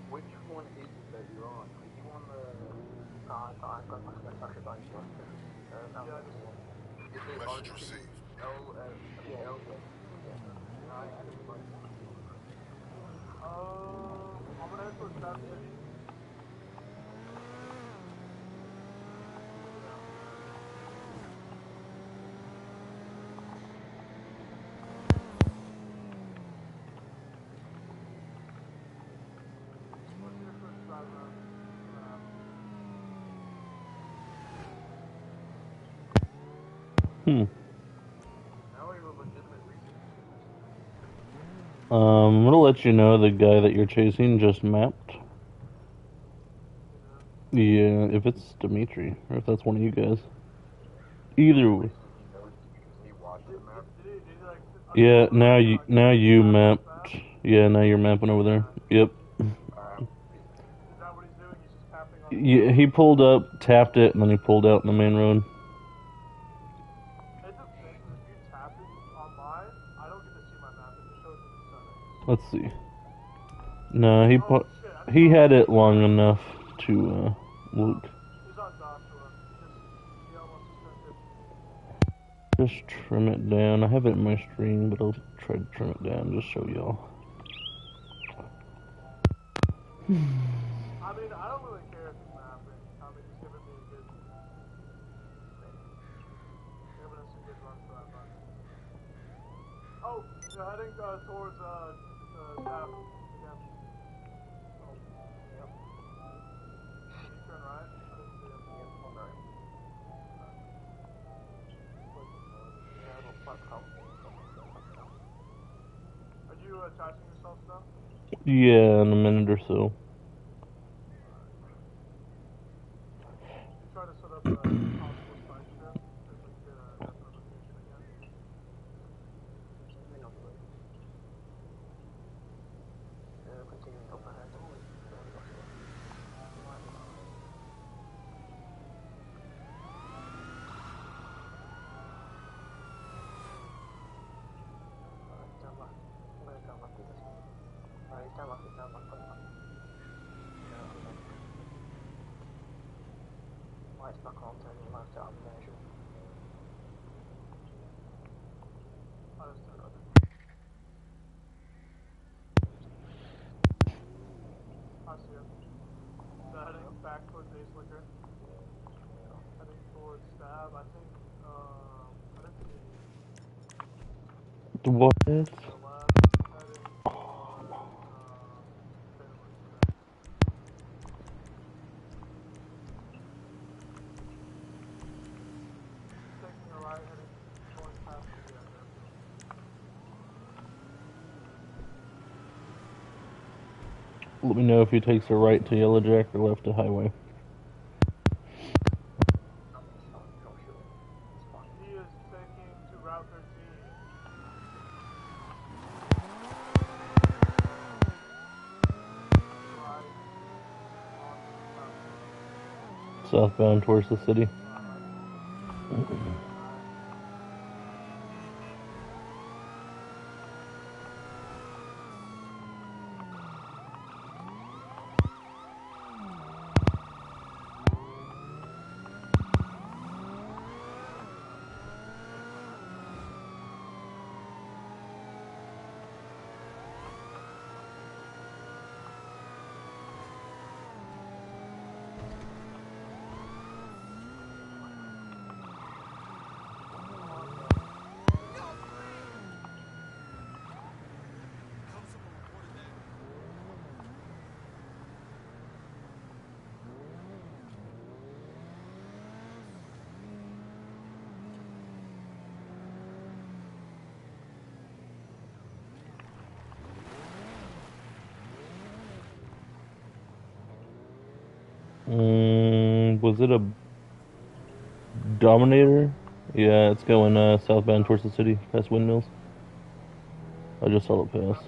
Which one is it that you're on? Are you on the... I got my actually got you on the... Is it Message received. Yeah, L, yeah. I didn't like it. I'm gonna head towards South City. What's your first driver? Now you're a legitimate reason. I'm gonna let you know the guy that you're chasing just mapped. Yeah, if it's Dimitri, or if that's one of you guys. Either way. Yeah, now you mapped. Yeah, now you're mapping over there. Yep. Is that what he's doing? He's just tapping on the Yeah, he pulled up, tapped it, and then he pulled out in the main road. It's a thing, if you tap it on mine, I don't get to see my map, it just shows me the settings. Let's see. No, he had it long enough to look. He's on Joshua. He almost Just trim it down. I have it in my stream, but I'll try to trim it down, just show y'all. I mean, I don't really care if he's mapping. I mean, he's giving me a good... giving us a good run for that run. Oh, you're heading towards, Dab. Yeah. Oh, yep. Did you turn right? I didn't see him. Yeah, on right. Are you attaching yourself now? Yeah, in a minute or so. Try to set up a possible spike strip if we get a definite location again. Continuing up ahead. White's back on, turning left out of measure. I see him. Is that heading back towards Ace Liquor? Heading towards Stab, I think, I didn't see What? the left, heading towards, taking a right, heading, going past the, airfield. Let me know if he takes a right to Yellow Jack or left to Highway. He is taking to Route 13. Right on Southbound towards the city. Was it a Dominator? Yeah, it's going southbound towards the city, past Windmills. I just saw it pass.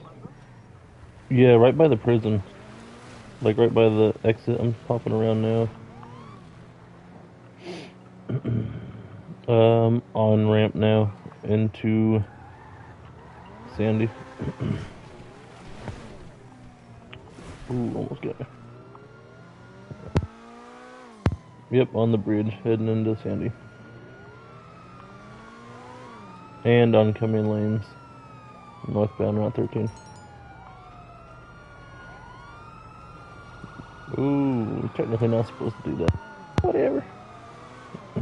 Yeah, right by the prison. Like right by the exit. I'm popping around now. On ramp now into Sandy. Ooh, almost got me. Yep, on the bridge, heading into Sandy. And oncoming lanes. Northbound Route 13. Ooh, technically not supposed to do that. Whatever. Oh,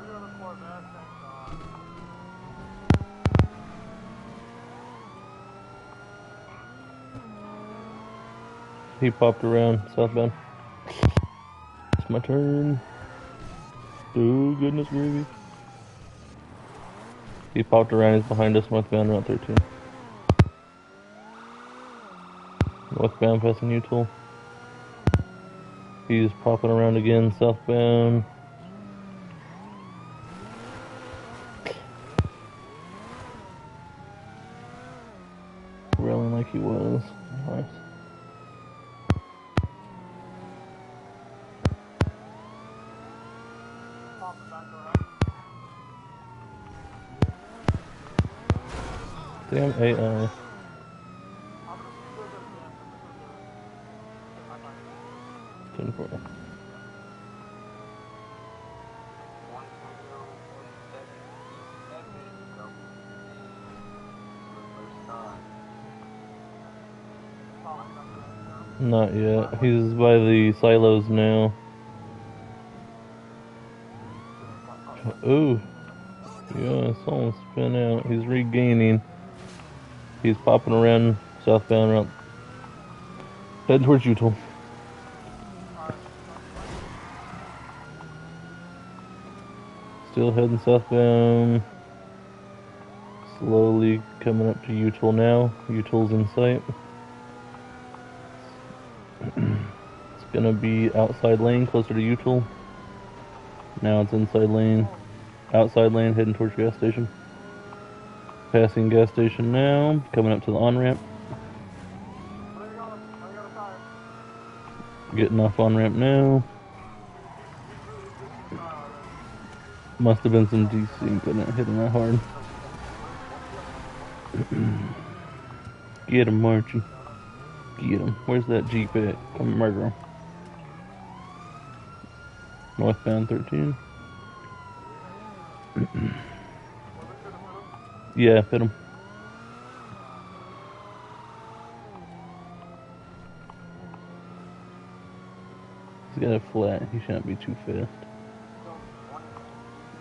you're in a Corvette, thank God. He popped around southbound. It's my turn. Oh, goodness gravy. He popped around, he's behind us, northbound Route 13. Northbound passing U-Tool. He's popping around again, southbound. Railing like he was. Nice. Popping back around. Damn AI. I'm gonna see you at the end. I might. 10 4. Not yet. He's by the silos now. Ooh. Yeah, I saw him spin out. He's regaining. He's popping around southbound route. Heading towards U-Tool. Still heading southbound. Slowly coming up to U-Tool now. U-Tool's in sight. It's gonna be outside lane, closer to U-Tool. Now it's inside lane. Outside lane, heading towards gas station. Passing gas station now. Coming up to the on-ramp. Getting off on-ramp now. Must have been some DC, but not hitting that hard. Get him, Marchie. Get him. Where's that Jeep at? Come murder him. Northbound 13. Yeah, hit him. He's got a flat. He shouldn't be too fast.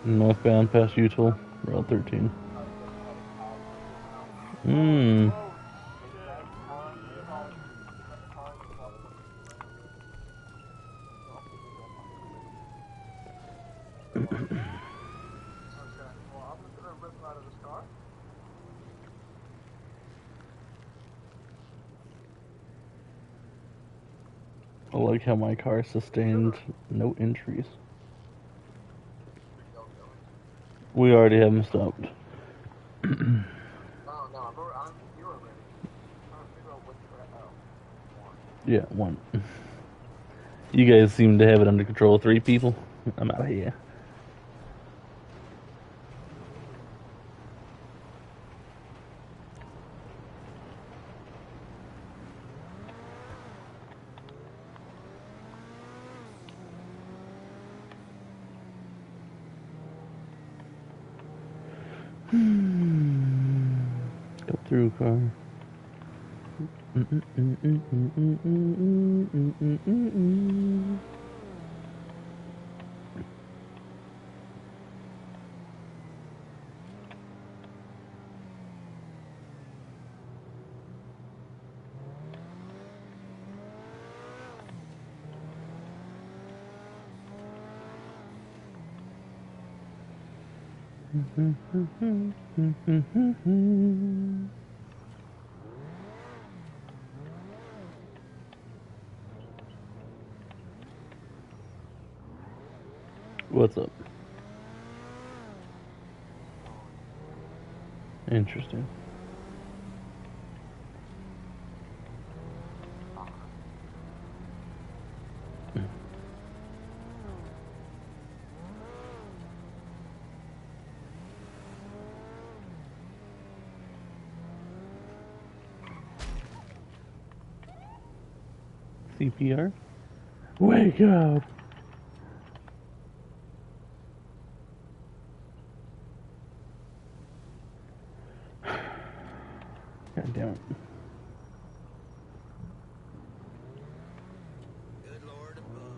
Northbound past U-Tool, Route 13. I like how my car sustained no injuries. We already have him stopped. Yeah, one. You guys seem to have it under control. 3 people. I'm out of here. Go through, car. What's up? Interesting. CPR? Wake up! God damn it. Good Lord above.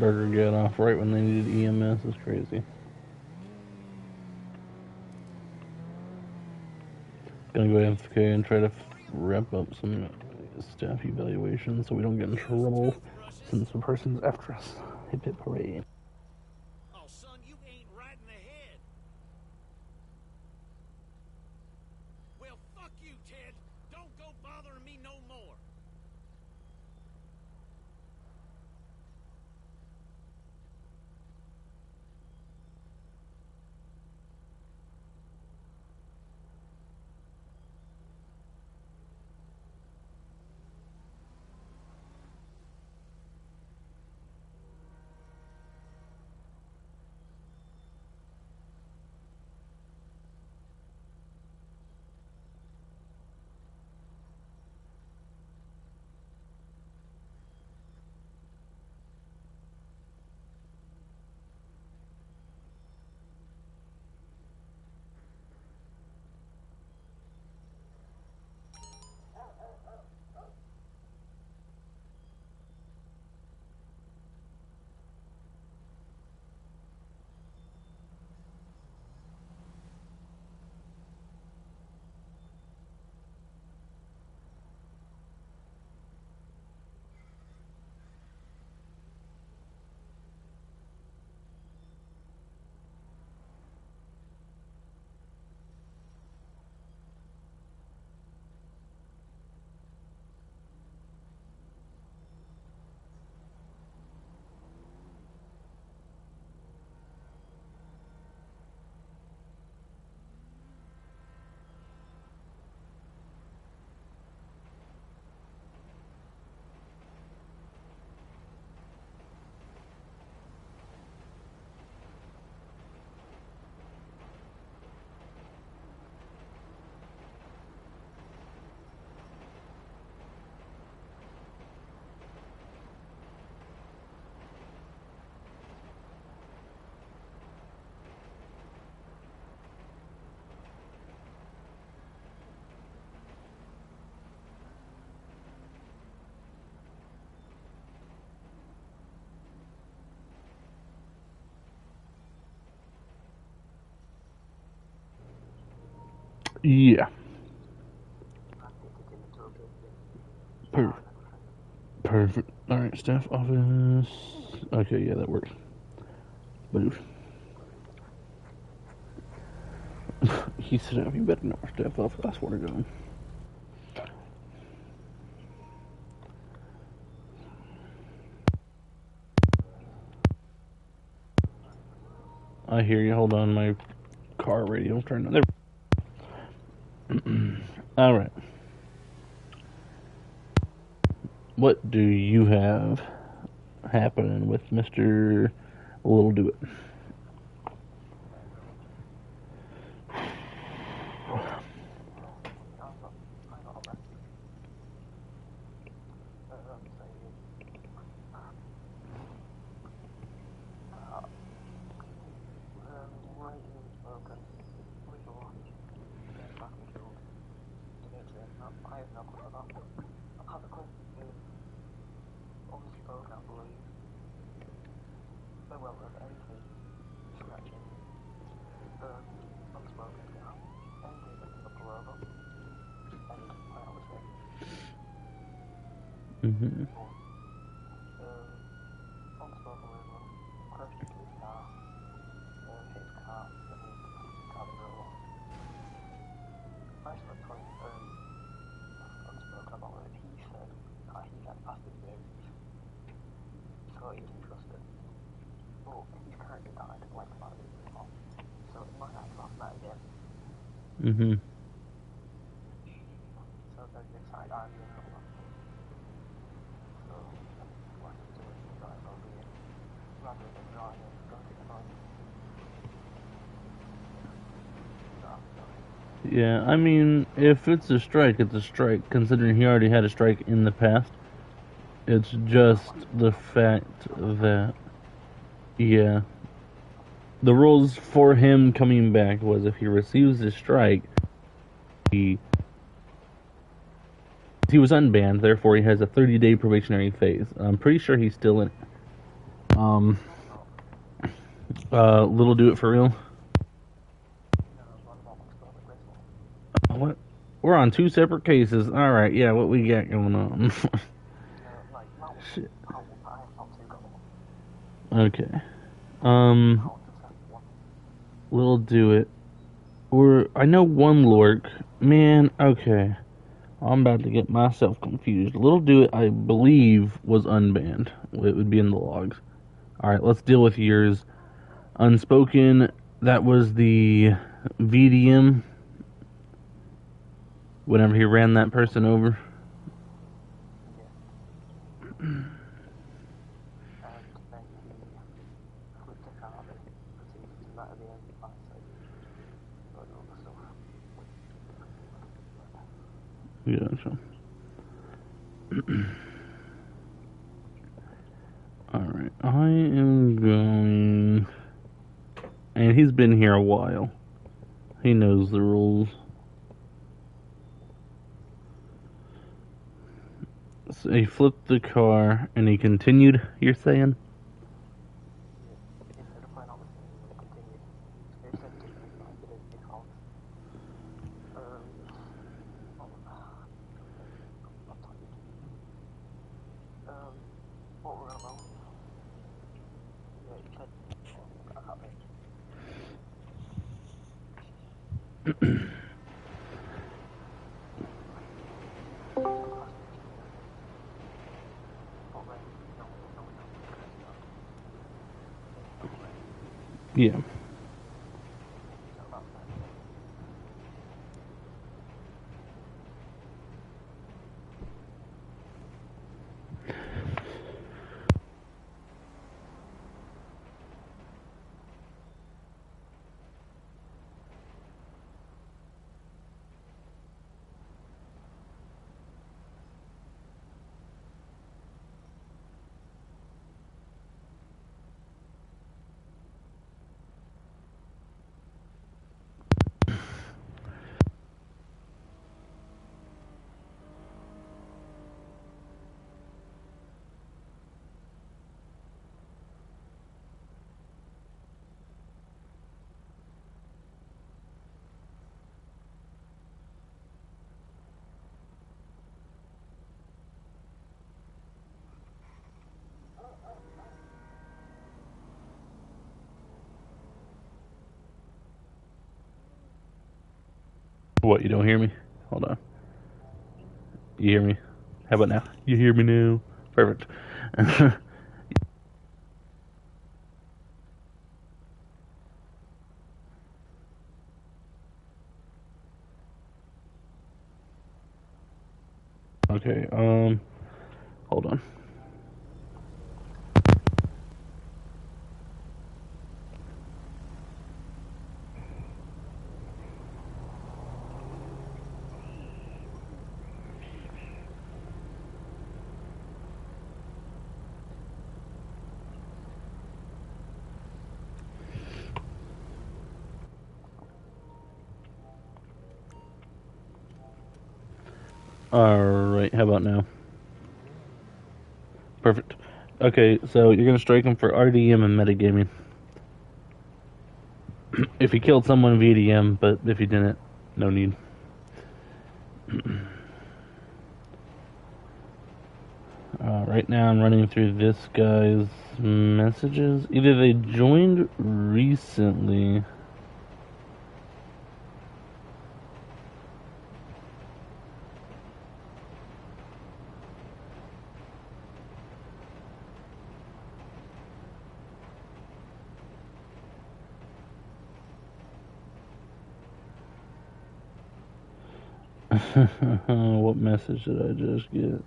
Burger got off right when they needed EMS. Is crazy. Gonna go AFK and try to wrap up some staff evaluations so we don't get in trouble since the person's after us. Hip hip hooray. Oh, son, you ain't right in the head. Well, fuck you, Ted. Don't go bothering me no more. Yeah. Perfect. Perfect. Alright, staff office. Okay, yeah, that works. Move. He said, you better know our staff office. I swear to God. I hear you. Hold on, my car radio turned on. There. Alright. What do you have happening with Mr. Little Do It? I have no clue about that. I've had a question obviously broken, I believe. So well, anything scratching, unspoken, yeah. Anything that can pull over, and I obviously. Mm-hmm. Unspoken as well. Question to his car, his car, that means the passenger car that drove off. I just like unspoken about what he said, that he had past experience, so he didn't trust it. But he's currently died like 5 years ago, so he might have to ask that again. Mm-hmm. So there's this side arguing and all that. So what he's doing is driving over here, rather than driving, going to the phone. Yeah, I mean, if it's a strike, it's a strike, considering he already had a strike in the past. It's just the fact that, yeah, the rules for him coming back was if he receives a strike, he was unbanned, therefore he has a 30-day probationary phase. I'm pretty sure he's still in it. Little do it for real. What? We're on two separate cases. Alright, yeah, what we got going on? Shit. Okay. Little do it. I know one lurk. Man, okay. I'm about to get myself confused. Little do it, I believe, was unbanned. It would be in the logs. Alright, let's deal with yours. Unspoken, that was the VDM. Whenever he ran that person over. Gotcha. Alright, I am going... And he's been here a while. He knows the rules. So he flipped the car and he continued, you're saying? Yeah. What, you don't hear me? Hold on. You hear me? How about now? You hear me now? Perfect. Okay, hold on. Alright, how about now? Perfect. Okay, so you're gonna strike him for RDM and metagaming. If he killed someone, VDM, but if he didn't, no need. Right now I'm running through this guy's messages. Either they joined recently. What message did I just get?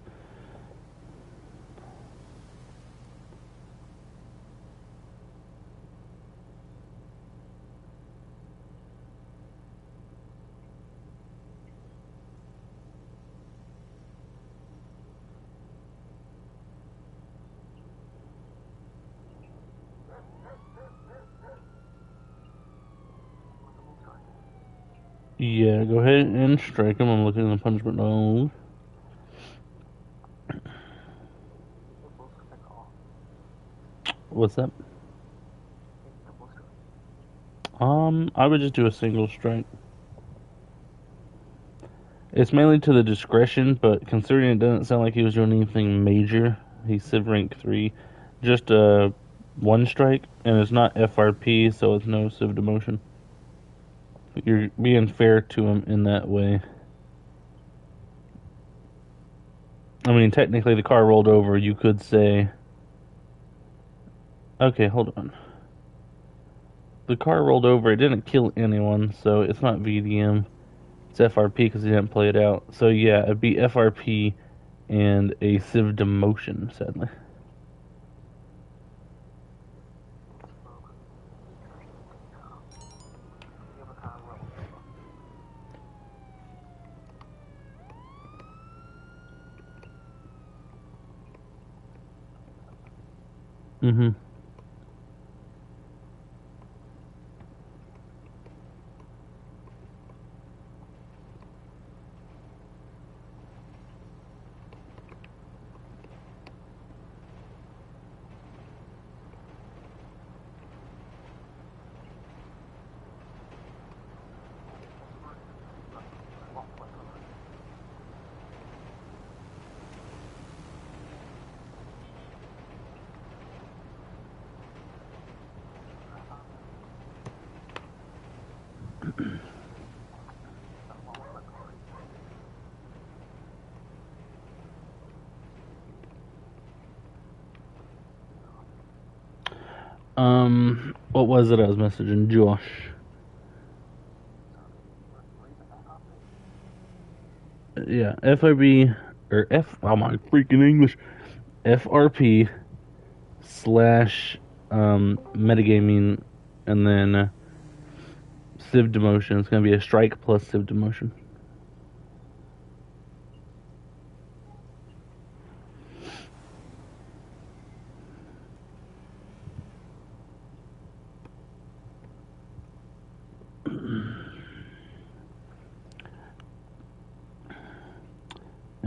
Yeah, go ahead and strike him. I'm looking at the punishment log. Double strike off. What's that? Double strike. I would just do a single strike. It's mainly to the discretion, but considering it doesn't sound like he was doing anything major, he's Civ rank 3, just a one strike, and it's not FRP, so it's no Civ demotion. You're being fair to him in that way. I mean, technically the car rolled over, you could say... Okay, hold on. The car rolled over, it didn't kill anyone, so it's not VDM. It's FRP because he didn't play it out. So yeah, it'd be FRP and a Civ demotion, sadly. Mm-hmm. What was it I was messaging Josh? Yeah, FRB, or oh my freaking English, FRP slash, metagaming, and then Civ demotion. It's gonna be a strike plus Civ demotion.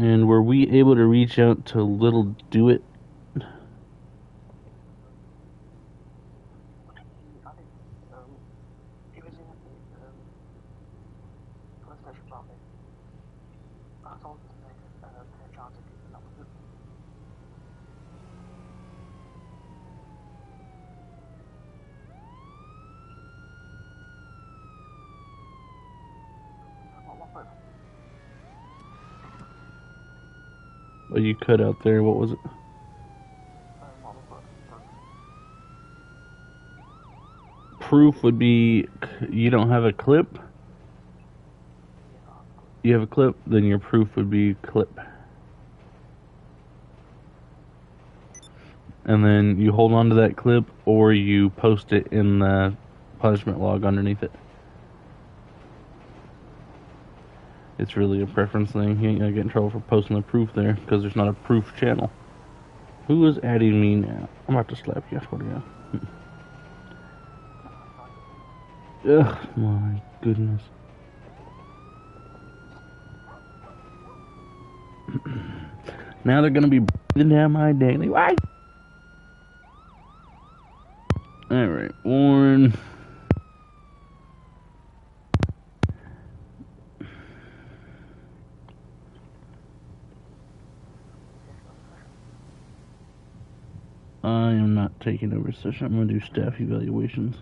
And were we able to reach out to Little Do It? He was in the police station lobby. I told him to make a chance of keeping up with it. What was it? Oh, you cut out there. What was it? What was it? Proof would be you don't have a clip. You have a clip, then your proof would be clip. And then you hold on to that clip, or you post it in the punishment log underneath it. It's really a preference thing. You ain't gonna get in trouble for posting the proof there, because there's not a proof channel. Who is adding me now? I'm about to slap you, I swear to God. Ugh, my goodness. Now they're gonna be breathing down my daily. Why? Alright, Warren. I am not taking over session. I'm gonna do staff evaluations.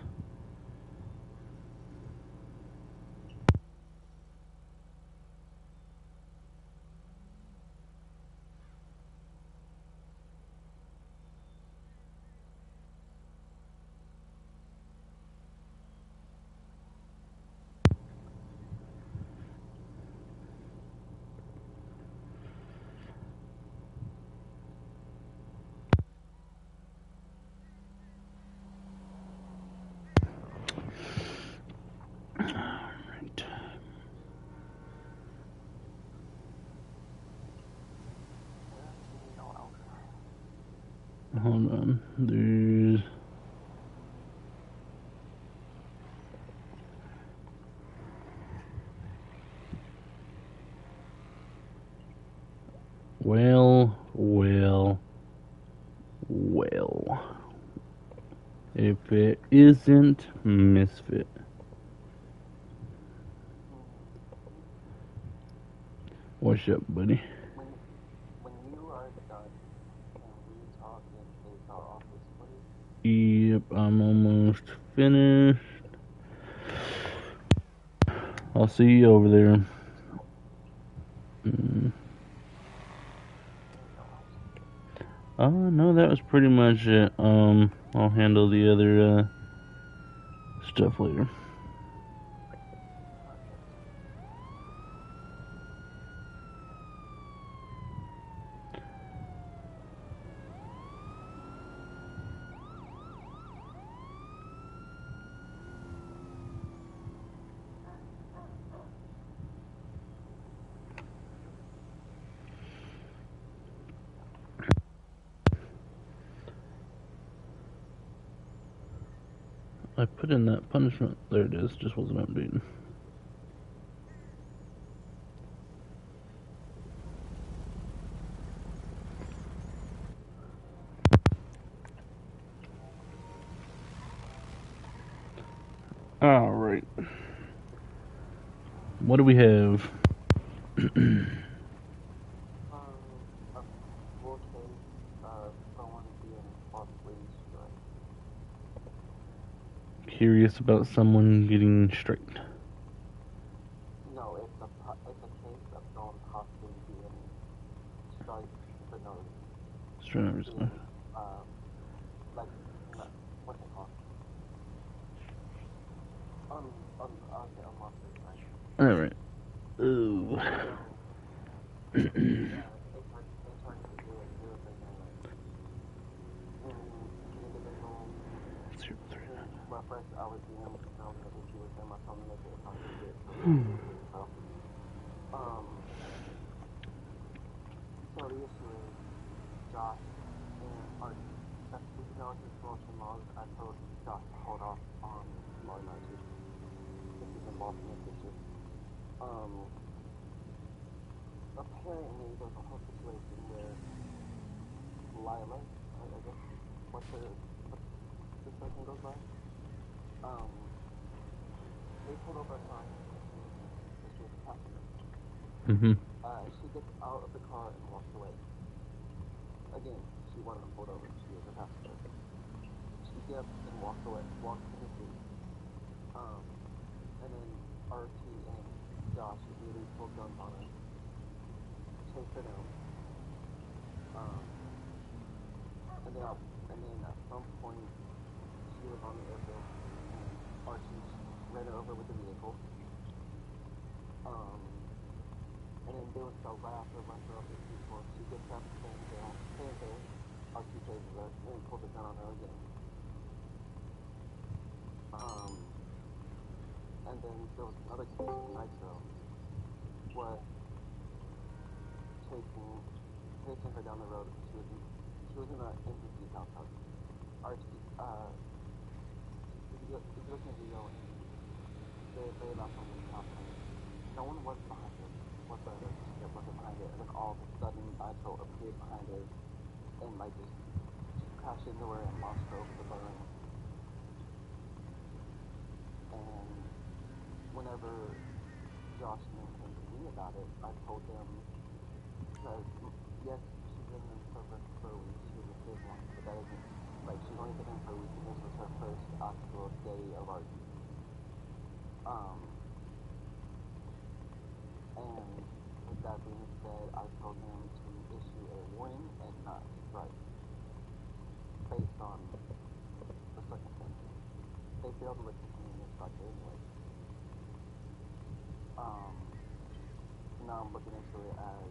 Hold on. There's... If it isn't Misfit. What's up, buddy? When you are done, can we talk in HR office, please? Yep, I'm almost finished. I'll see you over there. No, that was pretty much it. I'll handle the other stuff later. I put in that punishment. There it is. Just wasn't updating. All right. What do we have? A full case of someone being falsely striked. Curious about someone getting striked. No, it's a case of someone possibly being striked for no reason. Straight Like, what's it called? I'll get them off this time. All right. Ooh. Well, first I was dealing with the issue with him. I told him to make it so, so the issue is Josh and Art. You know, his promotion laws. I told Josh to hold off on law notices if he's involved in this issue. Apparently there's a whole situation where Lila, I guess, what this person goes by, they pulled over a car and she was a passenger. She gets out of the car and walks away. Again, she wanted to pull over. She was a passenger. She gets up and walks away, walks to the street. And then RT and Josh immediately pulled guns on her, chased her down. And then at some point, she was on the airfield, and Archie ran her over with the vehicle. And then they were so right after runs her over the vehicle, she gets up and stands there. Archie chases her, and then pulls a gun on her again. And then there was another case with Nitro, was chasing her down the road. She was in an empty house. Archie, if you look at the video, the very last one was happening. No one was behind her whatsoever. It wasn't behind her. And then all of a sudden, Nitro appeared behind her and like just crashed into her and lost her over the burn. And whenever Josh mentioned to me about it, I told them that yes, she's been in service for a week. She was a kid once, but that isn't like she's only been in for a week, and this was her first actual day of RT. And with that being said, I told them to issue a warning and not strike based on the circumstances. They failed to listen to me and strike anyway. Now I'm looking into it as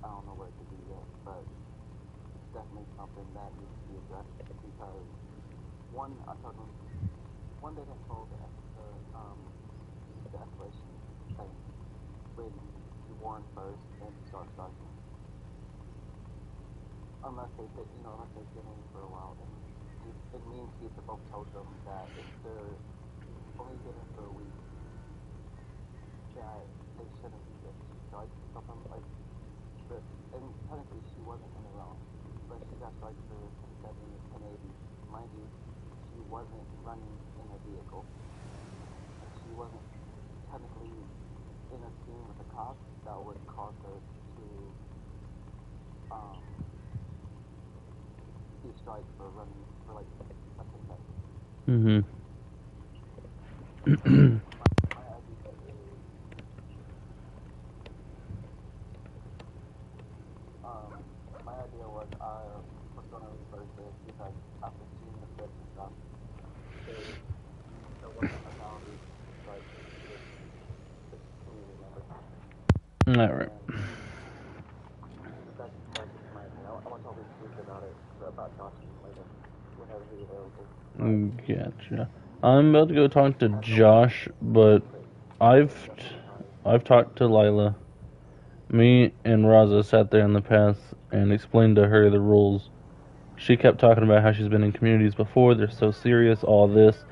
I don't know where it could be yet, but it's definitely something that needs to be addressed because one, I told them one they didn't follow the escalation thing when you warn first and start striking. Unless they've been in for a while, and it means you both told them that if they're only been in for a week, that they shouldn't be getting strikes or something like. And technically she wasn't in the wrong, but she got strikes for 1070 and 1080. mind you, she wasn't running in a vehicle. She wasn't technically in a scene with a cop that would cause her to be striked for running for like a ticket. Mm-hmm. My idea was I was going to research it because after seeing the clips and stuff, there wasn't a fatality, but it's community member. All right. That's just my opinion. I want to talk to Steve about it, about Josh later, whenever he's available. Gotcha. I'm about to go talk to Josh, but I've talked to Lila. Me and Raza sat there in the past and explained to her the rules. She kept talking about how she's been in communities before, they're so serious, all this.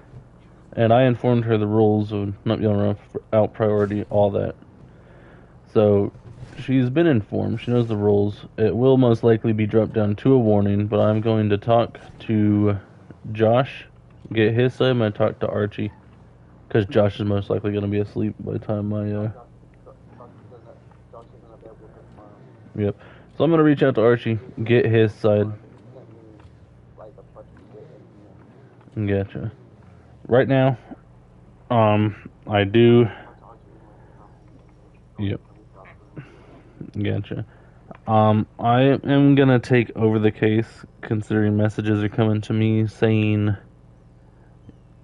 And I informed her the rules of not yelling out priority, all that. So she's been informed, she knows the rules. It will most likely be dropped down to a warning, but I'm going to talk to Josh, get his side, and I talk to Archie. Because Josh is most likely going to be asleep by the time I, Yep. So I'm going to reach out to Archie, get his side. Gotcha. Right now, I do... Yep. Gotcha. I am going to take over the case, considering messages are coming to me saying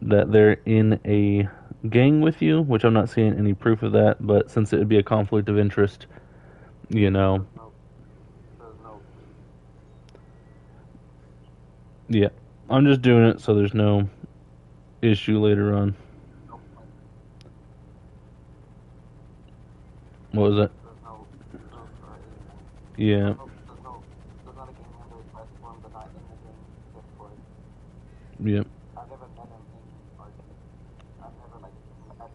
that they're in a gang with you, which I'm not seeing any proof of that, but since it would be a conflict of interest, you know. Yeah, I'm just doing it so there's no issue later on. What was that? Yeah. Yep. I've never met him in argument. I've never met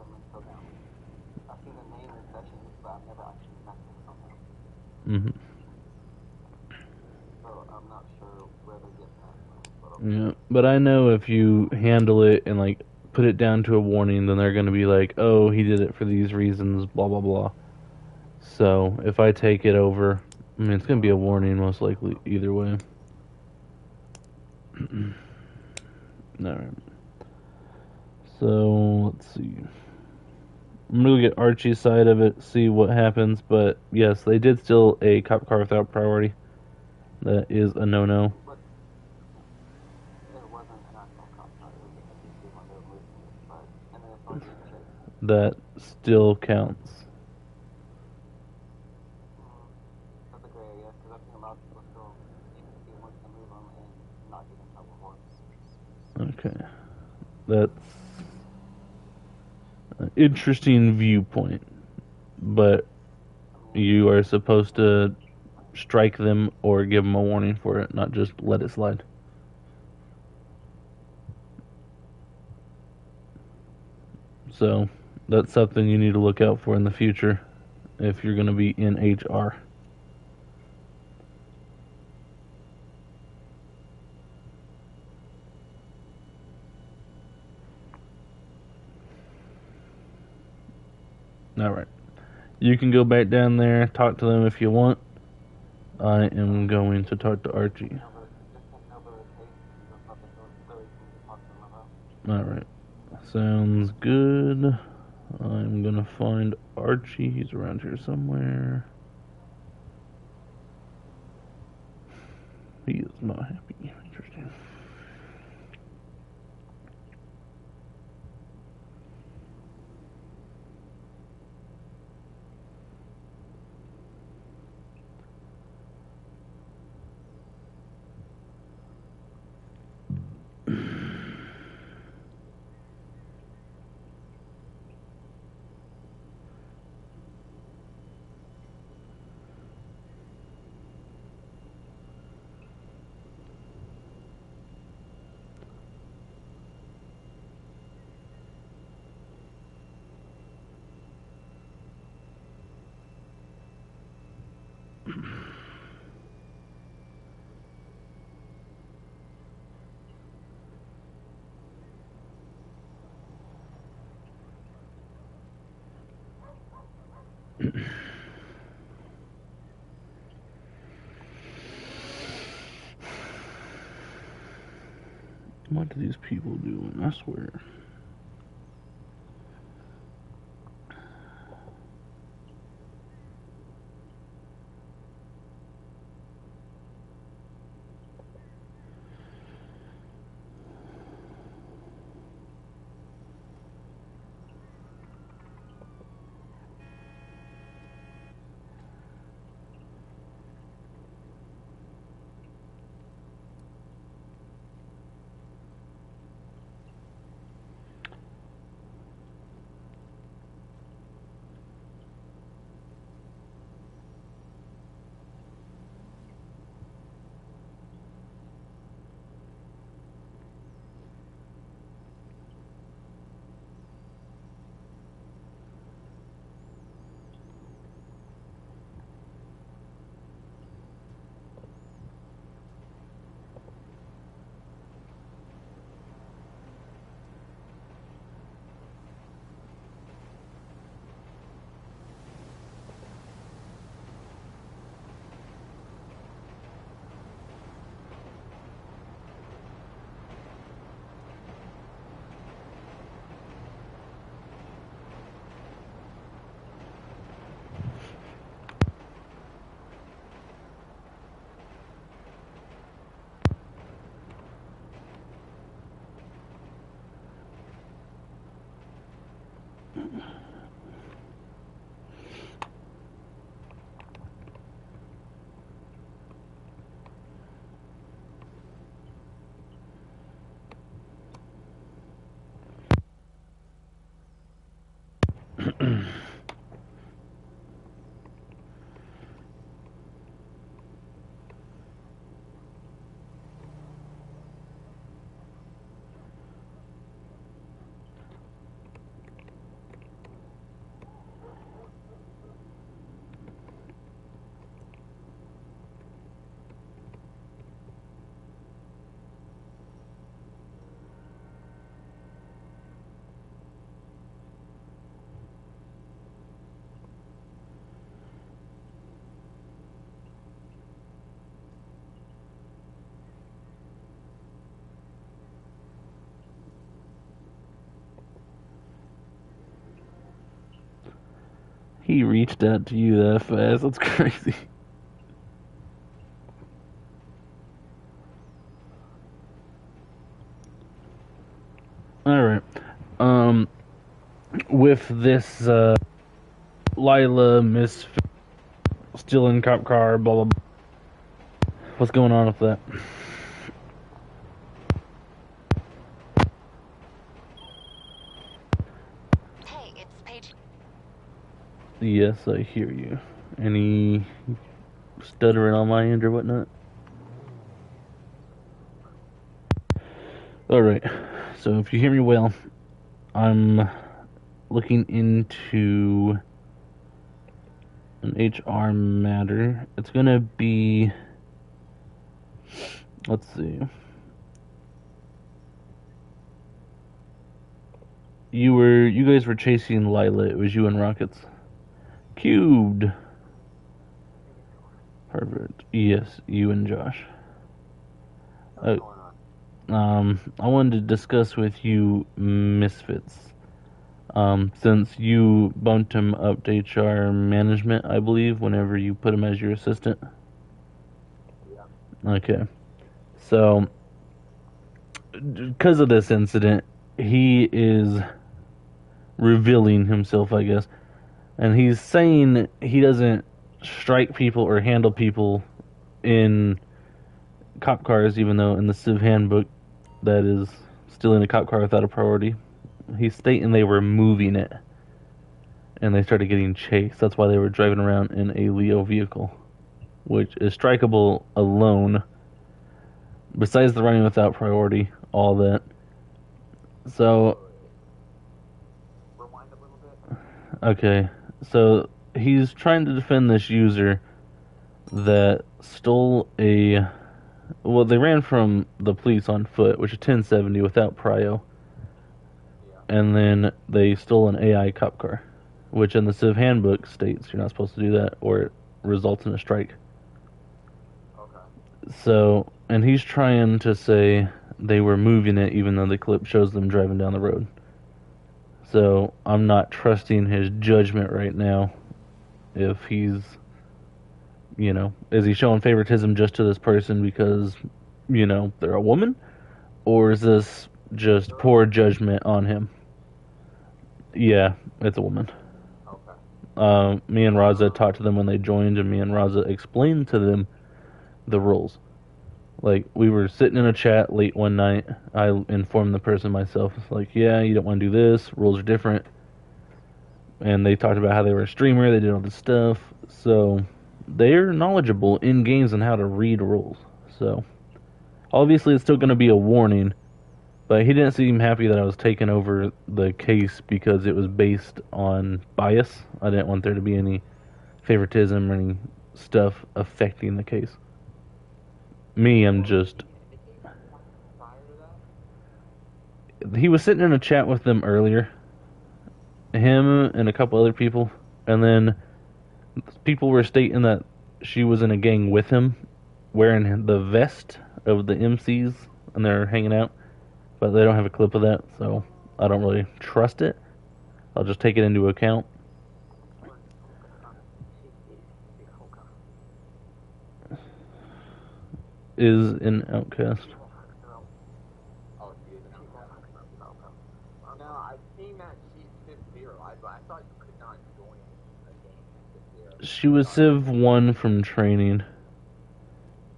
them until now. I've seen the name in sessions, but I've never actually met him until now. Mm-hmm. So I'm not sure where they're getting that from. Yeah, but I know if you handle it and like put it down to a warning, then they're gonna be like, "Oh, he did it for these reasons," blah blah blah. So if I take it over, I mean it's gonna be a warning most likely either way. Alright. So let's see. I'm gonna get Archie's side of it, see what happens. But yes, they did steal a cop car without priority. That is a no-no. That still counts. That's a great idea, because I think a lot of people still even want to move them and not get in trouble for it. Okay. That's an interesting viewpoint. But you are supposed to strike them or give them a warning for it, not just let it slide. So that's something you need to look out for in the future if you're going to be in HR. Alright. You can go back down there, talk to them if you want. I am going to talk to Archie. Alright. Sounds good. I'm gonna find Archie. He's around here somewhere. He is not happy. Interesting. What do these people do? I swear. He reached out to you that fast. That's crazy. Alright. With this, Lila, Misfit, stealing cop car, blah, blah, blah. What's going on with that? Hey, it's Paige. Yes, I hear you. Any stuttering on my end or whatnot? Alright, so if you hear me well, I'm looking into an HR matter. It's gonna be, let's see. You guys were chasing Lila. It was you and Rockets. Cubed. Perfect. Yes, you and Josh. What's going on? I wanted to discuss with you Misfits. Since you bumped him up to HR management, I believe, whenever you put him as your assistant. Yeah. Okay. So, because of this incident, he is revealing himself, I guess. And he's saying he doesn't strike people or handle people in cop cars, even though in the Civ handbook that is stealing a cop car without a priority. He's stating they were moving it and they started getting chased. That's why they were driving around in a Leo vehicle, which is strikeable alone, besides the running without priority, all that. So, Rewind a little bit. okay, so he's trying to defend this user that stole a, well, they ran from the police on foot, which is 1070 without prio, Yeah. and then they stole an AI cop car. which in the Civ handbook states you're not supposed to do that or it results in a strike. Okay. So, and he's trying to say they were moving it even though the clip shows them driving down the road. So, I'm not trusting his judgment right now if he's, you know, is he showing favoritism just to this person because, you know, they're a woman? Or is this just poor judgment on him? Yeah, it's a woman. Okay. Me and Raza talked to them when they joined, and me and Raza explained to them the rules. Like, we were sitting in a chat late one night. I informed the person myself, like, yeah, you don't want to do this. Rules are different. And they talked about how they were a streamer. They did all this stuff. So, they're knowledgeable in games on how to read rules. So, obviously, it's still going to be a warning. But he didn't seem happy that I was taking over the case because it was based on bias. I didn't want there to be any favoritism or any stuff affecting the case. Me, I'm just... He was sitting in a chat with them earlier. Him and a couple other people. And then people were stating that she was in a gang with him, wearing the vest of the MCs, and they're hanging out. But they don't have a clip of that, so I don't really trust it. I'll just take it into account. Is an outcast. Oh, she is an outcast. No, I've seen that she's Civ 0, but I thought you could not join a game in Civ 0. She was Civ 1 from training,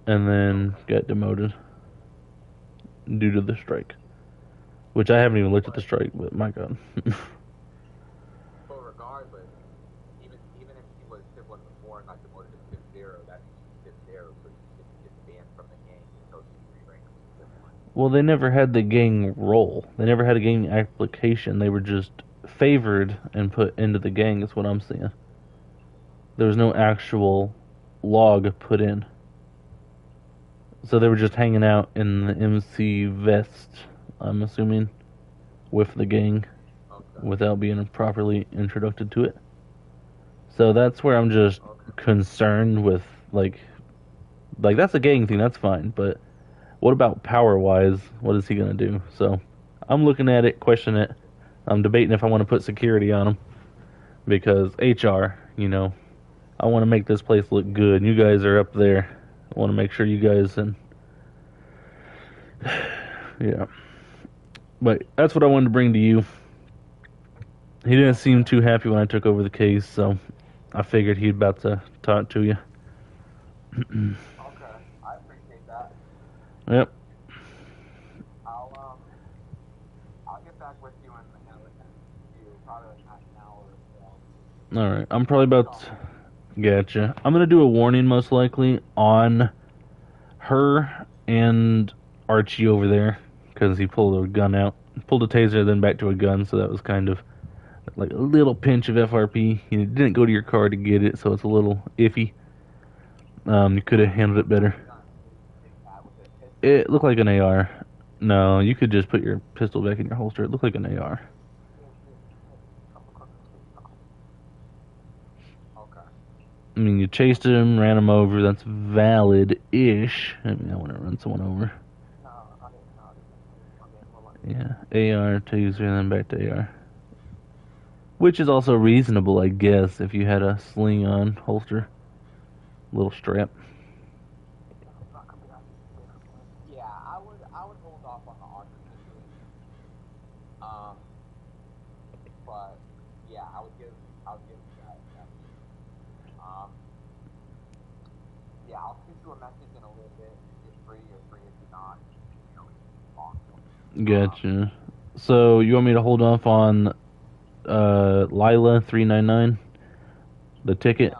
and then got demoted due to the strike. Which I haven't even looked at the strike, but my god. But regardless, even if she was Civ 1 before and got demoted to Civ 0, that means she's Civ 0, so she should get banned from the game until she re-ranks to Civ 1. Well, they never had the gang role. They never had a gang application. They were just favored and put into the gang, is what I'm seeing. There was no actual log put in. So they were just hanging out in the MC vest, I'm assuming, with the gang, without being properly introduced to it. So that's where I'm just concerned with, like that's a gang thing, that's fine, but what about power-wise? What is he going to do? So I'm looking at it, questioning it. I'm debating if I want to put security on him, because HR, you know, I want to make this place look good, and you guys are up there. I want to make sure you guys, and yeah. But that's what I wanted to bring to you. He didn't seem too happy when I took over the case, so I figured he'd about to talk to you. Okay, I appreciate that. Yep. I'll get back with you in probably like half an hour or so. Alright, I'm probably about to... Gotcha. I'm gonna do a warning, most likely, on her and Archie over there, because he pulled a gun out. Pulled a taser, then back to a gun, so that was kind of like a little pinch of FRP. You didn't go to your car to get it, so it's a little iffy. You could have handled it better. It looked like an AR. No, you could just put your pistol back in your holster. It looked like an AR. I mean, you chased him, ran him over. That's valid-ish. I mean, I want to run someone over. Yeah, AR, taser, and then back to AR. Which is also reasonable, I guess, if you had a sling on holster. Little strap. Yeah, I would hold off on the Archer situation. But yeah, I would give you guys that. Yeah, I'll shoot you a message in a little bit. If you're free. If you're not, you know, we can talk. Gotcha. So, you want me to hold off on Lila 399? The ticket? No,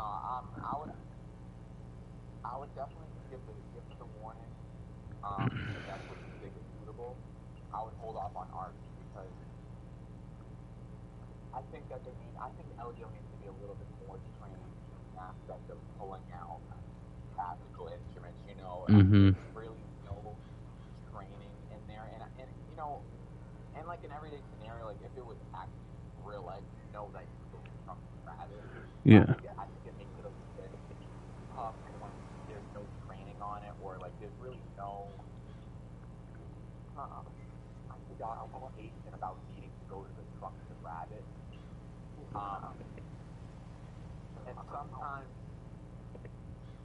I would definitely give it a warning. If that's what you think is suitable, I would hold off on Arch because I think Elio needs to be a little bit more trained in the aspect of pulling out tactical instruments, you know, and really no training in there, and you know, and like an everyday scenario, like if it was actually real life, you know that you're going from Yeah. I think it makes it a little bit tough when there's no training on it, or like there's really no. I forgot. I'm almost hesitant about needing to go to the truck to grab it. And sometimes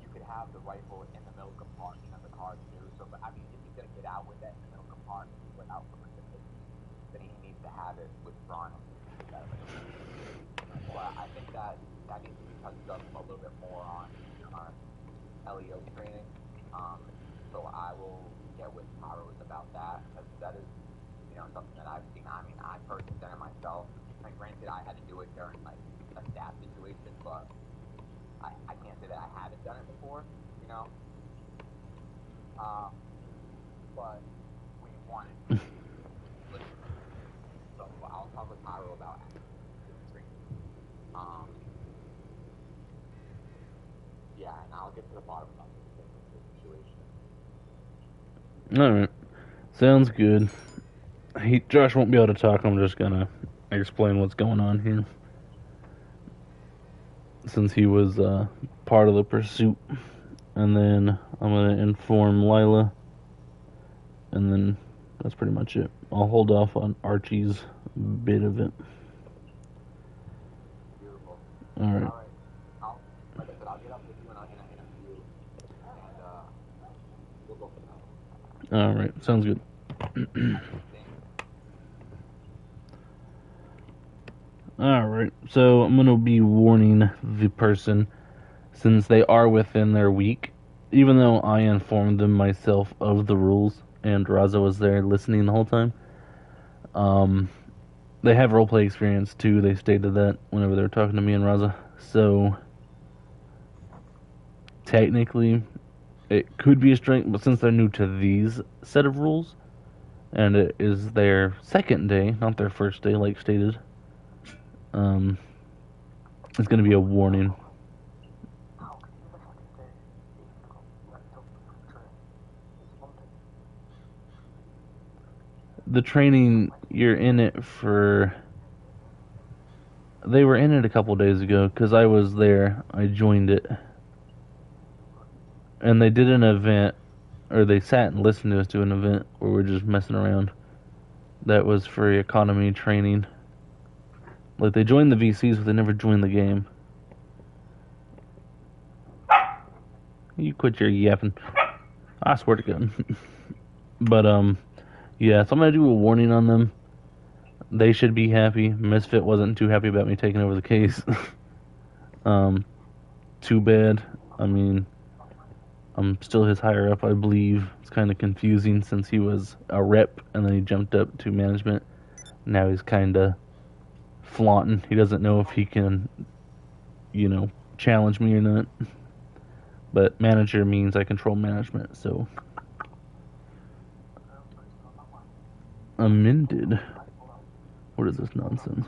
you could have the rifle in the middle compartment of the car too. So, but I mean, if he's gonna get out with that in the middle compartment without permission, then he needs to have it withdrawn. But I think that needs to be touched up a little bit more on LEO training. So I will get with Taros about that, because that is, something that I've seen. I mean, I personally done it myself. And granted, I had to do it during like a staff situation, but I can't say that I haven't done it before, but we wanted to listen. So I'll talk with Tyro about training. Yeah, and I'll get to the bottom of the situation. Alright. Sounds good. Josh won't be able to talk. I'm just gonna explain what's going on here. Since he was part of the pursuit. And then I'm gonna inform Lila. And then that's pretty much it. I'll hold off on Archie's bit of it. Beautiful. Alright. Like I said, I'll get up with you and I'll interview, and we'll go from there. Alright, sounds good. Alright, so I'm gonna be warning the person, since they are within their week, even though I informed them myself of the rules, and Raza was there listening the whole time. They have roleplay experience too. They stated that whenever they were talking to me and Raza. So technically, it could be a strength, but since they're new to these set of rules, and it is their second day, not their first day, like stated, it's going to be a warning. The training, you're in it for... They were in it a couple days ago, because I was there. I joined it. And they did an event, or they sat and listened to us do an event where we're just messing around. That was for economy training. Like, they joined the VCs, but they never joined the game. You quit your yapping. I swear to God. But, yeah, so I'm gonna do a warning on them. They should be happy. Misfit wasn't too happy about me taking over the case. Too bad. I mean, I'm still his higher up, I believe. It's kind of confusing since he was a rep and then he jumped up to management. Now he's kind of flaunting. He doesn't know if he can, challenge me or not. But manager means I control management, so. Amended. What is this nonsense?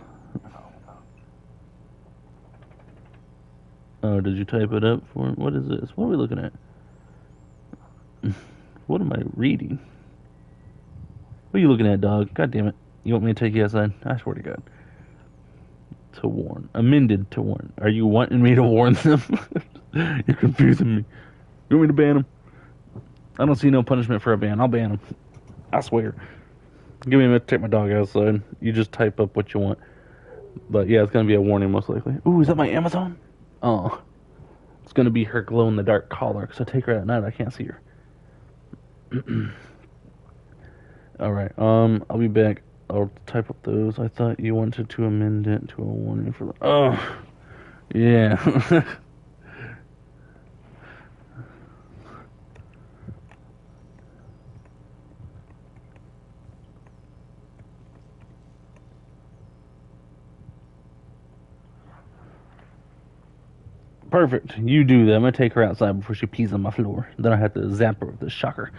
Oh, did you type it up for him? What is this? What are we looking at? What am I reading? What are you looking at, dog? God damn it. You want me to take you outside? I swear to God. To warn. Amended to warn. Are you wanting me to warn them? You're confusing me. You want me to ban them? I don't see no punishment for a ban. I'll ban them. I swear. Give me a minute to take my dog outside. You just type up what you want. But yeah, it's going to be a warning most likely. Ooh, is that my Amazon? Oh. It's going to be her glow-in-the-dark collar, because I take her out at night, I can't see her. Alright, I'll be back. I'll type up those. I thought you wanted to amend it to a warning for the... Oh! Yeah. Perfect. You do that. I'm gonna take her outside before she pees on my floor. Then I have to zap her with the shocker.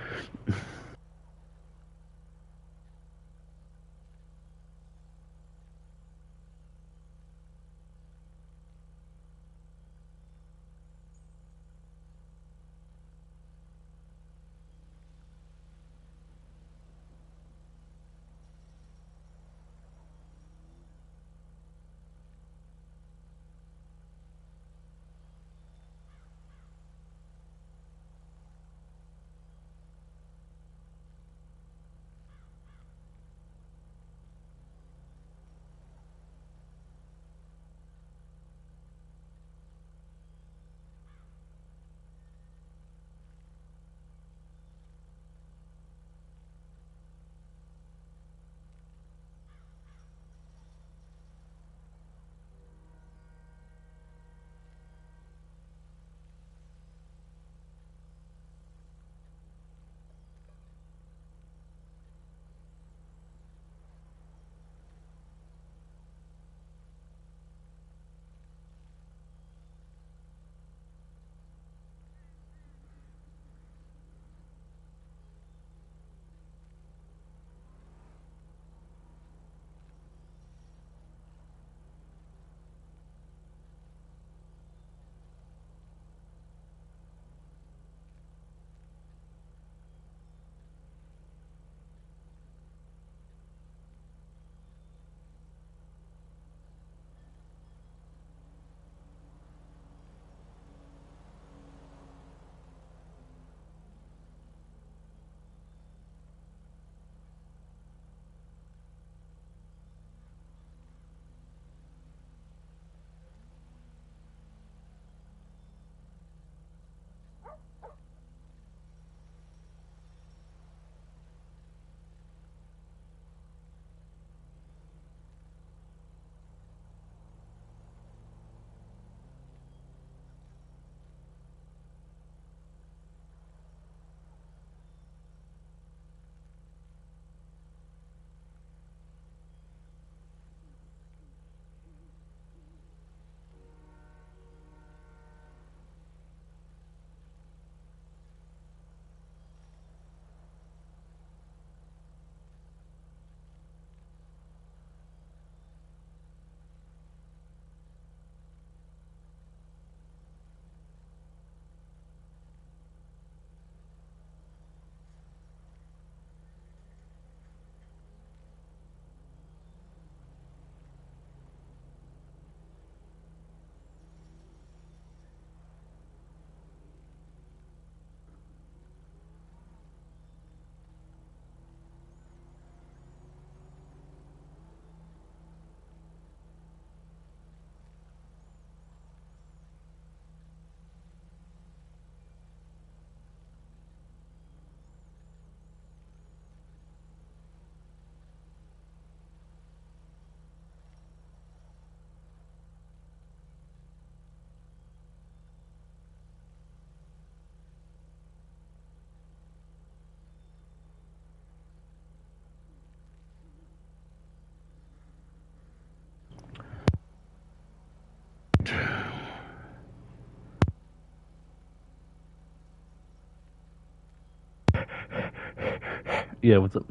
Yeah, what's up?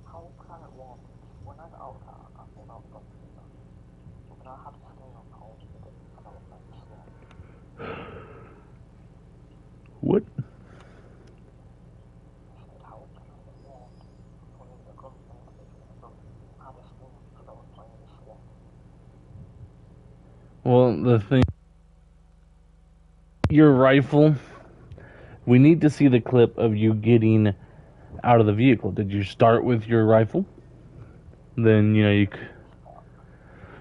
How can I walk? When I'm out, I'm not going to do that. But I have to stay on hold because I don't understand. What? How can I walk when the government is out of school because I was playing the swamp? Well, the thing... Your rifle... We need to see the clip of you getting out of the vehicle. Did you start with your rifle? Then, you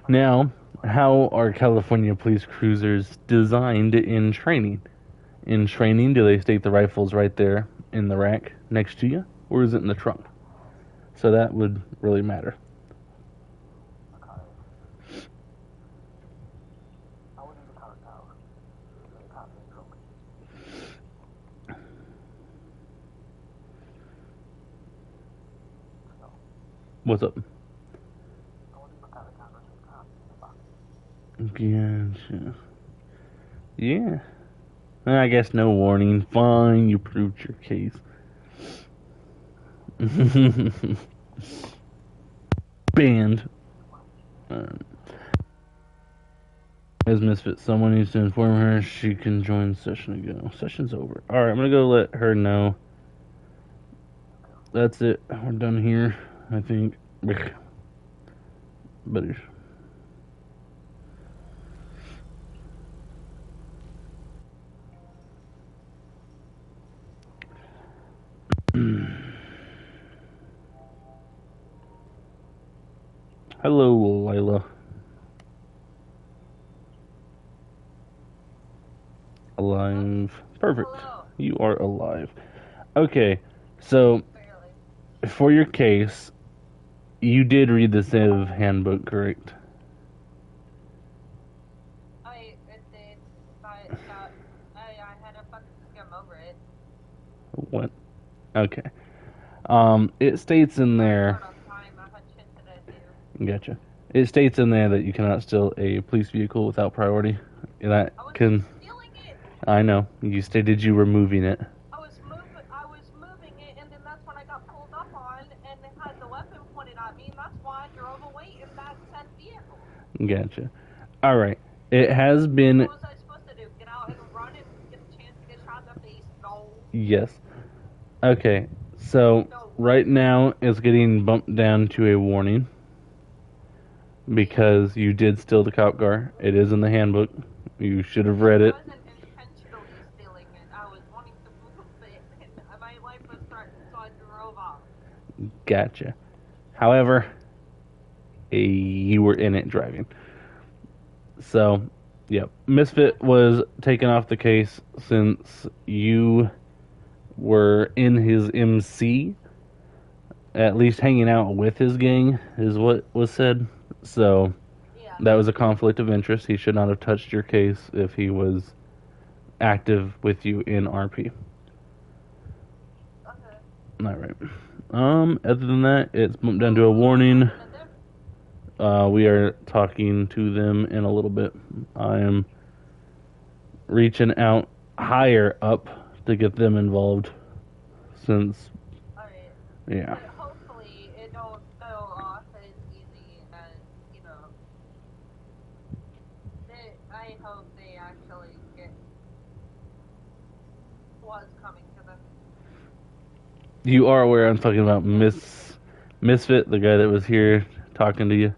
Now, how are California police cruisers designed in training? In training, do they state the rifles right there in the rack next to you? Or is it in the trunk? So that would really matter. I went in the car now. The car is broken. What's up? I went in the car in the back. Gotcha. Yeah. I guess no warning. Fine, you proved your case. Banned. As Misfit, someone needs to inform her she can join session ago. Session's over. Alright, I'm gonna go let her know. That's it. We're done here, I think. Better. Hello, Lila. Alive. Perfect. Hello. You are alive. Okay, so Barely. for your case, you did read the Civ handbook, correct? I had a fucking skim over it. What? Okay. It states in there. Short on time, I had shit to do. Gotcha. It states in there that you cannot steal a police vehicle without priority. That I was can. stealing it. I know. You stated you were moving it. I was moving it, and then that's when I got pulled up on, and they had the weapon pointed at me, and that's why I drove away in that said vehicle. Gotcha. All right. It has been. What was I supposed to do? Get out and run and get a chance to get shot in the face? No. Yes. Okay. So No. right now it's getting bumped down to a warning because you did steal the cop car. It is in the handbook. You should have read it. I wasn't intentionally stealing it. I was wanting to move it, and my life was threatened, so I drove off. Gotcha. However, you were in it driving. So, yep. Misfit was taken off the case since you were in his MC, at least hanging out with his gang, is what was said. So, Yeah. that was a conflict of interest. He should not have touched your case if he was active with you in RP. Okay. Alright. Other than that, it's bumped down to a warning. We are talking to them in a little bit. I am reaching out higher up to get them involved. Since, Alright. yeah. But hopefully it don't go off as easy as, you know. I hope they actually get what's coming to them. You are aware I'm talking about Misfit, the guy that was here talking to you.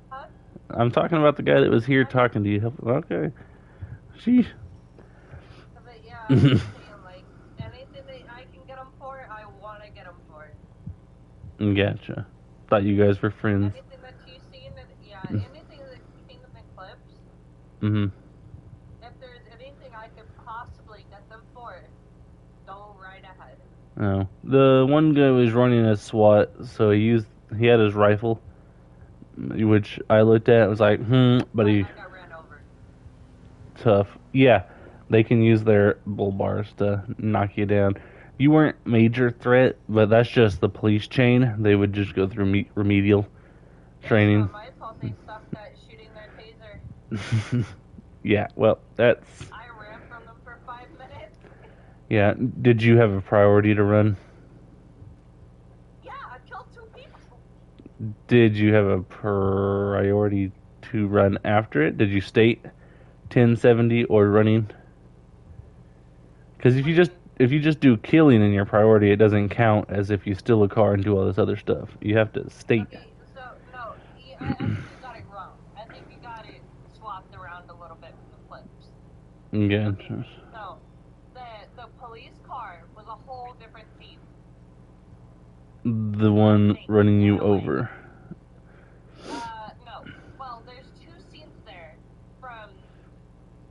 Huh? I'm talking about the guy that was here talking to you. Okay. Sheesh. But yeah, I'm just saying, like, anything that I can get them for, I want to get them for. Gotcha. Thought you guys were friends. Anything that you've seen, anything that you've seen in the clips, Mm-hmm. if there's anything I could possibly get them for, go right ahead. Oh. The one guy was running a SWAT, so he had his rifle, which I looked at and was like, but he... I got ran over. Tough. Yeah, they can use their bull bars to knock you down. You weren't major threat, but that's just the police chain. They would just go through remedial. training. Might as well they sucked at shooting their taser. Yeah, well, that's... I ran from them for 5 minutes. Yeah, did you have a priority to run? Yeah, I killed 2 people. Did you have a priority to run after it? Did you state 1070 or running? Because if you just do killing in your priority, it doesn't count as if you steal a car and do all this other stuff. You have to state. Okay, so, no, I think you got it wrong. I think you got it swapped around a little bit with the flips. Yeah. So, the police car was a whole different team. The one running you over. No. Well, there's 2 scenes there. From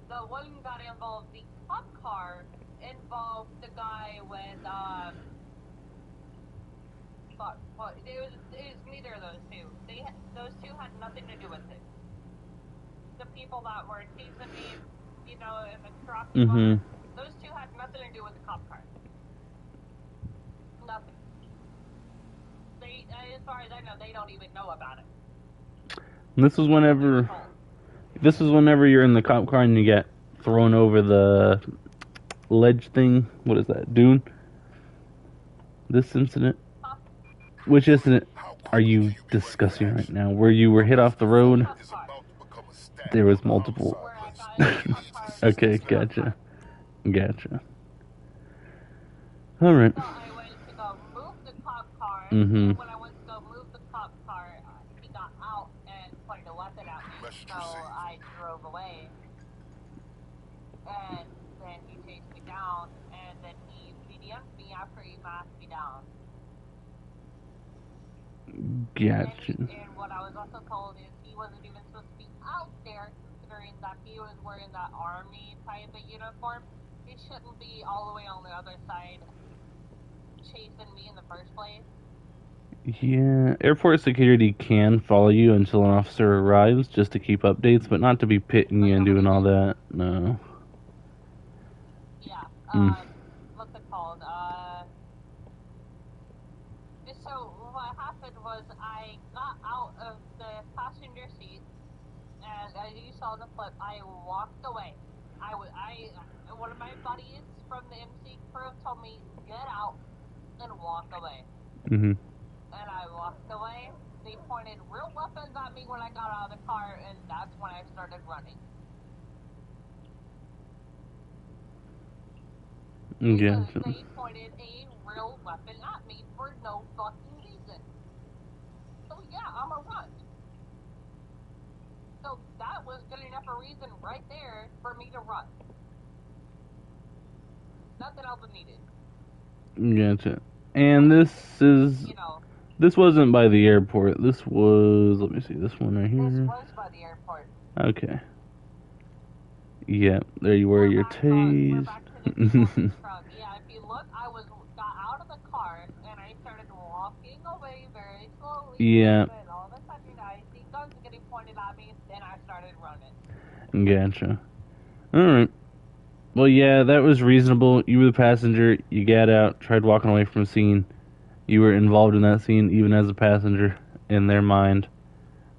the one that involved the cop car involved the guy with fuck. It was neither of those 2. Those 2 had nothing to do with it. The people that were chasing me, you know, in the truck. Those 2 had nothing to do with the cop car. Nothing. They, as far as I know, they don't even know about it. This was whenever you're in the cop car and you get thrown over the ledge thing. What is that? Dune? This incident? Which incident are you discussing right now? Where you were hit off the road? There was multiple. Okay, gotcha. Alright. So I went to go move the cop car. Mm-hmm. And when I went to go move the cop car, he got out and pointed a weapon at me. So I drove away. And then he chased me down. And then he BDM'd me after he masked me down. Gotcha. And what I was also told is he wasn't even supposed to be out there, considering that he was wearing that army type of uniform. He shouldn't be all the way on the other side chasing me in the first place. Yeah, airport security can follow you until an officer arrives just to keep updates, but not to be pitting you and doing all that. No. Yeah. What's it called? So what happened was I got out of the passenger seat, and as you saw in the clip, I walked away. One of my buddies from the MC crew told me, get out and walk away. Mm-hmm. And I walked away. They pointed real weapons at me when I got out of the car, and that's when I started running. Yeah. Because they pointed a real weapon at me for no fucking reason. So yeah, I'm a run. So that was good enough a reason right there for me to run. Nothing else was needed. Gotcha. And this is... You know, This wasn't by the airport. This was... Let me see. This one right this here. was by the airport. Okay. Yeah, there you were. You're tased. Yeah, if you look, I got out of the car and I started walking away very slowly. Yeah. And all of a sudden, I see guns getting pointed at me. Then I started running. Gotcha. Alright. Well, yeah, that was reasonable. You were the passenger. You got out, tried walking away from the scene. You were involved in that scene, even as a passenger, in their mind.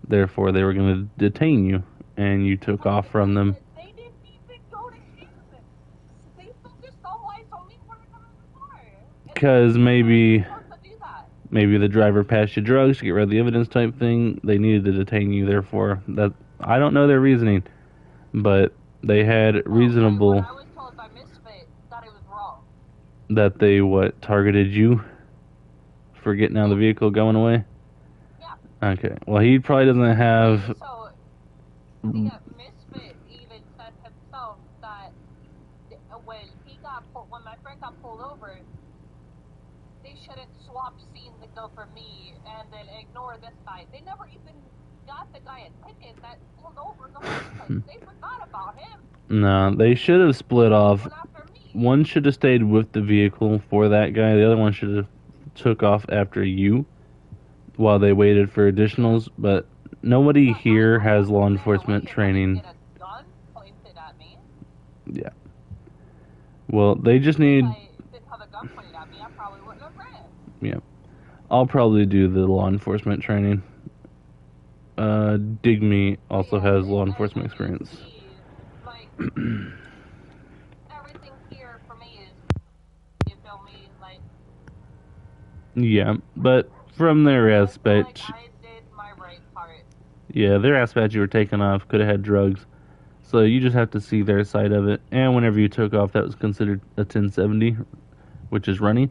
Therefore, they were going to detain you, and you took off from them. They didn't even go to him. They focused all eyes on me when I got out of the car. Because maybe the driver passed you drugs to get rid of the evidence type thing. They needed to detain you, therefore. That I don't know their reasoning, but they had reasonable... I was told by Misfit that it was wrong. That they, targeted you for getting out of the vehicle going away? Yeah. Okay. Well, he probably doesn't have... So, yeah, Misfit even said himself that when my friend got pulled over, they shouldn't swap scenes and go for me and then ignore this guy. They never even got the guy a ticket that pulled over in the first place. They forgot about him. No, they should have split off. One should have stayed with the vehicle for that guy. The other one should have took off after you while they waited for additionals. But nobody here has law enforcement training. Yeah. Well, they just need... Yeah. I'll probably do the law enforcement training. Dig Me also has law enforcement experience. Like, everything here for me is, you feel me? Like, Yeah, but from their I feel aspect, like I did my right part. yeah, their aspect, you were taken off, could have had drugs. So you just have to see their side of it. And whenever you took off, that was considered a 1070, which is running,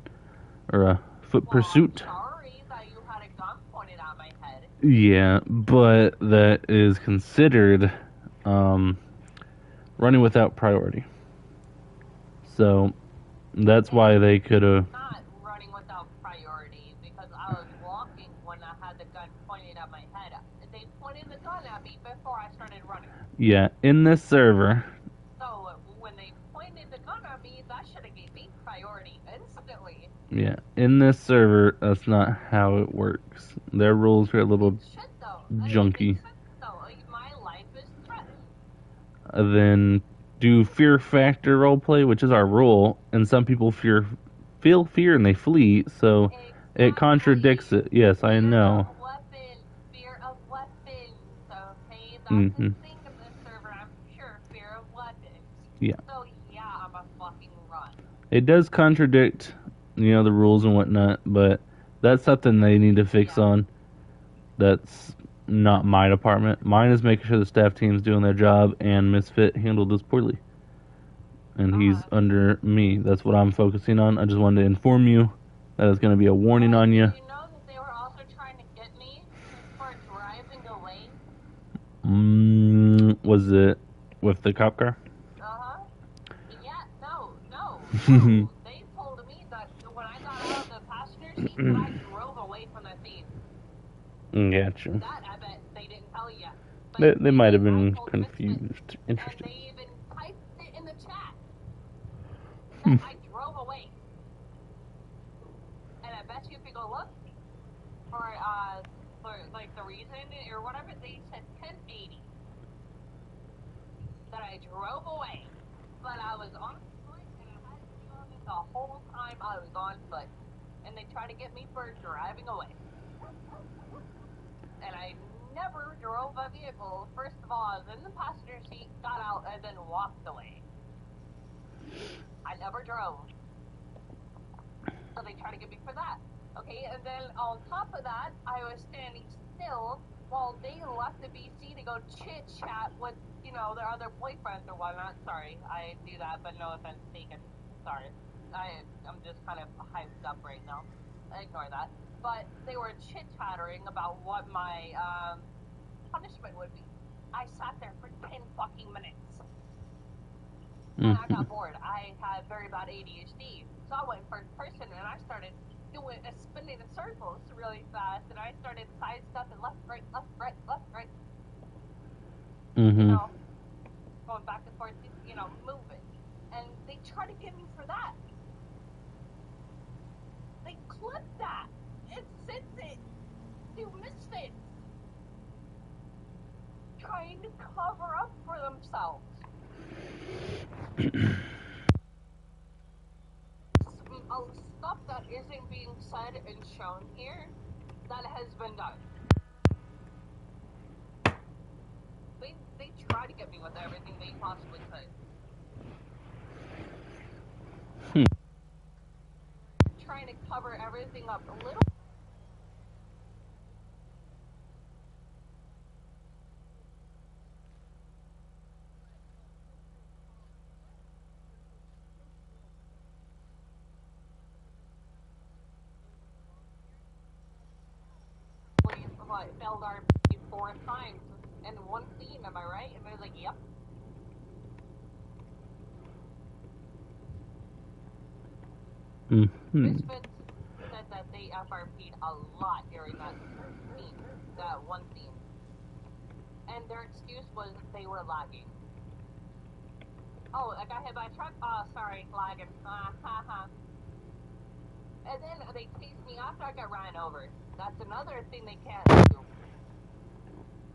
or a foot Well, pursuit. I'm sorry that you had a gun pointed at my head. Yeah, but that is considered running without priority. So that's why they could have. Not running without priority, because I was walking when I had the gun pointed at my head. They pointed the gun at me before I started running. Yeah, in this server. So when they pointed the gun at me, that should have gave me priority instantly. Yeah, in this server, that's not how it works. Their rules are a little Shit though. junky. My life is threatened. Then do fear factor roleplay, which is our rule, and some people feel fear and they flee, so Exactly. it contradicts it. Yes, I know. Fear of weapons. Okay, that's Mhm. the thing in this server. I'm sure fear of weapons. Yeah. So yeah, I'm a fucking run. It does contradict, the rules and whatnot, but that's something they need to fix on. That's not my department. Mine is making sure the staff team's doing their job, and Misfit handled this poorly. And he's under me. That's what I'm focusing on. I just wanted to inform you that it's going to be a warning on you. Do you know that they were also trying to get me for driving away? Was it with the cop car? Uh-huh. Yeah, no. They told me that when I got out of the passenger seat, I drove away from the scene. Gotcha. That, I bet they didn't tell you. But They might have been I told confused. Misfit, Interesting. and they even typed it in the chat that I drove away. And I bet you if you go look for like the reason or whatever, they said 1080. That I drove away. But I was on foot and I had to be on it the whole time I was on foot. And they tried to get me for driving away. And I never drove a vehicle. First of all, I was in the passenger seat, got out, and then walked away. I never drove. So they tried to get me for that. Okay, and then on top of that, I was standing still while they left the BC to go chit-chat with, their other boyfriends or whatnot. Sorry, I do that, but no offense taken. Sorry. I'm just kind of hyped up right now. Ignore that. But they were chit-chattering about what my punishment would be. I sat there for 10 fucking minutes. And I got bored. I had very bad ADHD. So I went first person and I started spinning in circles really fast. And I started sidestepping left, right. Going back and forth, moving. And they tried to get me for that. They clipped that. It sent it to Misfits. Trying to cover up for themselves. Stuff that isn't being said and shown here that has been done. They try to get me with everything they possibly could. Trying to cover everything up a little. Failed our 4 times in one scene, am I right? And they're like, yep. Misfits said that they FRP'd a lot during that scene, that one scene. And their excuse was they were lagging. Oh, I got hit by a truck? Oh, sorry, lagging. And then they chased me after I got ran over. That's another thing they can't do.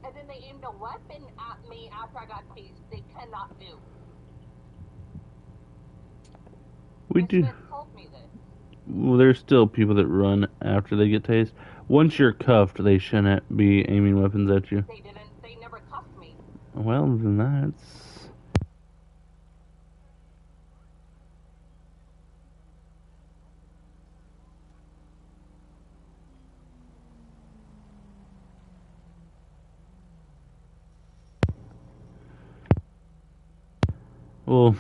And then they aimed a weapon at me after I got chased. They cannot do. We do. Told me this. Well, there's still people that run after they get tased. Once you're cuffed, they shouldn't be aiming weapons at you. They never cuffed me. Well, then that's... Well,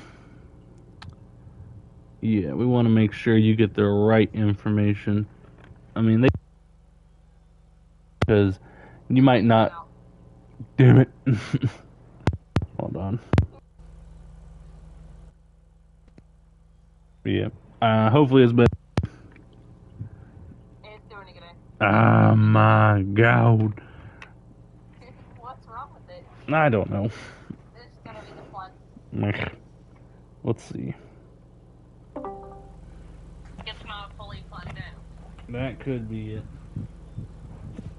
yeah, we want to make sure you get the right information. I mean, they... Because you might not... Damn it. Hold on. Yeah. Hopefully it's better. It's doing it today. Oh my god. What's wrong with it? I don't know. This is gonna be the flood. Let's see. It's not fully plugged in. That could be it.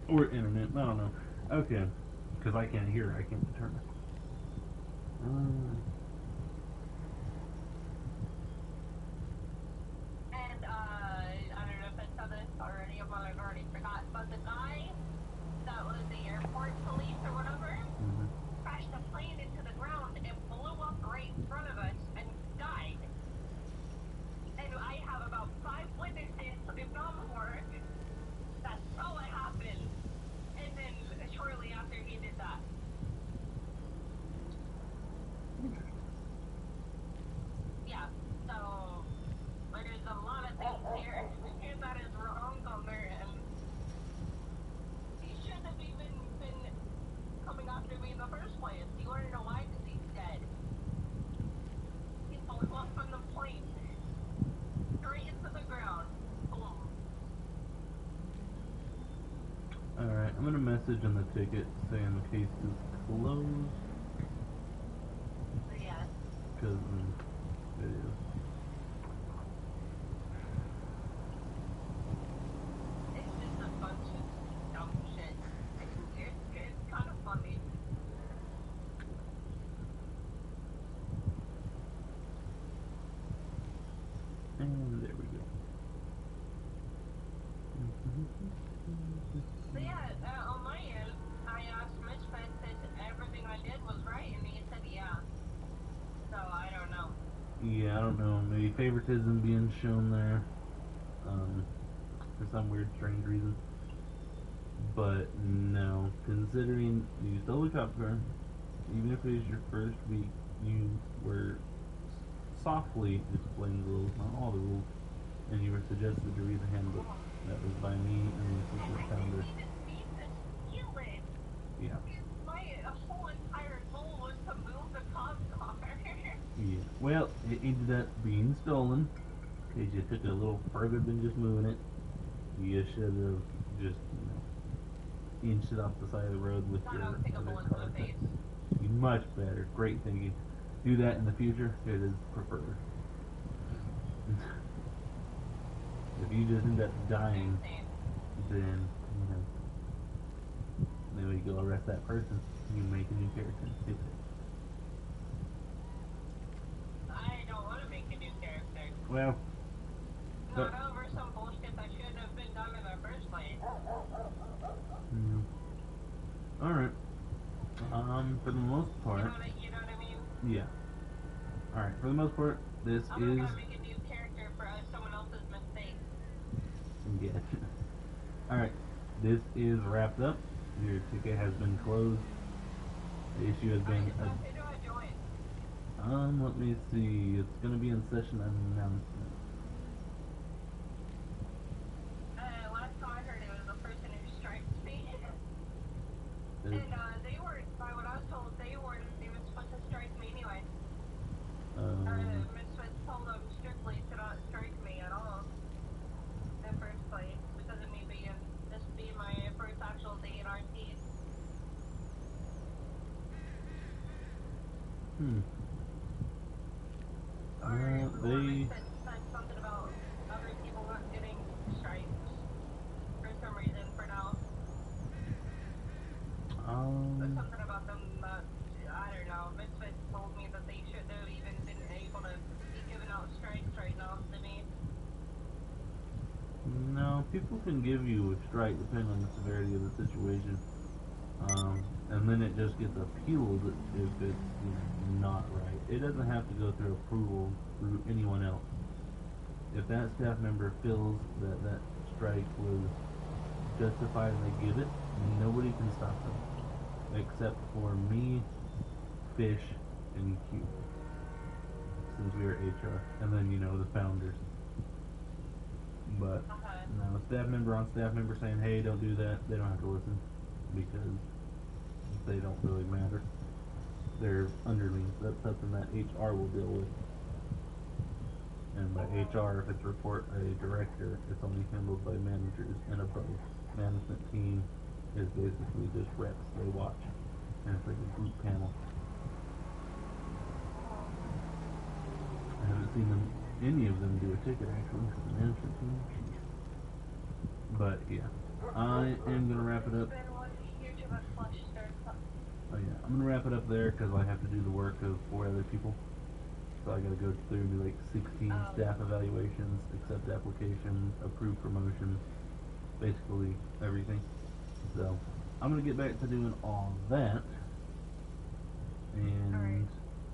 Or internet. I don't know. Okay. Because I can't hear. I can't determine. And I don't know if I said this already, but I've already forgot. But the guy that was the airport police or whatever crashed a plane into the ground and blew up right in front of us and died. And I have about 5 witnesses, if not more, that saw it happen. And then shortly after he did that. Yeah, so there's a lot of things here that is wrong on their end. He shouldn't have even been coming after me in the first place. You want to know why? Because he's dead. He flew off from the plane. Straight into the ground. Boom. Alright, I'm gonna message on the ticket saying the case is closed. Yeah. Because it is. It's just a bunch of dumb shit. It's kind of funny. And there we go. So yeah, on my end, I asked Misfit if everything I did was right, and he said yeah. So I don't know. Yeah, I don't know. Maybe favoritism being shown there. For some weird, strange reason. But no, considering you stole a cop car, even if it was your first week, you were softly displaying the rules, not all the rules, and you were suggested to read the handbook. That was by me and the assistant founder. He didn't mean to steal it. Yeah. My whole entire goal was to move the cop car. Yeah. Well, it ended up being stolen because you took it a little further than just moving it. You should have just, inched it off the side of the road with your I'll take a other bullet car. to the face. You much better. Great thinking. Do that in the future. It is preferred. If you just end up dying, then then we go arrest that person. You make a new character. I don't want to make a new character. Well, Not over some bullshit that shouldn't have been done in the first place. Alright. For the most part, You know what I mean? yeah. Alright, for the most part, this I'm is... not gonna make a new character for someone else's mistake. Yeah. Alright, this is wrapped up. Your ticket has been closed. The issue has been... Who do I join? let me see. It's gonna be in session announcement. Last time I heard it was the person who strikes me. And they were, by what I was told, they were supposed to strike me anyway. Misfits told them strictly to not strike me at all in the first place because of me this being my first actual day in RT. They... said something about other people not getting strikes for some reason for now. But something about them not, I don't know, Misfits told me that they shouldn't have even been able to be giving out strikes right now to me. people can give you a strike depending on the severity of the situation, and then it just gets appealed if it's not right. It doesn't have to go through approval through anyone else. If that staff member feels that that strike was justified and they give it, nobody can stop them, except for me, Fish, and Q, since we are HR, and then the founders. But no, staff member on staff member saying, hey, don't do that, they don't have to listen, because they don't really matter. They're underlings. That's something that HR will deal with. And by HR, if it's report a director, it's only handled by managers and above. Management team is basically just reps. They watch, and it's like a group panel. I haven't seen any of them do a ticket actually. The management team. But yeah, I am gonna wrap it up. Oh yeah, I'm gonna wrap it up there because I have to do the work of 4 other people. So I gotta go through and do like 16 staff evaluations, accept applications, approve promotions, basically everything. So I'm gonna get back to doing all that. And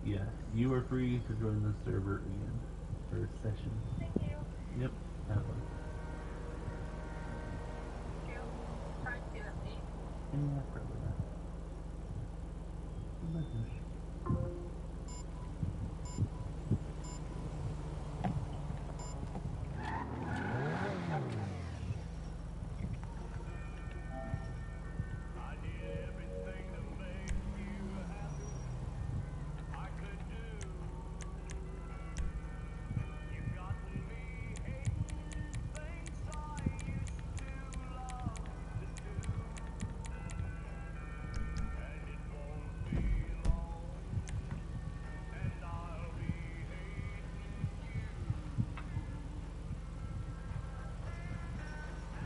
yeah, you are free to join the server again for a session. Thank you. Yep, have fun. Try to at least. Yeah, probably not. I did everything to make you happy. I could do. You got me hating things I used to love to do. And it won't be long, and I'll be hating you.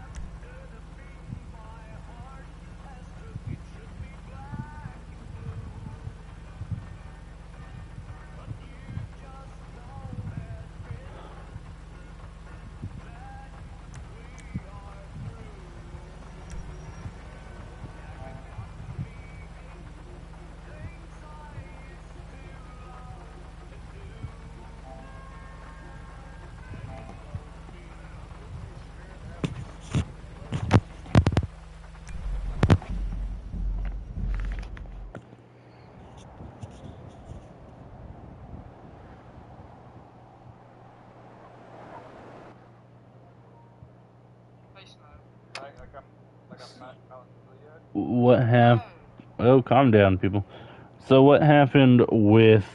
After the beat, my heart has took it should be black and blue. But you just don't admit that we are through. Now you got me hating things I used to love to do. And it won't be What happened? Oh, calm down, people. So what happened with...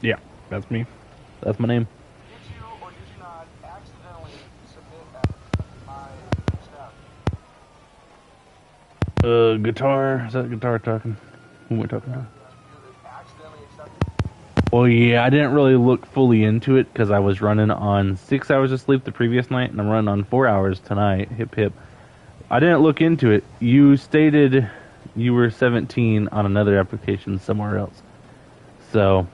Yeah, that's me. That's my name. Did you or did you not accidentally submit my staff? Guitar. Is that guitar talking? Who am I talking to? You accidentally accepted? Well, yeah, I didn't really look fully into it because I was running on 6 hours of sleep the previous night, and I'm running on 4 hours tonight. Hip hip. I didn't look into it. You stated you were 17 on another application somewhere else. So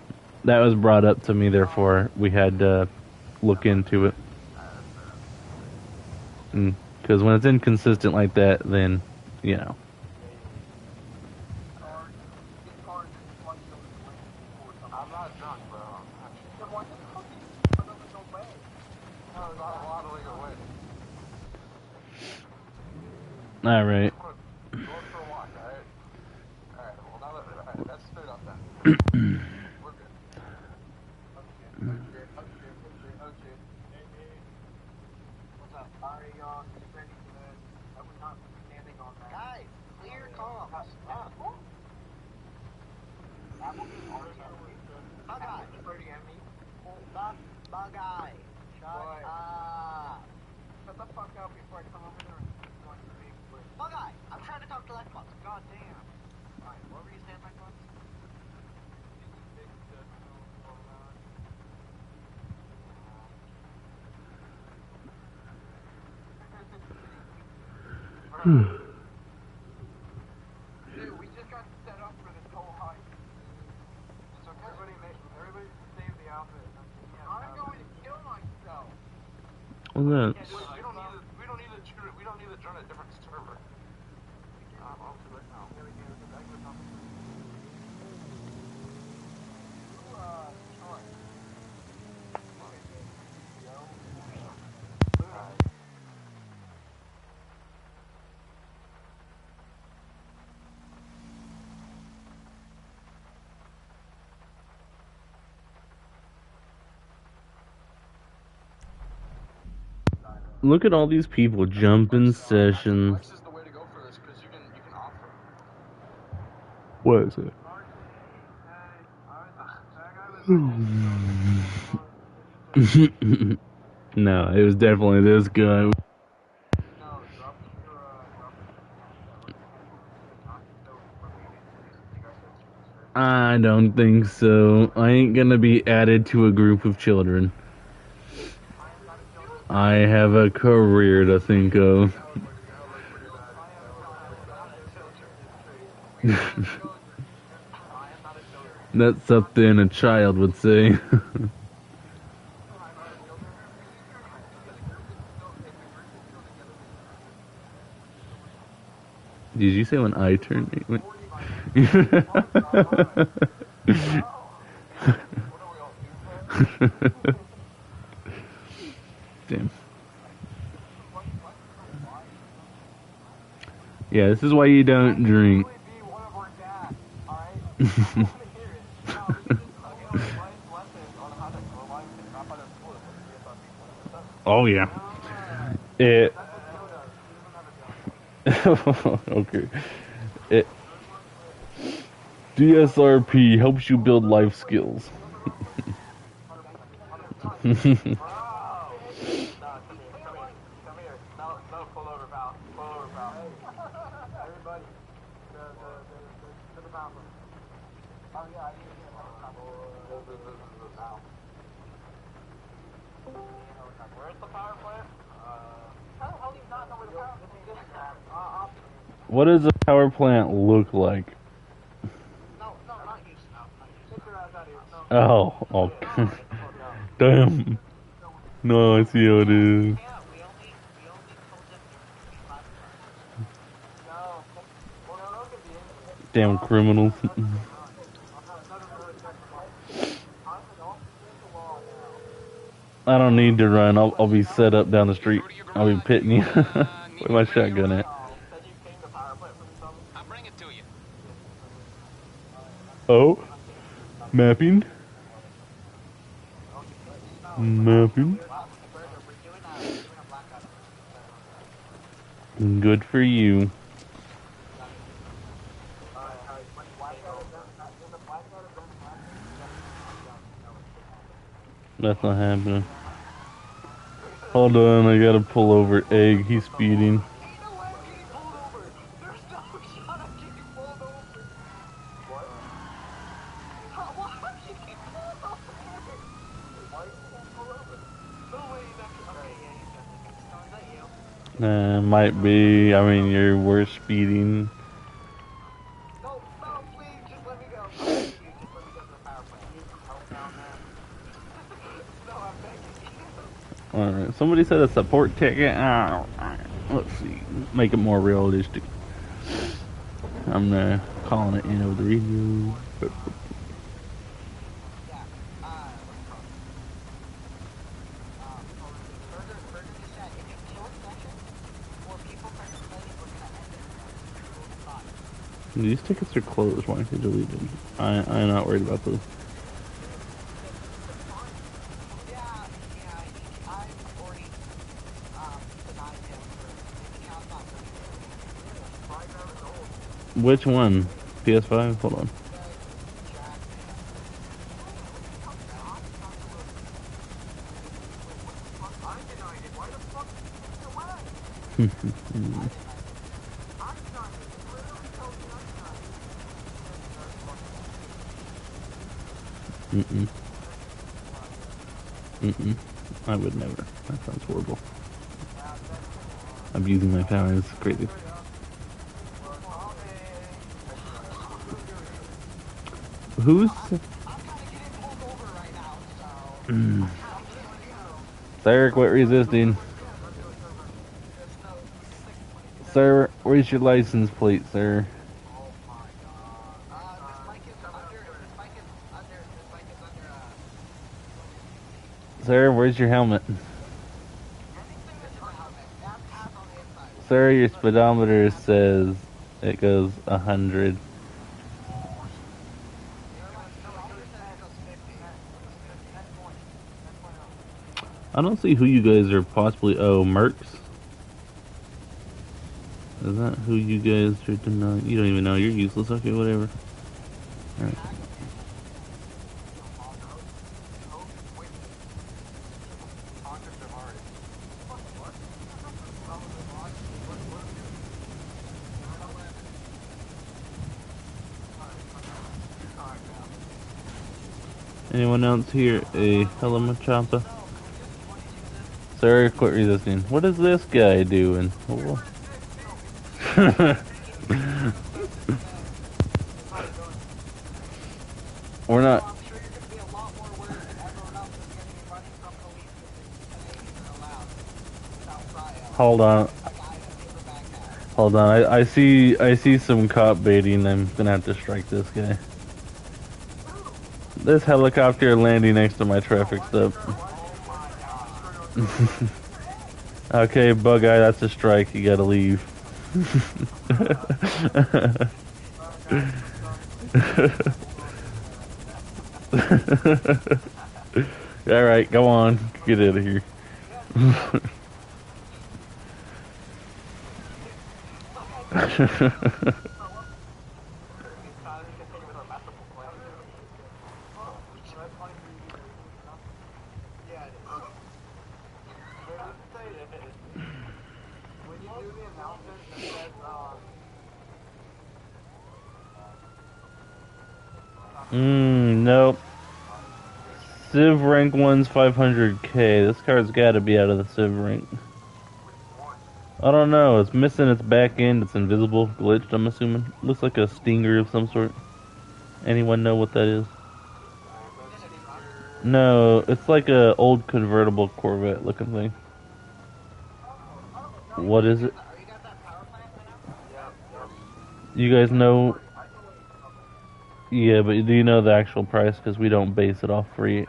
that was brought up to me. Therefore, we had to look into it. Because when it's inconsistent like that, then you know. I'm not drunk, bro. Then why the fuck are you out of the way? No, there's not a lot of legal way. All right. Go for a walk, alright? Alright, well, now that, that's straight up then. We're good. Okay. What's up? Sorry, just ready for this. I would not be standing on that. Guys, clear comms. That will be our Bug Eye. Flirting at me. Bug Eye. Shut up. Shut the fuck up before I come over there and going to me. Bug Eye, I'm trying to talk to Lexbox. God damn. Alright, what were you saying, Lexbox? Dude, we just got set up for this whole hike. It's okay. Everybody save the outfit. I'm going to kill myself. What's that? We don't need to join a different server. I'll do it now. Look at all these people jumping sessions. Flex is the way to go for this because you can offer. What is it? No, it was definitely this guy. I don't think so. I ain't gonna be added to a group of children. I have a career to think of. That's something a child would say. Did you say when I turned 8? Damn. Yeah, this is why you don't drink. Oh yeah. It. Okay. It. DSRP helps you build life skills. What does a power plant look like? Oh, okay. Damn. No, I see how it is. Damn criminals. I don't need to run. I'll be set up down the street. I'll be pitting you. Where my shotgun at? I'll bring it to you. Oh, mapping. Mapping. Good for you. That's not happening. Hold on, I gotta pull over Egg. He's speeding. Might be. I mean, you're worse speeding. Alright, somebody said a support ticket. Let's see. Make it more realistic. I'm calling it in over the radio. Yeah. What's it called? Burger just said if you kill session or people participating, we're gonna end it. These tickets are closed. Why aren't they deleted? I'm not worried about those. Yeah, I've already denied him for his account's not good. Which one? PS5? Hold on. Mm-mm. Mm-mm. I would never. That sounds horrible. Abusing my power is crazy. Who's... Sir, quit resisting. Sir, where's your license plate, sir? Sir, where's your helmet? Sir, your speedometer says it goes 100. I don't see who you guys are possibly... Oh, Mercs? Is that who you guys are denying? You don't even know. You're useless. Okay, whatever. Alright. Anyone else here a Helamachapa? Sir, quit resisting. What is this guy doing? We're not... Hold on. Hold on. I see some cop baiting. I'm gonna have to strike this guy. This helicopter landing next to my traffic stop. Okay, bug eye, that's a strike. You gotta leave. Alright, go on. Get out of here. Nope. Civ rank 1's 500k. This car's gotta be out of the Civ rank. I don't know. It's missing its back end. It's invisible, glitched, I'm assuming. Looks like a Stinger of some sort. Anyone know what that is? No, it's like a old convertible Corvette looking thing. What is it? You guys know? Yeah, but do you know the actual price? Because we don't base it off free.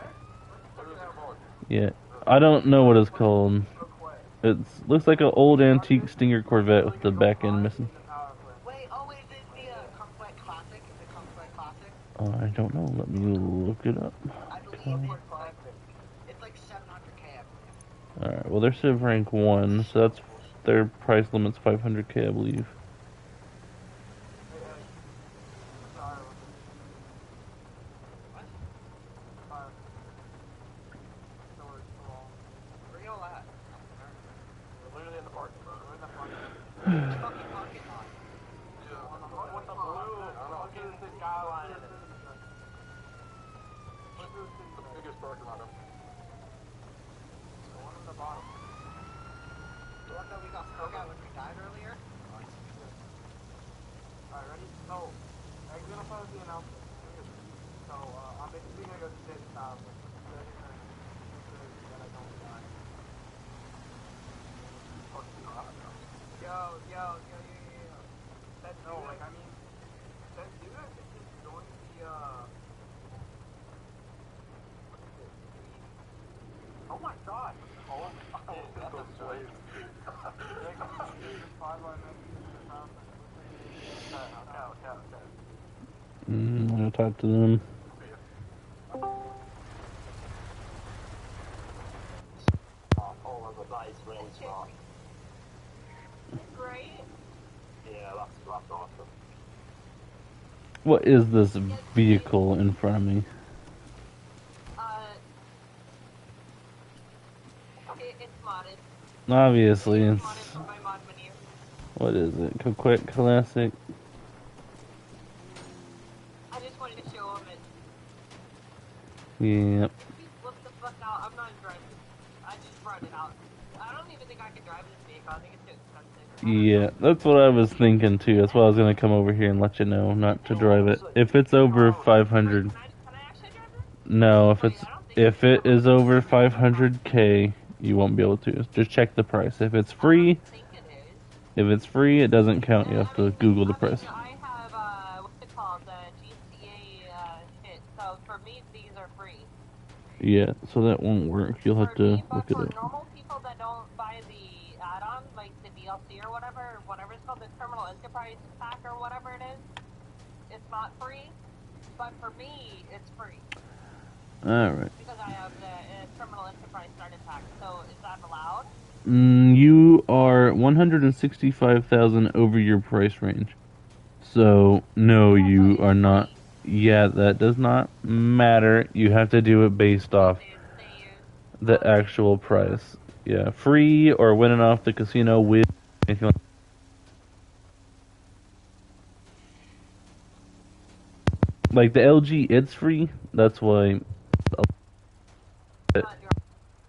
Yeah. I don't know what it's called. It looks like an old antique Stinger Corvette with the back end missing. I don't know. Let me look it up. It's like 700k. Alright, well they're Civ rank 1, so that's their price limit's 500k, I believe. That no, like, I mean, that dude I think just joined the, oh my god! Oh, that's a slave. I'll talk to them. That is really smart. Great. Yeah, that's awesome. What is this vehicle in front of me? It's modded. Obviously, It's it's... modded from my mod menu. What is it? Quick Classic? I just wanted to show him it. Yep. What the fuck out? I'm not driving. I just brought it out. I don't even think I can drive this vehicle. I think it's too expensive. Yeah, that's what I was thinking too. That's why I was gonna come over here and let you know not to drive it. If it's over 500, Can I actually drive it? no. If it is over 500K, you won't be able to. Just check the price. If it's free, it doesn't count. You have to Google the price. I have what's it called, the GTA shit. So for me, these are free. Yeah, so that won't work. You'll have to look it For up. normal people that don't buy the add-on, like the DLC or whatever it's called, the Terminal Enterprise Pack or whatever it is, it's not free. But for me, it's free. Alright. Because I have the Terminal Enterprise Starter Pack. So is that allowed? You are 165,000 over your price range. So, no, you are not. Yeah, that does not matter. You have to do it based off the actual price. Yeah, free or winning off the casino with anything like like the LG, it's free. That's why.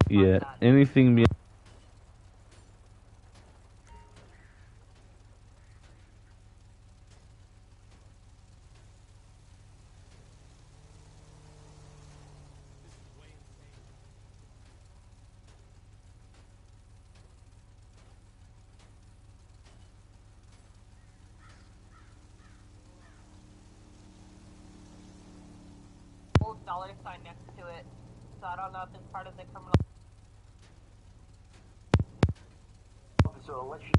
Yeah, anything beyond. Old dollar sign next to it. So I don't know if it's part of the criminal. Officer, I'll let you.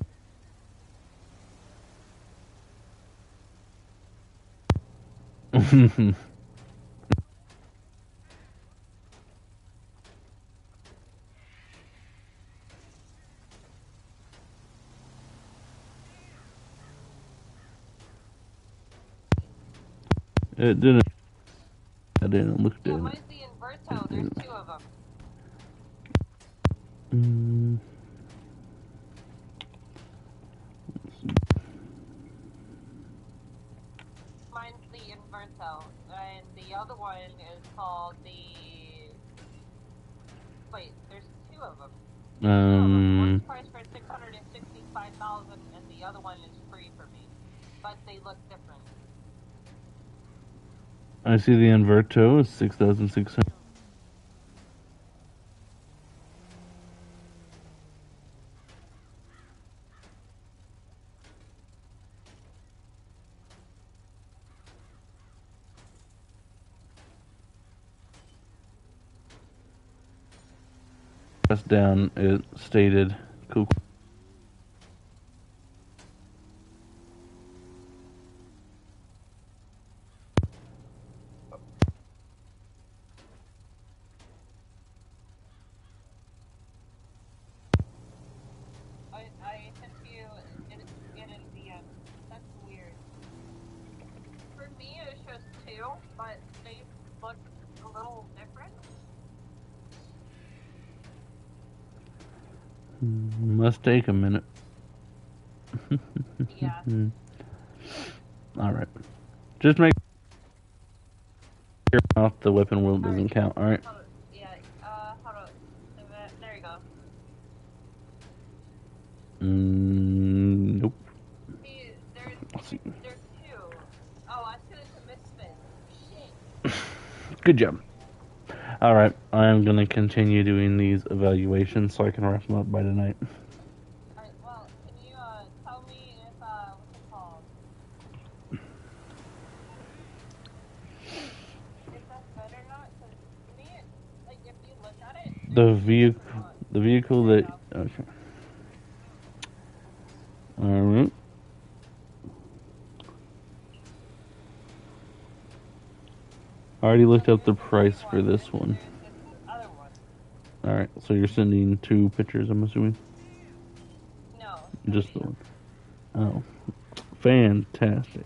It didn't. I didn't look Yeah, at mine's it. the Inverto. There's two of them. Mine's the Inverto, and the other one is called the. Wait, there's two of them. One's priced for 665,000, and the other one is free for me, but they look different. I see the Inverto is 6,600. Press down, it stated cool. I sent you in the end. That's weird. For me, it was just two, but they look a little different. Must take a minute. Yeah. Alright. Just make sure off the weapon wheel doesn't count, alright? Yeah, hold on. There you go. Nope. See, Let's see. there's two. Oh, I sent it to Misfit. Shit. Good job. Alright, I'm gonna continue doing these evaluations so I can wrap them up by tonight. Alright, if you look at it, The vehicle that. Okay. All right. I already looked up the price for this one. other one. All right. So you're sending 2 pictures, I'm assuming. No. Just the one. Oh, fantastic.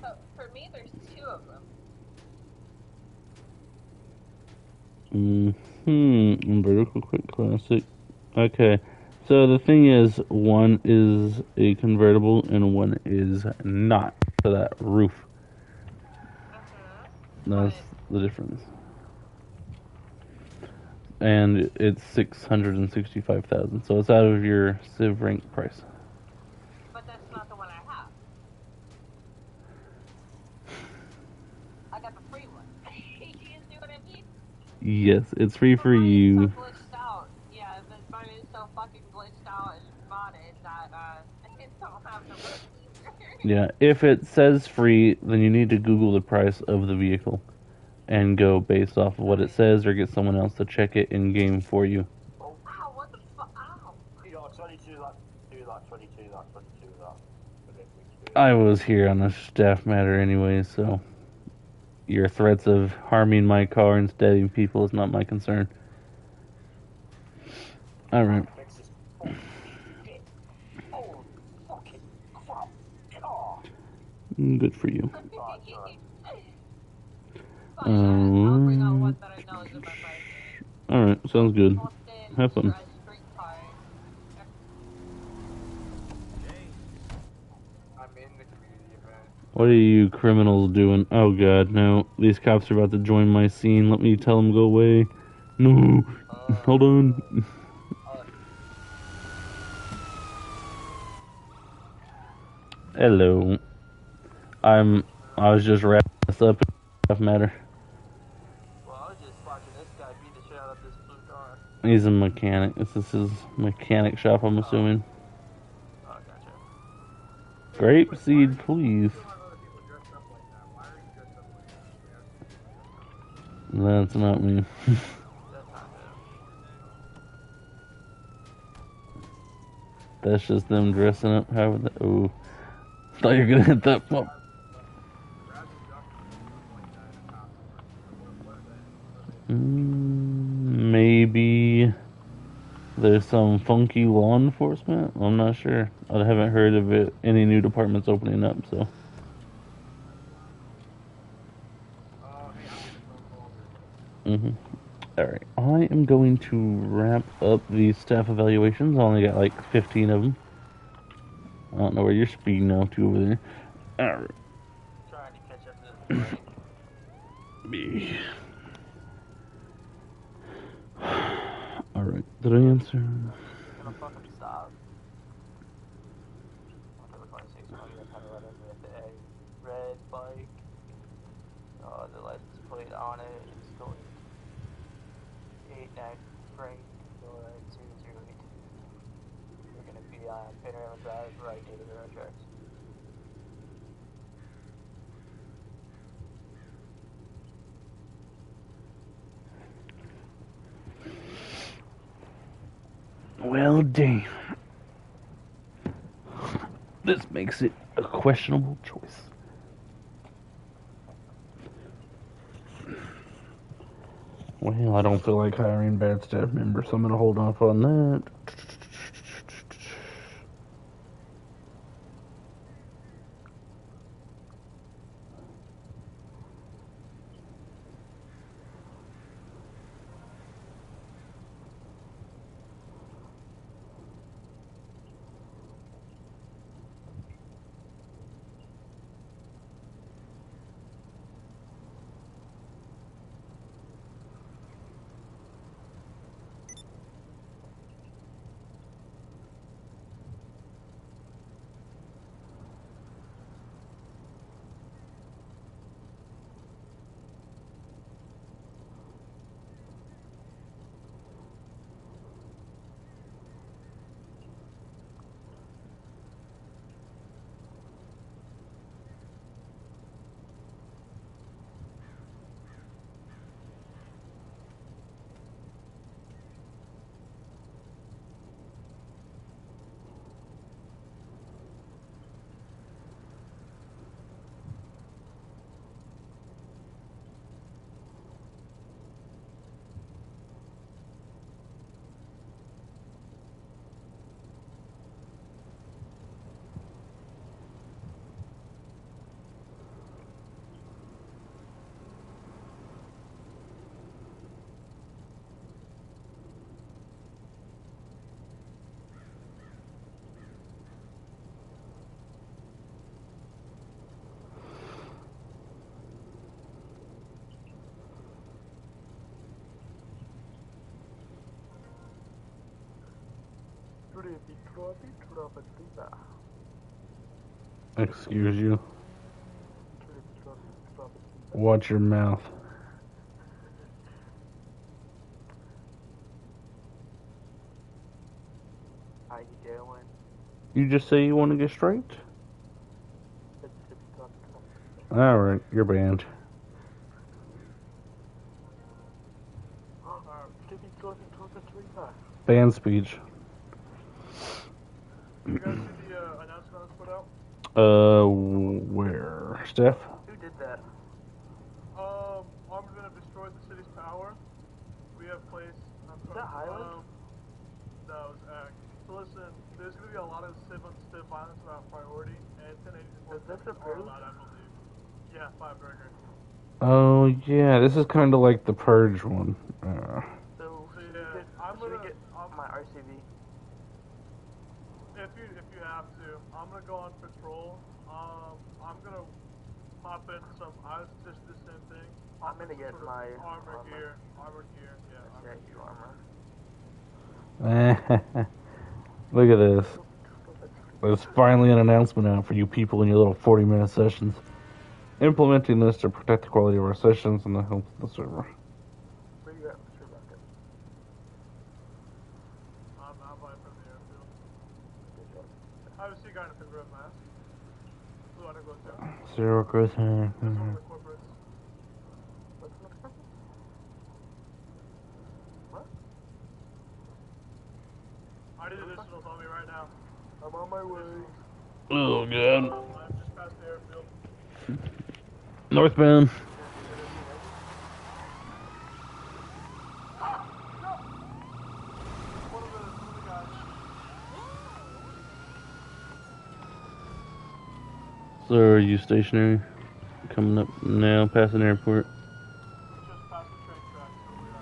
So for me, there's 2 of them. Vertical quick classic. Okay. So the thing is, one is a convertible and one is not for that roof. That's the difference. And it's 665,000. So it's out of your Civ rank price. But that's not the one I have. I got the free one. You see what I mean? Yes, it's free for Mine is you. so glitched out. Yeah, but mine is so fucking glitched out and modded that I don't have the roof either. Yeah, if it says free, then you need to Google the price of the vehicle and go based off of what it says, or get someone else to check it in game for you. Ow, what the fuck? Ow. You know, 22, that, 22, that, 22, that, 22, that. I was here on a staff matter anyway, so your threats of harming my car and stabbing people is not my concern. Alright. Oh, fucking crap. Oh. Good for you. Fine, I'll bring out one that I know is in my price range. Alright, sounds good. Austin, Have fun. street car. I'm in the community event. What are you criminals doing? Oh god, no. These cops are about to join my scene. Let me tell them go away. No. Hold on. Hello. I was just wrapping this up in stuff matter. Well, I was just watching this guy beat the shit out of this blue car. He's a mechanic. This is his mechanic shop, I'm assuming. Oh, gotcha. Grapeseed, please. That's not me. That's not him. That's just them dressing up. How would that? Oh, thought you were gonna hit that pump. Maybe there's some funky law enforcement. I'm not sure. I haven't heard of it. Any new departments opening up, so. Alright, I am going to wrap up these staff evaluations. I only got like 15 of them. I don't know where you're speeding now to over there. Alright. Trying to catch up to this break. Me. Alright, did I answer? Gonna fucking stop. Okay, we're 26, we're gonna kind of right under at the A. Red bike. The license plate on it is going 89 Frank, going 208. We're gonna be on Panorama Drive right near the railroad tracks. Well, damn. This makes it a questionable choice. Well, I don't feel like hiring bad staff members, so I'm gonna hold off on that. Excuse you. Watch your mouth. How you doing? You just say you want to get straight? Alright, you're banned. Ban speech. You guys see the announcement I was put out? Where? Steph? Who did that? Armed men have destroyed the city's power. We have placed. Is that Highland? No, it's Act. So listen, there's going to be a lot of civil violence about priority, and 1080 Is this are approved? allowed, I believe. Yeah, 5 burger. Oh, yeah, this is kind of like the Purge one. So So should yeah, we get, I'm should we gonna. get my RCV? If you have to, I'm gonna go on patrol. I'm gonna pop in some. I was just the same thing. I'm gonna get Sort of my armor here. Armor here. Yeah. Yeah, you armor. Look at this. There's finally an announcement out for you people in your little 40-minute sessions. Implementing this to protect the quality of our sessions and the health of the server. Where you at? What's your bucket? I'm right from the airfield. Good job. I have a sea guy in a pink red mask. Blue underglow too. Zero growth. That's one of the corporates. What's the next person? What? I did additionals on me right now. I'm on my way. Oh, God. I'm just past the airfield. Northbound. One of the guys. So are you stationary? Coming up now, past an airport. Just past the train tracks. So we're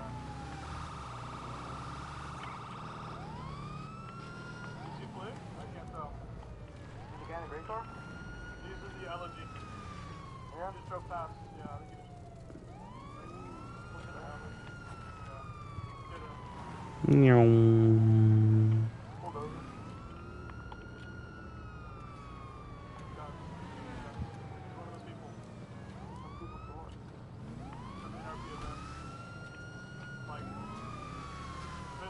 Is he fleeing? I can't tell. Is the guy in a gray car? These are the elegy. Yeah. He just drove past. Yeah, I think he just. Look at the helmet. Yeah. Get him. Meow. Pulled over. Guns. He's one of those people. Some people for what? From the NRP event. Like,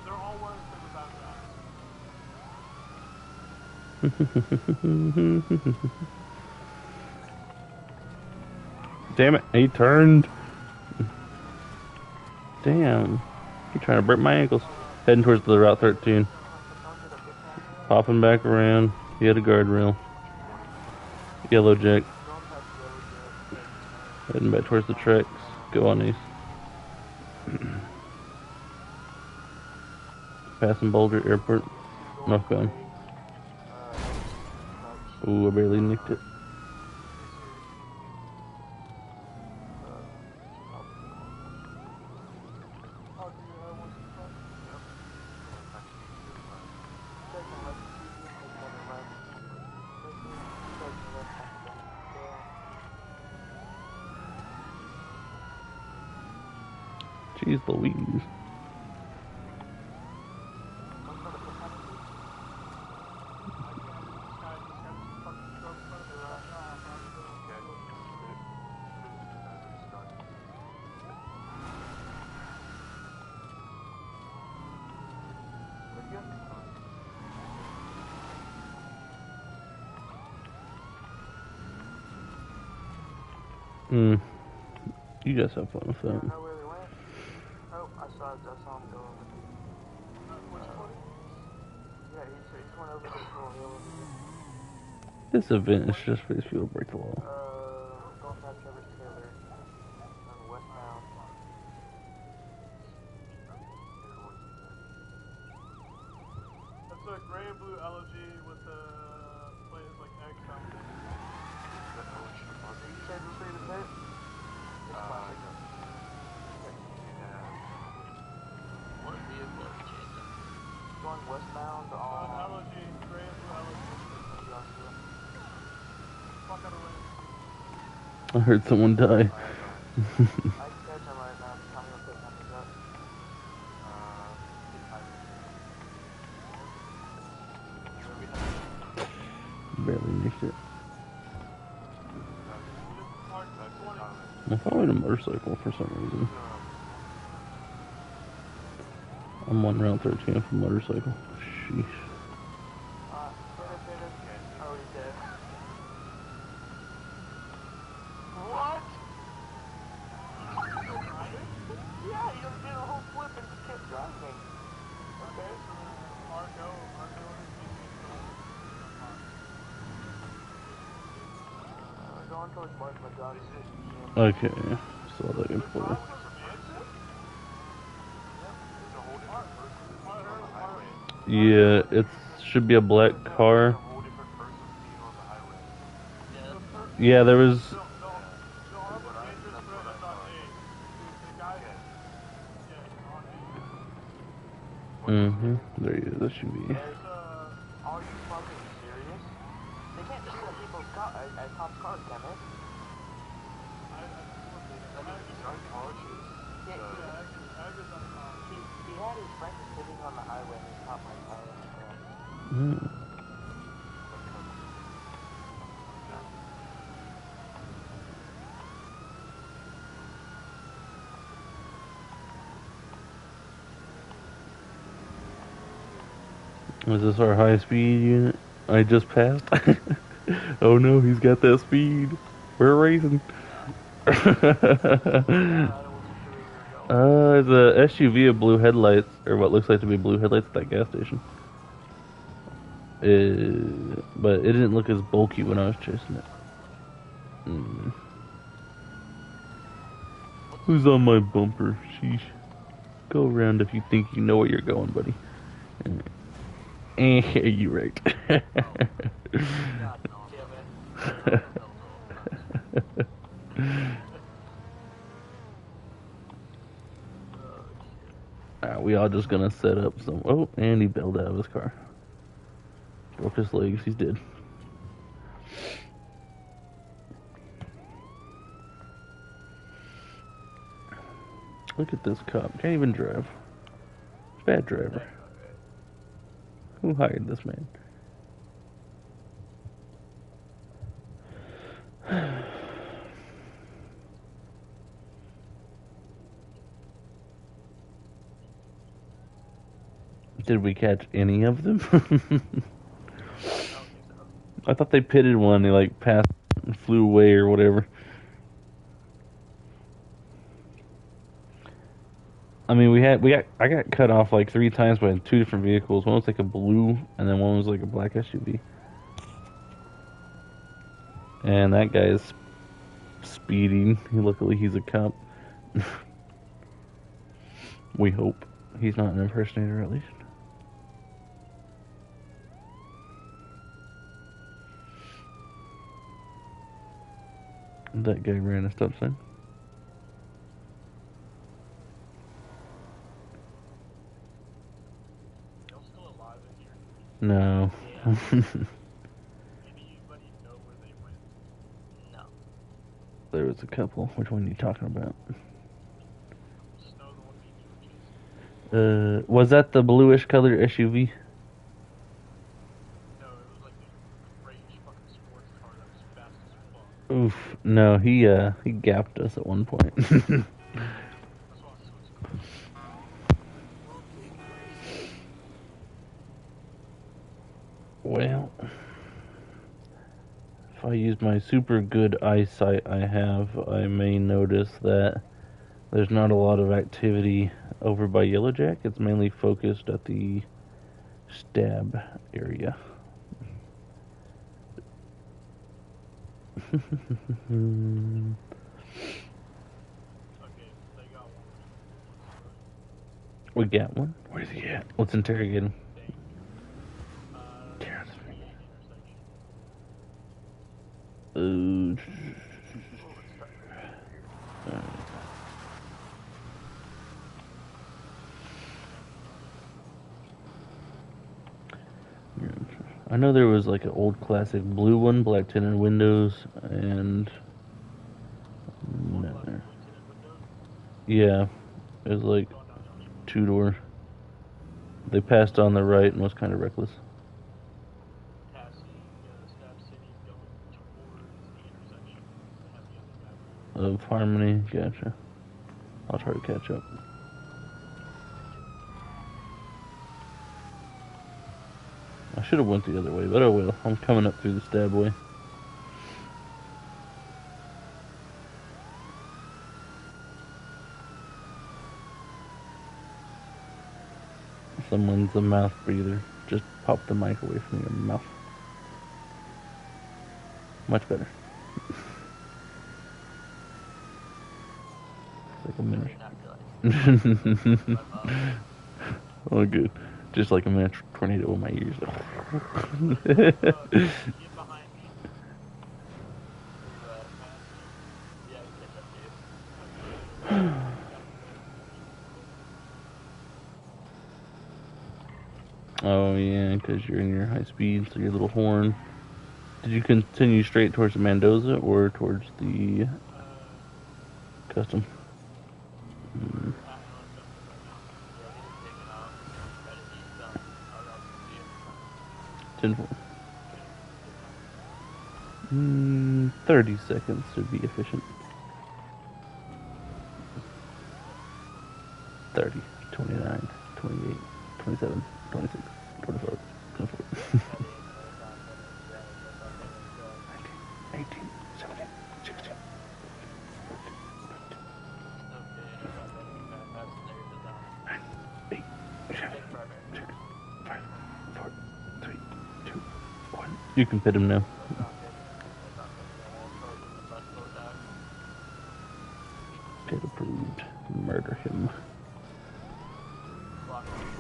they're all wearing paper backpacks. Damn it, he turned. Damn. You're trying to break my ankles. Heading towards the Route 13. Popping back around. He had a guardrail. Yellow jack. Heading back towards the tracks. Go on these. Passing Boulder Airport. Northbound. Ooh, I barely nicked it. Jeez Louise. You guys have fun with that. I don't know where they went. Oh, I saw him go over. Yeah, he's going over this little hill over here. This event is just for these people to break the law. Going past Trevor's trailer. On the westbound. That's a gray and blue elegy with the plate is like egg something. You said this way to pit? This classic. What vehicle is Jason? Going westbound on... Elegy, gray and blue elegy. Fuck out of the way. I heard someone die. I can catch him right now. Tell me what something's up. I'm following a motorcycle for some reason. I'm on Route 13 for motorcycle. Sheesh. Already dead. What? Yeah, you did a whole flip and just kept driving. Okay, so our notice needs to go. We're going towards Mark McDonald's. Okay, saw that before. Yeah, it should be a black car. Yeah, there was. No, our most dangerous threat is on A. The guy, yeah, on A. There he is. That should be. There's, Are you fucking serious? They can't shoot at people's cops' cars, can they? He had his friend sitting on the highway and he caught my car. Is this our high speed unit? I just passed. Oh no, he's got that speed. We're racing. It's a SUV of blue headlights, or what looks like to be blue headlights at that gas station. But it didn't look as bulky when I was chasing it. Who's on my bumper? Sheesh. Go around if you think you know where you're going, buddy. You right. We all just gonna set up some. Oh, and he bailed out of his car. Broke his legs. He's dead. Look at this cop. Can't even drive. Bad driver. Who hired this man? Did we catch any of them? I thought they pitted one. They like passed and flew away or whatever. I mean, I got cut off like 3 times by 2 different vehicles. One was like a blue, and then one was like a black SUV. And that guy is speeding. Luckily, he's a cop. We hope he's not an impersonator, at least. That guy ran a stop sign. No. There was a couple. Which one are you talking about? Was that the bluish colored SUV? No, it was like a greyish fucking sports car that was fast as fuck. Oof. No, he gapped us at one point. Well, if I use my super good eyesight I have, I may notice that there's not a lot of activity over by Yellowjack. It's mainly focused at the stab area. We got one? Where's he at? Let's interrogate him. I know there was like an old classic blue one, black tinted windows, and no. Yeah, it was like 2-door. They passed on the right and was kind of reckless. of Harmony. Gotcha. I'll try to catch up. I should have went the other way, but oh well. I'm coming up through the stab way. Someone's a mouth breather. Just pop the mic away from your mouth. Much better. It's like a miniature. Oh, good. Just like a miniature tornado in my ears. Get behind me. Yeah, catch up to you. Oh yeah, because you're in your high speed, so your little horn. Did you continue straight towards the Mendoza or towards the custom? Hmm. 10-4. 30 seconds to be efficient. 30, 29, 28, 27, 26, 24, 24. 18, 17, 16. You can pit him now. Pit approved. Murder him.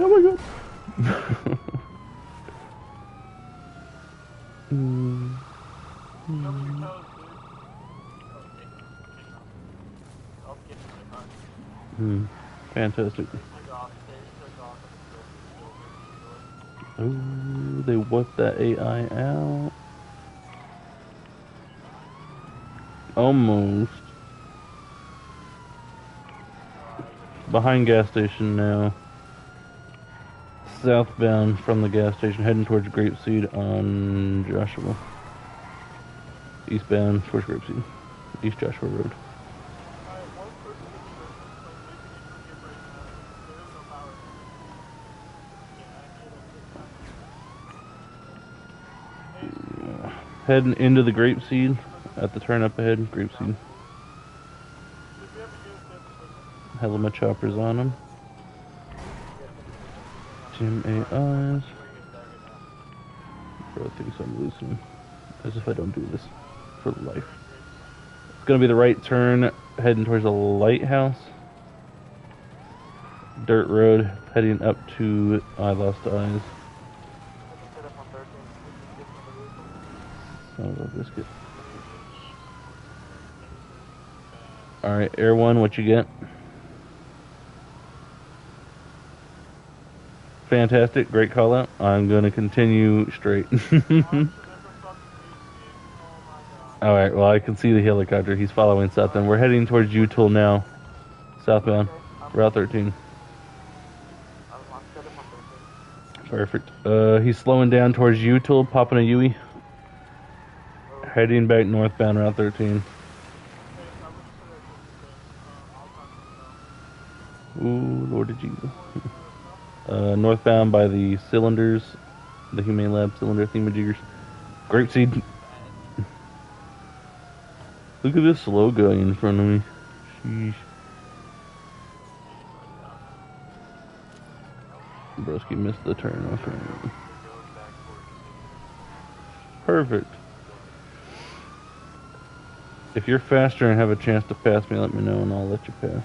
Oh my god. Fantastic. Ooh, they wiped that AI out. Almost. Behind gas station now. Southbound from the gas station, heading towards Grapeseed on Joshua. Eastbound towards Grapeseed. East Joshua Road. Heading into the Grapeseed at the turn up ahead. Grapeseed. Hell of my choppers on them. Jim AIs. Bro thinks I'm losing. As if I don't do this for life. It's gonna be the right turn heading towards the lighthouse. Dirt road heading up to I Lost Eyes. Son of a biscuit. Alright, Air 1, what you get? Fantastic, great call out. I'm gonna continue straight. Alright, well I can see the helicopter. He's following south and we're heading towards Utul now. Southbound. Route 13. Perfect. He's slowing down towards Utul, popping a Yui. Heading back northbound, Route 13. Ooh, Lord of Jesus. Northbound by the cylinders, the Humane Lab cylinder themajiggers. Grapeseed. Look at this slow guy in front of me. Sheesh. Broski missed the turn off. Perfect. If you're faster and have a chance to pass me, let me know and I'll let you pass.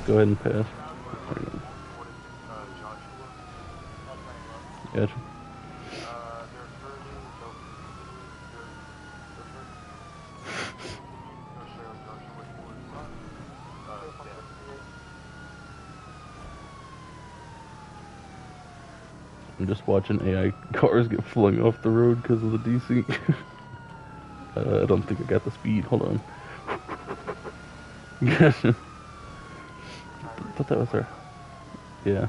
Go ahead and pass. Gotcha. I'm just watching AI cars get flung off the road because of the desync. I don't think I got the speed. Hold on. I thought that was her. Yeah.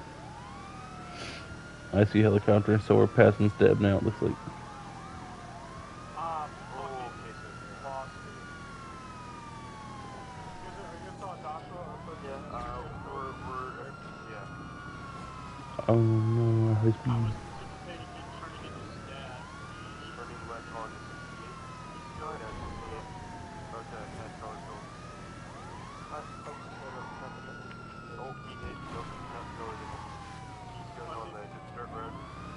I see helicopter, so we're passing Stab now, it looks like. Ah, Oh, fucking okay, so here. lost it. Are you guys still on Joshua or first? Yeah, yeah. Oh no, high I speed. was anticipating him turning into stab. Turning left on to 68. He's going down 68. About to pass Charlottesville. Oh, he hit. Nope, he's not going in. He's going on the dirt road.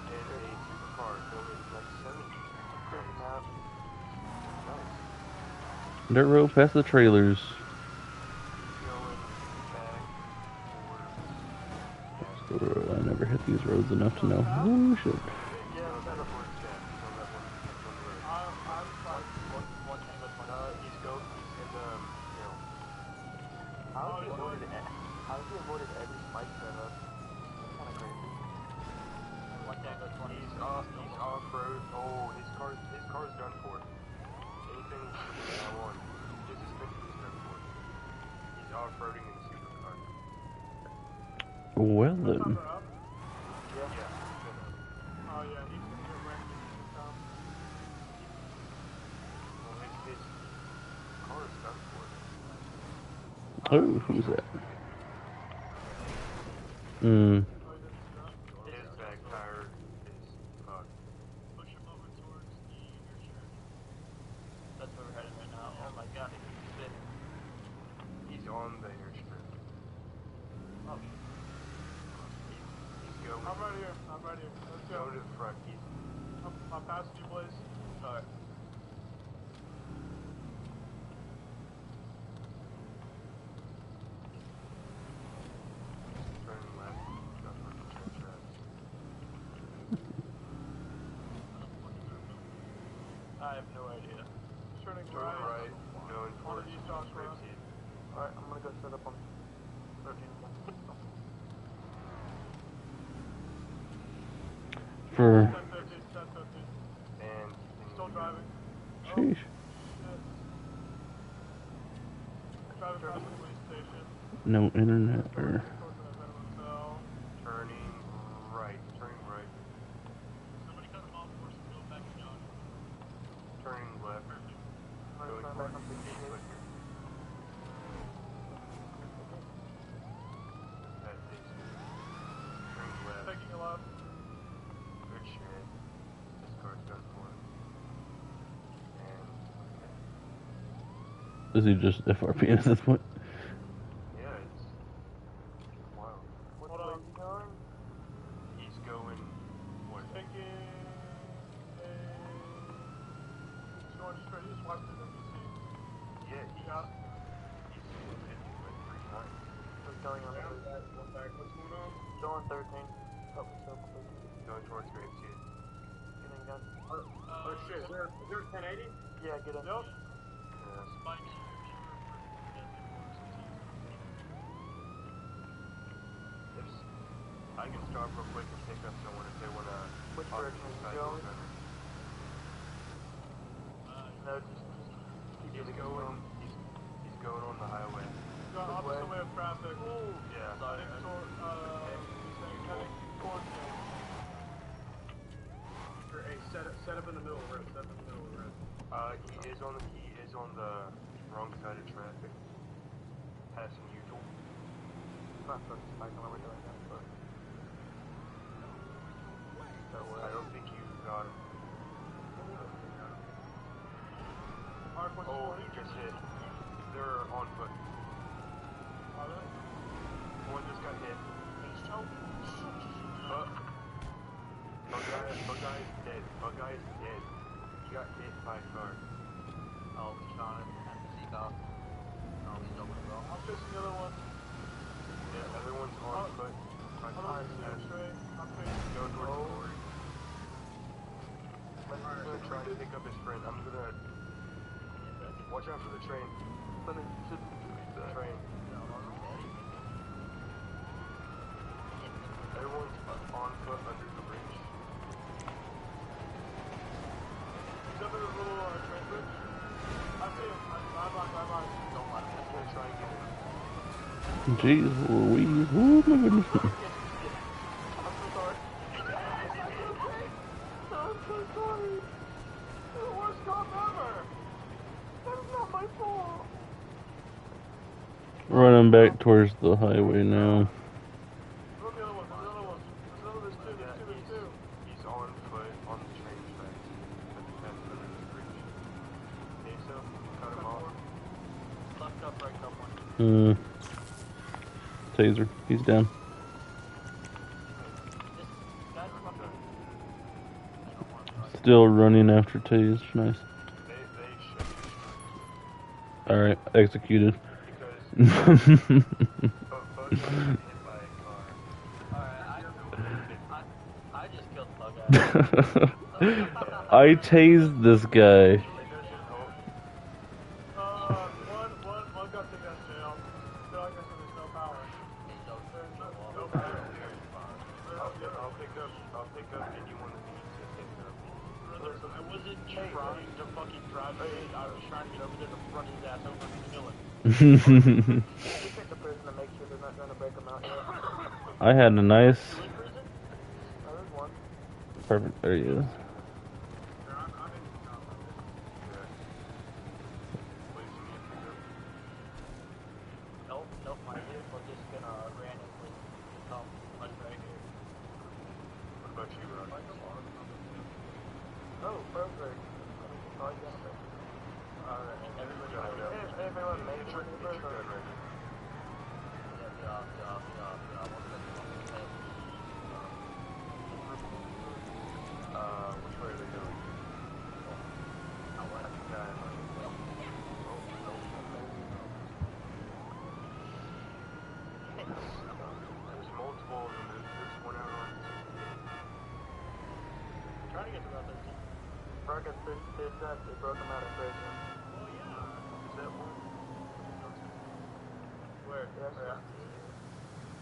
And a supercar going like 70. Nice. Dirt road past the trailers. He's going back towards... I never hit these roads enough to know. Oh shit. He's going back towards Staff. He's on that one. That's on the road. I'm fine. He's in the, you know... How is he avoided every spike setup? That's kind of crazy. He's off-road. Oh, his car's done for. Anything from now on, his suspension is done for. He's off-roading in the supercar. Well then. Yeah. Oh yeah, he's gonna get wrecked in the town. Well, his car is done for. Oh, who's that? Hmm. His back tire is fucked. Push him over towards the airstrip. That's where we're headed right now. Oh my god, he can spin. He's on the airstrip. Oh, He's going. I'm right here. Let's go. Go to the front. I'm passing you, Blaze. alright. Turning left. Got for the train tracks. I have no idea. Turning Turn right. Going On towards the east Joshua. Grapeseed. Alright, I'm gonna go set up on 13. For 1050, 1050. And Still driving. sheesh. Driving past the police station. No internet or Towards the hotel. turning right. Somebody cut him off for some go back to John. Turning left. Going Turn towards back on 68. that takes me. Turning left. Taking a left. Good shit. This car's done for. And is he just FRP at this point? yeah, it's wild. What Hold way on. is he going? He's going what? Taking a... He's going straight. He's wiped the NBC. Yeah, he's Yeah. hit me like 3 times. He's going on 13. What's going on? Still on 13. Help me so quick. Going towards Grapeseed. Getting gun. Oh shit, is there a 1080? Yeah, get in. Yep. Yeah. Spikes are sure for deadly force. I can stop real quick and pick up someone if they wanna. Which hop direction in is he the side going? better. No, just keep He's it going. He's going on the highway. Going opposite way of traffic. Yeah. Heading toward, he's heading towards me. Hey, set up in the middle of the road. Set up in the middle of the road. He is on the wrong side of traffic. Passing neutral. not supposed to spike when we're doing that, but... So, I don't think you got him. Mark, what's Oh, the he point? just hit. They're on foot. Are they? One just got hit. Bug guy is dead. Bug guy is dead. He got hit by a car. Oh, Sean and Zeke off. Oh, he's over well. I'm chasing the other one. Yeah, everyone's on foot. My I'm car's chasing dead. straight. I'm chasing. Go towards the quarry. Let me I'm gonna try and pick up his friend. I'm gonna... Watch out for the train. let me shoot The train. Everyone's on foot under the bridge. He's up in the little train bridge. I see him. Bye bye. Don't let him. I'm gonna try and get him. Jeez Louise. Oh my goodness. I'm so sorry. Running back towards the highway now. Look at the other one. There's another one. There's two. There's two. He's on foot on the train tracks at the end of the bridge. Okay, so cut him off. Left up, right up one. Taser. He's down. Still running after Tase. Nice. They should be Alright, executed. because both got hit by a car. Alright, I just killed the bug guy. I tased this guy. One got taken out of jail. So I guess there's no power. There's no power. I'll pick up anyone that needs to pick up. Listen, I wasn't trying to fucking drive it. I was trying to get over there to run his ass over and kill him. You pick the person to make sure they're not trying to break them out yet. I had a nice. You in prison? There's one. Perfect. There he is. Nope, my vehicle just gonna randomly come like right here. What about you, Ron? Oh, perfect. Alright, Everybody Yeah, right yeah. there. Hey, everyone, make sure Get you your burn gun ready. Which way are they going? There's multiple of them. There's one out on. Trying to get to about 13. Broken they said they broke them out of prison. Oh yeah. Is that one? Where? Yes, sir.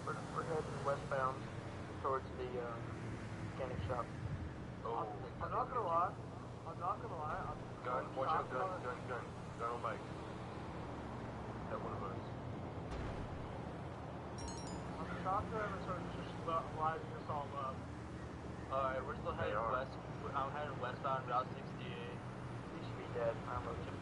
We're heading westbound towards the mechanic shop. Oh. I'm not gonna lie. Gun, watch out, gun on bike. At one of us. I'm shocked that everyone's just lighting us all up. Alright, we're still heading west. I'm heading westbound Route 68. We should be dead. I'm looking.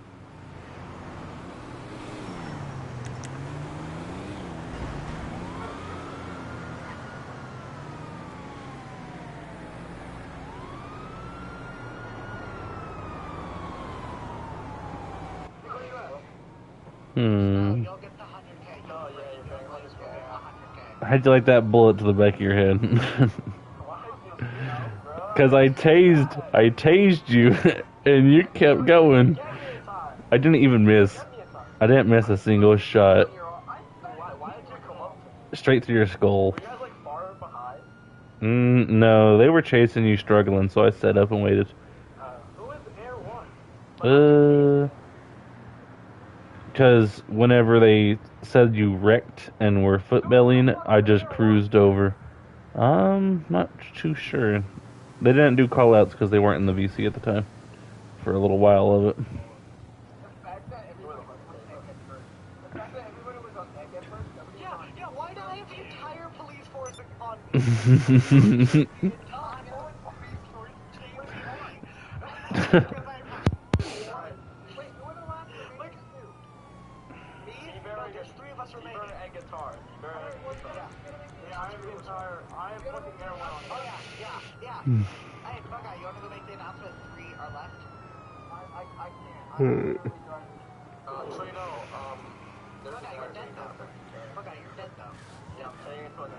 You'll get the 100K. Oh yeah, you're very close to it. 100K. How'd you like that bullet to the back of your head? Cause I tased you, and you kept going. I didn't even miss. I didn't miss a single shot. Why did you come up? Straight through your skull. Were you guys like far behind? No, they were chasing you, struggling, so I set up and waited. Who is Air 1? Because whenever they said you wrecked and were footbellying, I just cruised over. Not too sure. They didn't do call-outs because they weren't in the VC at the time. For a little while of it. The fact that everyone was on egg at first. Yeah, why do they have the entire police force on me? The entire police force came behind. Wait, who are the last three? Like, me? No, there's three of us remaining. Egg guitar. Yeah, I am getting tired. I am fucking Air 1 on Oh you. yeah. Hey, Bugeye, you want to go make the announcement? 3 are left. I can't. I'm literally driving. So you know, there's Bugeye, you're dead though. Bugeye, you're dead though. Yeah, I'm saying it's like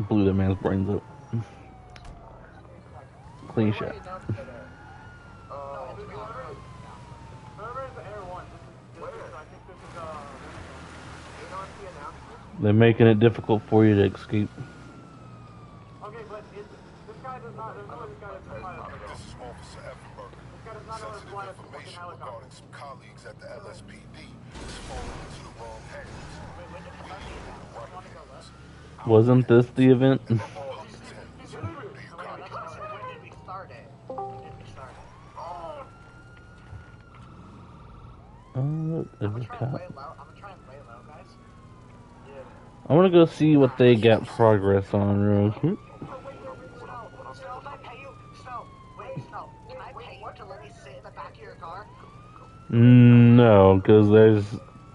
Blew that man's brains up. Clean shot. Whoever is the Air 1, this is, I think this is, you know what's the announcement? They're making it difficult for you to escape. okay, but this guy does not, there's no way this guy doesn't fly a This is Officer Effenberg. This guy does not know how to fly a fucking Information helicopter. regarding some colleagues at the LSPD is falling into the wrong hands. We need the right hands. Wasn't this the event? All 10. Do you copy? When did we start it? Oh, look, there's a I'm cop. gonna try and lay low, guys. I want to go see what they got progress on real quick. Snow, if I pay you, Snow, can I pay you to let me sit in the back of your car? No, because there's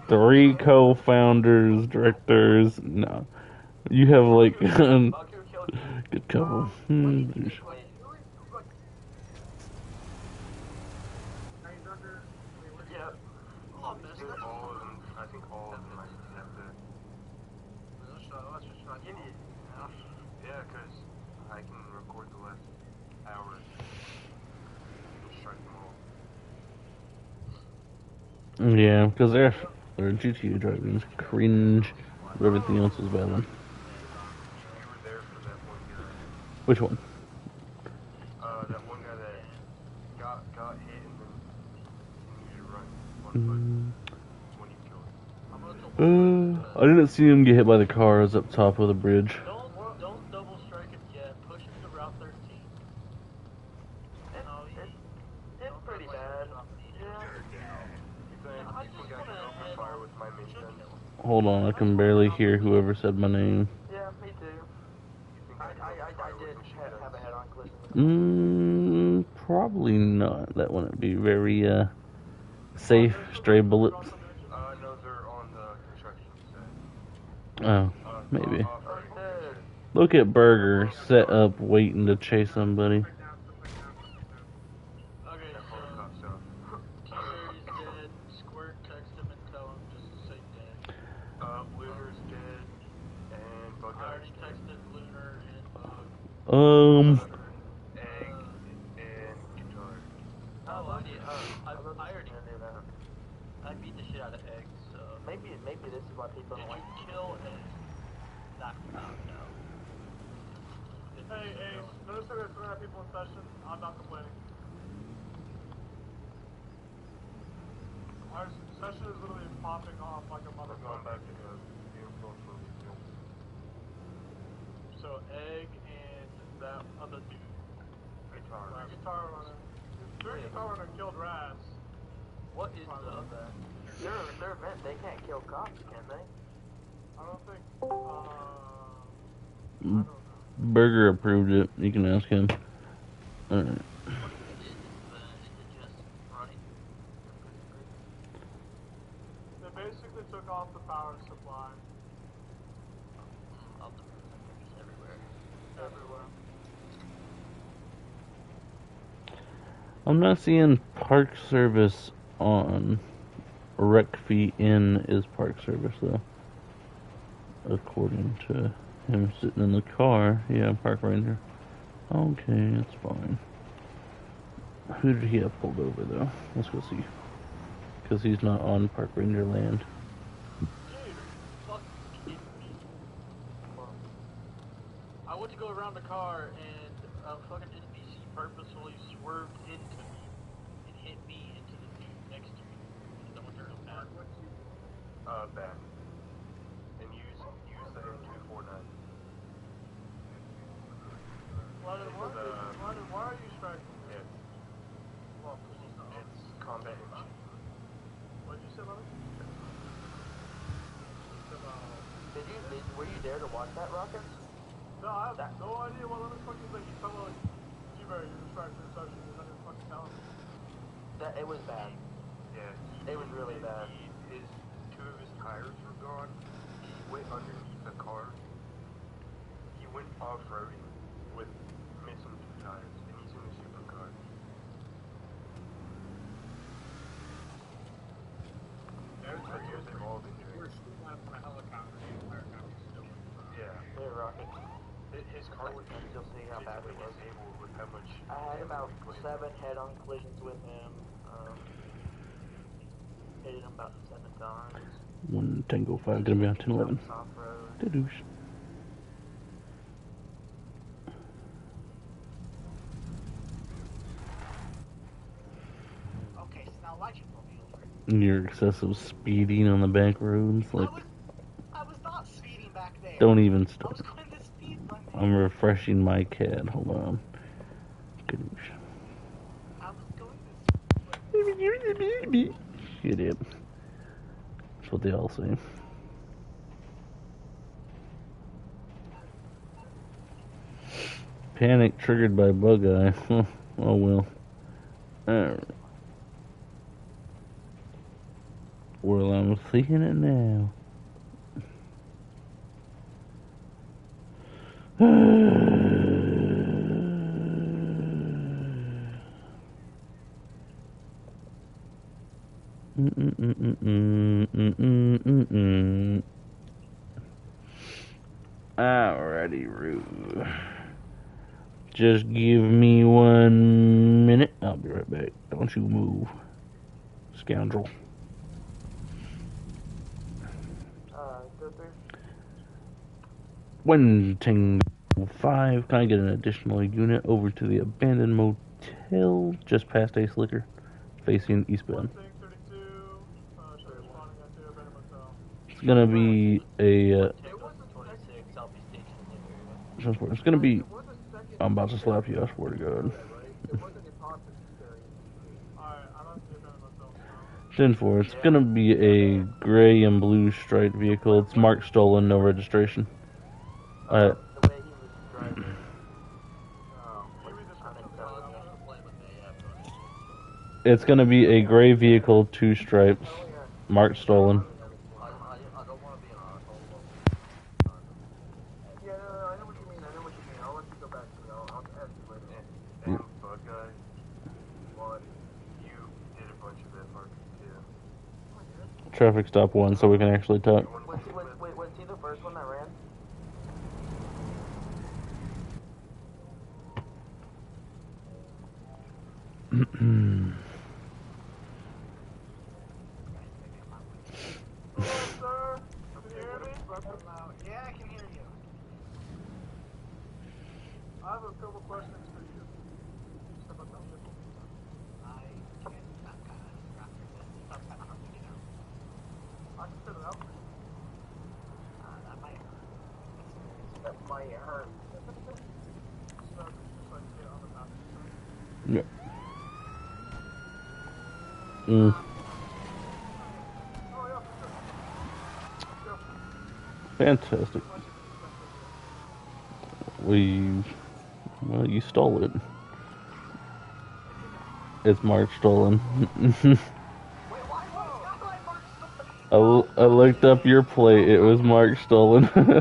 3 co-founders, directors. No, you have like a good couple. Yep. Oh, miss. I think all of them might have to. Let's just try to get it. Yeah, because I can record the last hour and strike them all. Yeah, because their GTA driving is cringe, but everything else is bad. You were there for that one guy. Which one? That one guy that got hit and then continued to run on foot when he killed him. I didn't see him get hit by the cars up top of the bridge. Don't double strike him yet. Push him to Route 13. It's pretty bad. I just I can wanna open fire with my minigun. Hold on, I can barely hear whoever said my name. Yeah, me too. I did have a head-on collision with Probably not. That wouldn't be very safe. Stray bullets. No, they're on the construction set. Oh, maybe. it. Look at Burger set up waiting to chase somebody. Okay, so T-Berry's dead. Squirt, text him and tell him just to say dead. Luner's dead, and Bug I already texted Lunar and Bug. Egg and Guitar. Oh, I already I beat the shit out of Egg, so... Maybe this is why people Did don't like you kill Egg? Knock him out, no. Hey, notice that there's 300 people in session. I'm not complaining. Our session is literally popping off like a We're going motherfucker. back to the vehicle for refuel. So Egg and that other dude. Guitar runner. Their guitar runner killed Raz. What is the other? They're event. They can't kill cops, can they? I don't think. I don't know. Burger approved it. You can ask him. Alright. Is it just running? They basically took off the power supply. Of the just everywhere. Everywhere. I'm not seeing park service on. Rec fee in is park service though. According to him sitting in the car. Yeah, park ranger. Okay, that's fine. Who did he have pulled over though? Let's go see. Because he's not on park ranger land. Dude, fuck kidding me. I went to go around the car and a fucking NPC purposefully swerved into me and hit me into the dude next to me. And someone turned him down. Back. And use the M249. Why are you striking? Yeah. Well, It's combat engine. what did you say, brother? Were you there to watch that, Rocket? No, I have no idea what other fucking thing. You tell me, like, T-Berry, you're distracted or something. You're not gonna fucking tell him. It was bad. Yeah. It was really bad. Two of his tires were gone. He went underneath the car. He went off-roading with missing 2 tires, and he's in a supercar. They've all been doing. Yeah. Hey, Rocket. His car was You'll see how bad it was. disabled with how much. I had about 7 head-on collisions with him. Hit him about 7 times. 1 Tango 5 gonna be on 10-11. Off-road. Doosh. Okay, so now why'd you pull me over? Your excessive speeding on the back roads, like, I was not speeding back there. don't even I stop. was going to speed limit. I'm refreshing my CAD. Hold on. Gadoosh. I was going to Shut up. That's what they all say. Panic triggered by bug eye. Oh well. Alright. Well, I'm seeing it now. Alrighty, Roo. Just give me 1 minute. I'll be right back. Don't you move, scoundrel. Good thing. 1-5. Can I get an additional unit over to the abandoned motel just past Ace Liquor, facing eastbound? 1-32, should be responding at the abandoned motel. It's gonna be a. It's gonna be. I'm about to slap you. I swear to God. Alright, I'm at the abandoned motel. 10-4. It's gonna be a gray and blue striped vehicle. It's marked stolen, no registration. The way he was driving. It's gonna be a gray vehicle, 2 stripes, marked stolen. I don't want to be an asshole. Yeah, no, I know what you mean. I'll let you go back to it. I'll ask you later. And bug guy, what? You did a bunch of that market too. Traffic stop 1, so we can actually talk. Was he the first one that ran? Hello, sir. Can you hear me? Yeah, I can hear you. I have a couple questions for you. Just about the vehicle. I can't stop I can set it up for you. that might hurt. That might hurt. Just like get on the passenger side. Yeah. Oh, yeah, for sure. Fantastic. Well, you stole it. It's marked stolen. I looked up your plate. It was marked stolen. Parts. No,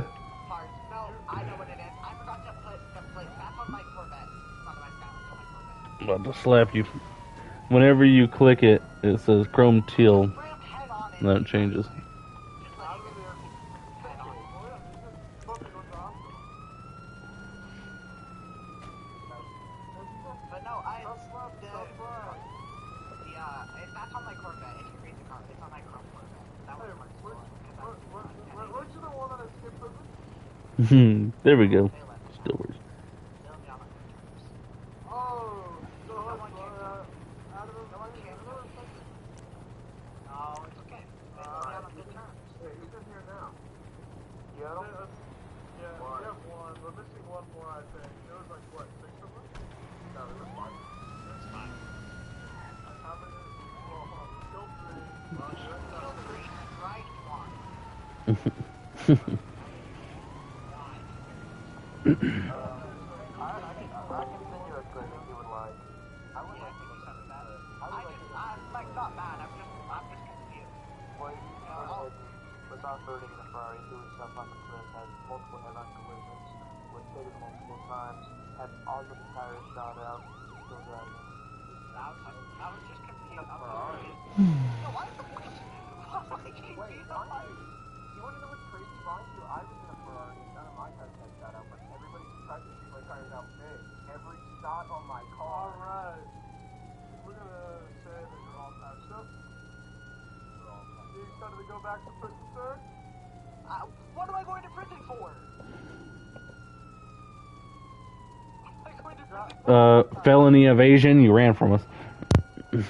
I know what it is. I forgot to put the plate back on my Corvette. It's not on my Scout, it's on my Corvette. About to slap you. Whenever you click it, it says chrome teal. Ramp head on it. And that changes. Just let you head on it. Oh, yeah, you just supposed to go to the hospital. But no, that's on my Corvette. If you read the car, it's on my Chrome Corvette. That was my Weren't you the one that escaped prison? There we go. Still works. Oh, so No like, one cares. out of the No one cares. No, it's okay. They go down on good terms. Hey, who's in here now? Yeah. Yeah, we have one. We're missing one more, I think. There was like, what, 6 of them? No, there was 5. It's fine. How many? Well, hold on. Still 3. Kill 3, right 1. I can send you a clip if you would like. I would like to look at that. I'm like not mad. I'm just confused. Was operating in a Ferrari, doing stuff on the cliff, had multiple head-on collisions, was stated multiple times, had all of the tires shot out, still driving. I was just confused. No, why the fuck? Wait, you want to know what's crazy? Mind you, I was in a Ferrari and none of my tires had shot out, but everybody tried to shoot my tires out big. Every shot on my car. Alright. We're gonna say that you're all patched up. You excited to go back to prison, sir? What am I going to prison for? What am I going to prison for? Felony evasion. You ran from us. You guys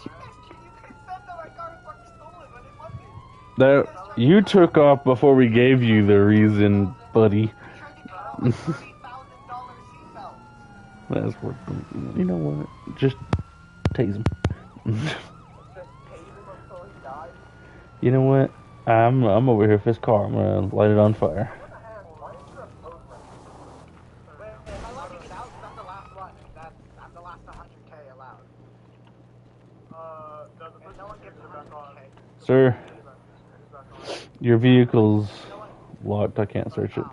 said that my car was fucking stolen when it wasn't. That you took off before we gave you the reason, buddy. I tried to cut off a $30,000 seatbelt. That's what. You know what? Just tase him. You know what? I'm over here with this car. I'm gonna light it on fire. Wait, am I allowed to get out? 'Cause I'm the last one. I'm the last 100K allowed. Does the no one gets 100K. Sir, He's back on. your vehicle's locked. I can't search it.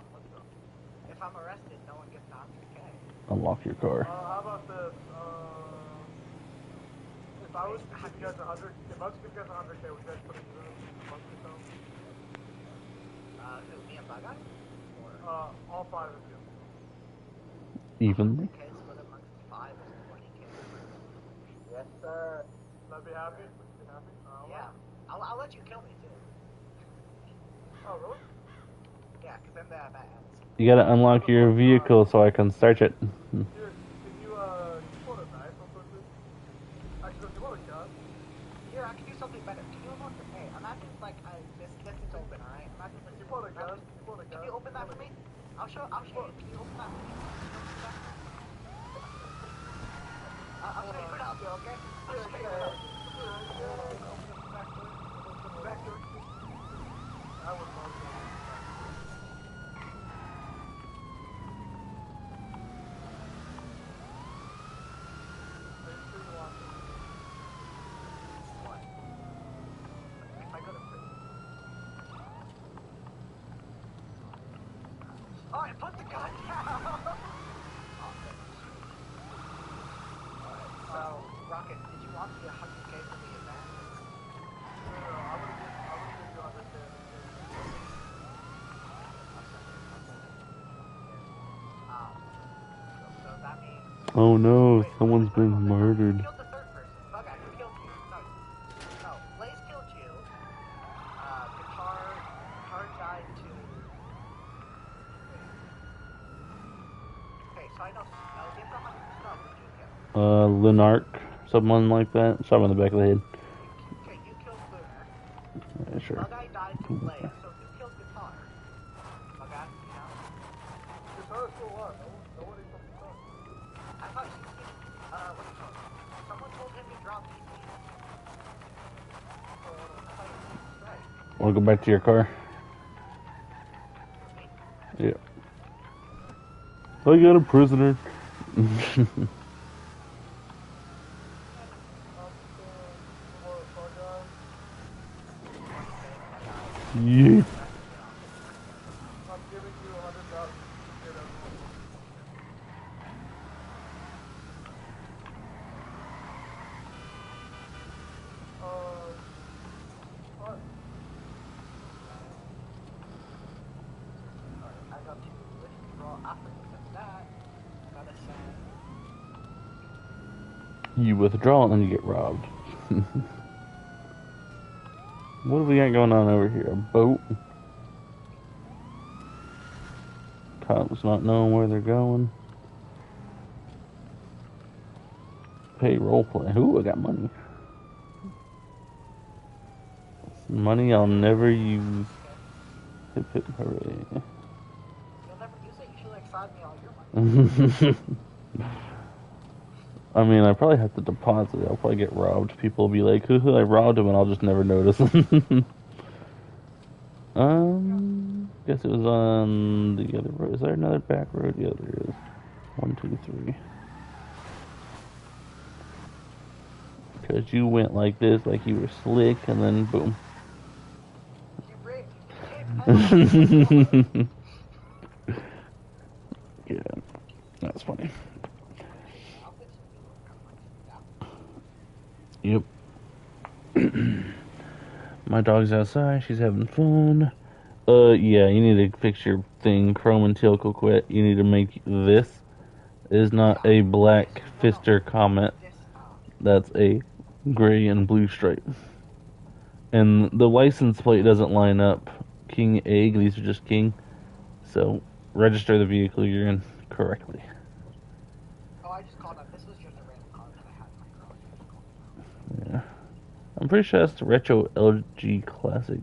If I'm arrested, no one gets 100K. Unlock your car. How about this? If I was to give you guys 100, if I was to give you guys 100K, would you guys put it in a month or so? Who, me and Bug Eye? All 5 of you. Evenly. Okay, split amongst 5 is 20K. Yes, sir. Would I be happy? Would you be happy? Yeah. I'll let you kill me too. Oh, really? Yeah, because then that ends. You gotta unlock your vehicle so I can search it. Here, can you pull a knife real quickly? Actually, if you want a gun. Here, I can do something better. Can you unlock the... Hey, imagine, like, this is open, alright? Imagine this You is pull a open. gun. You pull a gun. Can you open that for me? I'll show you. Can you open that for me? I'll show you what I'll do, okay? I'll show you what I'll do. I would love that. Are you sure you want it? What? If I go to prison. Alright, put the gun down! Alright, so, Rocket, did you want the 100K for the event? No, I would give you 100K. So that means... Oh no, Wait, someone's been who murdered. killed the third person? Bug-Eye, who killed you? No, Blaze killed you. Guitar died to... Okay, so I know... give the 100 stuff. Who did you kill? Linark, someone like that. Shot him in the back of the head. Okay, you killed Lunar. Yeah, sure. Bug-Eye died to Blaze, so who killed Guitar? Bug-Eye, you know? Guitar is still alive. Nobody took Guitar. I thought you... what do you call it? Someone told him to drop EP. I thought you were right. Wanna go back to your car? Yeah. I got a prisoner. Yeah. I'm giving you 100,000 to get everyone. What? I got to withdraw after that. Gotta send. You withdraw and then you get robbed. What do we got going on over here? A boat? Cops not knowing where they're going. Pay role play. Ooh, I got money. Money I'll never use. Hip hip hooray. You'll never use it. You should like side me all your money. I mean, I probably have to deposit it. I'll probably get robbed. People will be like, hoo, I robbed him, and I'll just never notice. Guess it was on the other road. Is there another back road? Yeah, there is. 1, 2, 3. Because you went like this, like you were slick, and then boom. Yeah, that's funny. Yep. My dog's outside. She's having fun. Yeah, you need to fix your thing. Chrome and Tilco quit. You need to make this is not a black Fister comment. That's a gray and blue stripe. And the license plate doesn't line up. King Egg, these are just King. So, register the vehicle you're in correctly. Oh, I just called up. This was just a random car that I had in my garage. Yeah. I'm pretty sure that's the Retro LG Classic.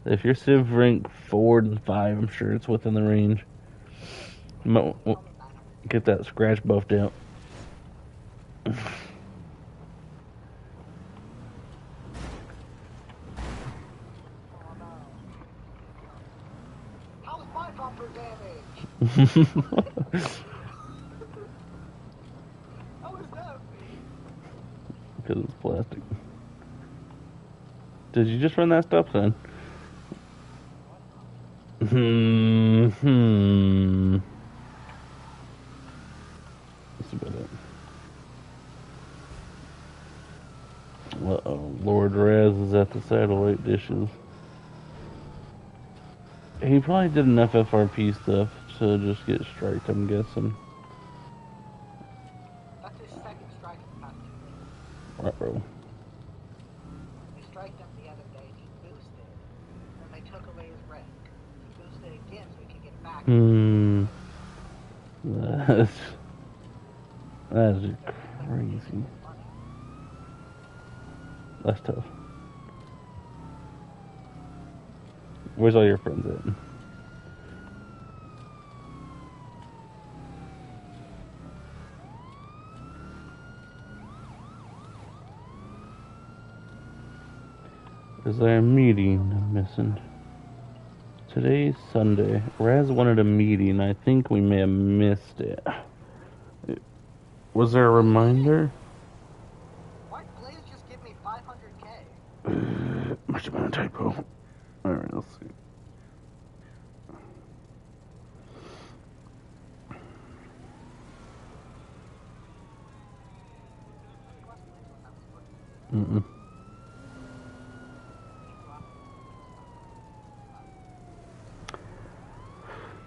If your Civ rank 4 and 5, I'm sure it's within the range. You might get that scratch buffed out. How was my bumper damaged? How was that? Because it's plastic. Did you just run that stop sign? That's about it. Uh-oh. Lord Raz is at the satellite dishes. He probably did enough FRP stuff to just get striked, I'm guessing. That's his second strike in the past 2 days. Uh-oh. They striked him the other day, he boosted, and they took away his rank. He boosted again so he could get it back. That's crazy. That's tough. Where's all your friends at? Is there a meeting I'm missing? Today's Sunday. Raz wanted a meeting. I think we may have missed it. Was there a reminder? Why'd Blaze just give me 500k? Must have been a typo. Alright, let's see.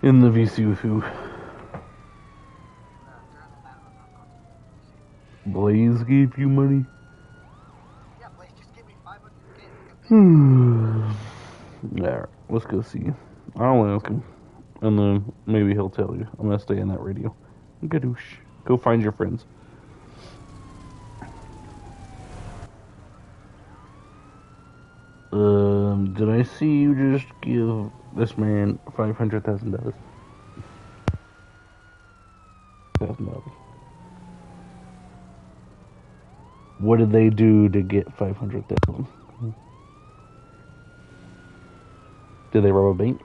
In the VC with who? Blaze gave you money? Yeah, Blaze just give me 500k. Alright, let's go see. I'll ask him. And then maybe he'll tell you. I'm gonna stay in that radio. Gadoosh. Go find your friends. Did I see you just give this man $500,000? $1,000. What did they do to get 500,000? Did they rob a bank?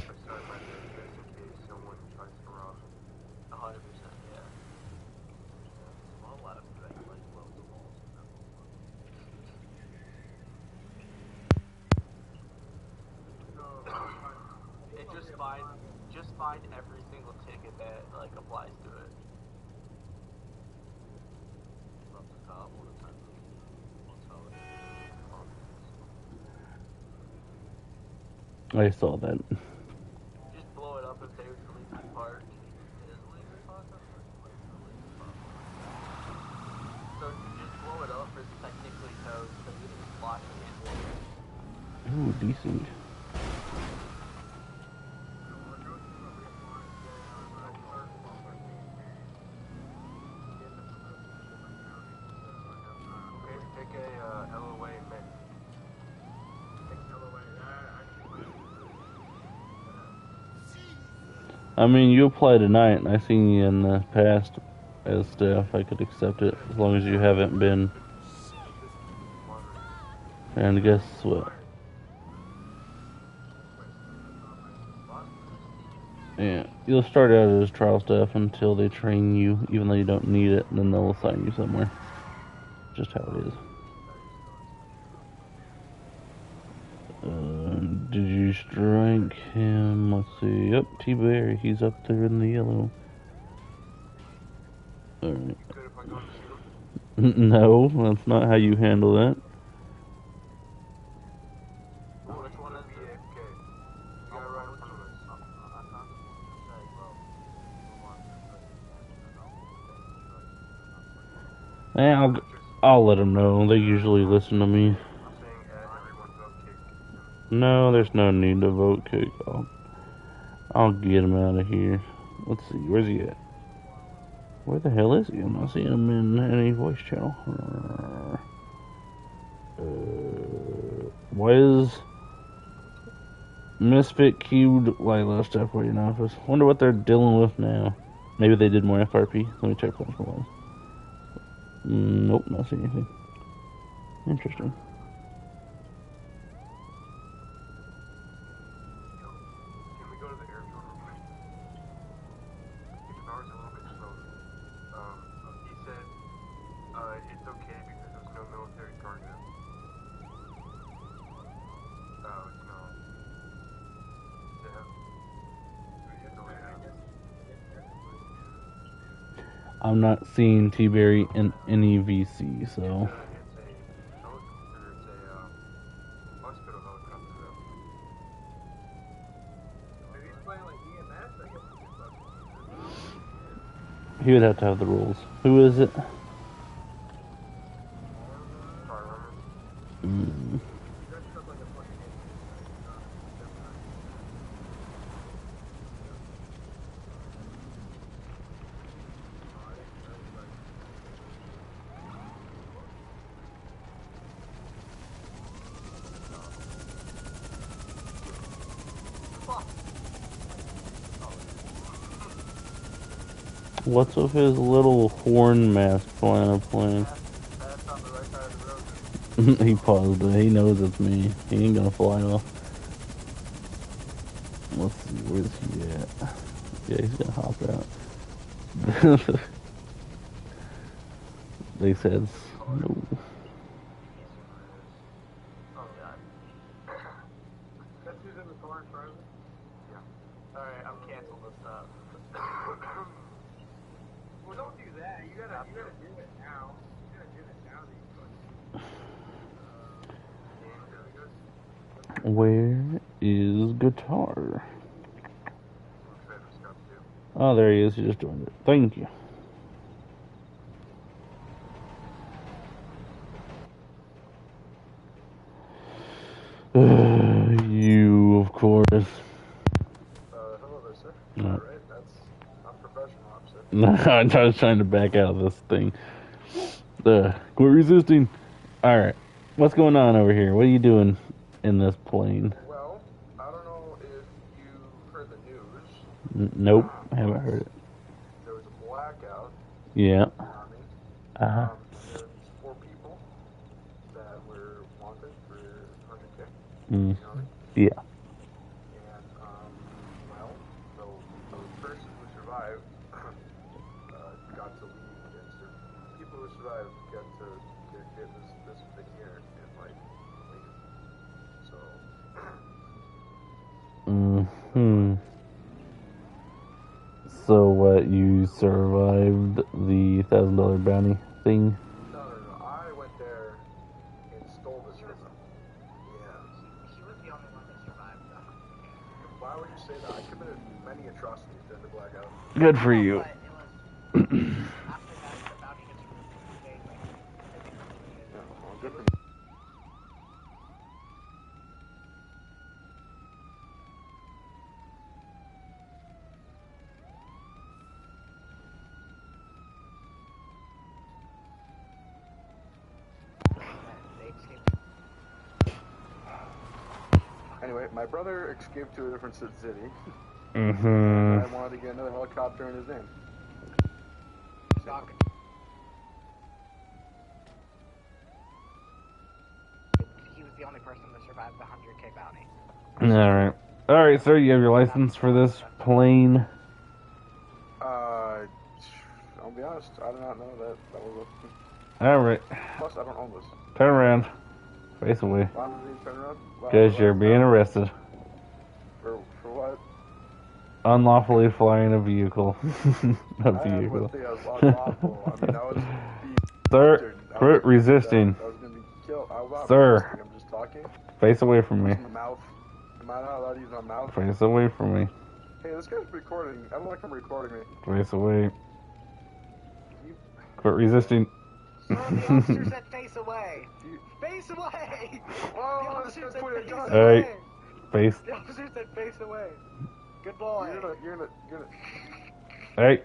Aside my business in case someone tries to rob me. 100%, yeah. Well, a lot of them like blow the walls and that whole stuff. It just find every single ticket that like applies to it. Up the top all the time. I saw that. Just blow it up if they illegally park. It is illegally parked. So just blow it up is technically towed because it is blocking it. Ooh, decent. I mean, you apply tonight, and I seen you in the past as staff. I could accept it as long as you haven't been. And guess what? Yeah, you'll start out as trial staff until they train you, even though you don't need it, and then they'll assign you somewhere. Just how it is. Did you strike him? Let's see. Yep, T-Berry. He's up there in the yellow. Alright. No, that's not how you handle that. I'll let them know. They usually listen to me. No, there's no need to vote kick. I'll get him out of here. Let's see, where's he at? Where the hell is he? I'm not seeing him in any voice channel. Why is Misfit cubed Lila stuff waiting in office? Wonder what they're dealing with now. Maybe they did more FRP. Let me check punishment wise. Nope, not seeing anything. Interesting. I'm not seeing T-Berry in any VC, so. He would have to have the rules. Who is it? What's with his little horn mask flying up plane? He paused it. He knows it's me. He ain't gonna fly off. Let's see, where's he at? Yeah, he's gonna hop out. They said no. That's who's in the car in front of me? Yeah. Alright, I'm canceling this stuff. Well, don't do that. You gotta do it now. You gotta do it now that you Where is guitar? Oh, there he is. He just joined it. Thank you. You, of course. Hello there, sir. No. Alright, that's unprofessional, officer. I was trying to back out of this thing. Quit resisting. Alright. What's going on over here? What are you doing in this plane? Well, I don't know if you heard the news. Nope, I haven't heard it. There was a blackout. Yeah. In the Army. Uh-huh. There was 4 people that were wanted for 100K. Yeah. And, well, so the person who survived got to leave, and so people who survived get this thing here and, like, leave. So. So what, you survived the $1,000 bounty thing? No. I went there and stole the system. Yeah. He was the only one that survived, though. Why would you say that? I committed many atrocities during the blackout. Good for you. But it was after that, the bounty gets removed for 2 days later. Yeah, well, good for me. Anyway, my brother escaped to a different city. Mm-hmm. I wanted to get another helicopter in his name. Doc. He was the only person to survive the 100K bounty. Alright. Alright, sir, you have your license for this plane? I'll be honest, I do not know that was Alright. plus I don't own this. Turn around. Face away. Why would he turn around? Because you're being arrested. For what? Unlawfully flying a vehicle. A vehicle. Unlawful. I mean, that was Sir, quit resisting. I was gonna be killed. I was not Sir. resisting, I'm just talking. Face away from me. In the mouth. Am I not allowed to use my mouth? Face away from me. Hey, this guy's recording. I don't like him recording me. Face away. Quit resisting. Sir, the officer said face away. Face away! Oh, The officer said face gun. Alright. away. Face. The officer said face away. Good boy. You're gonna. Hey.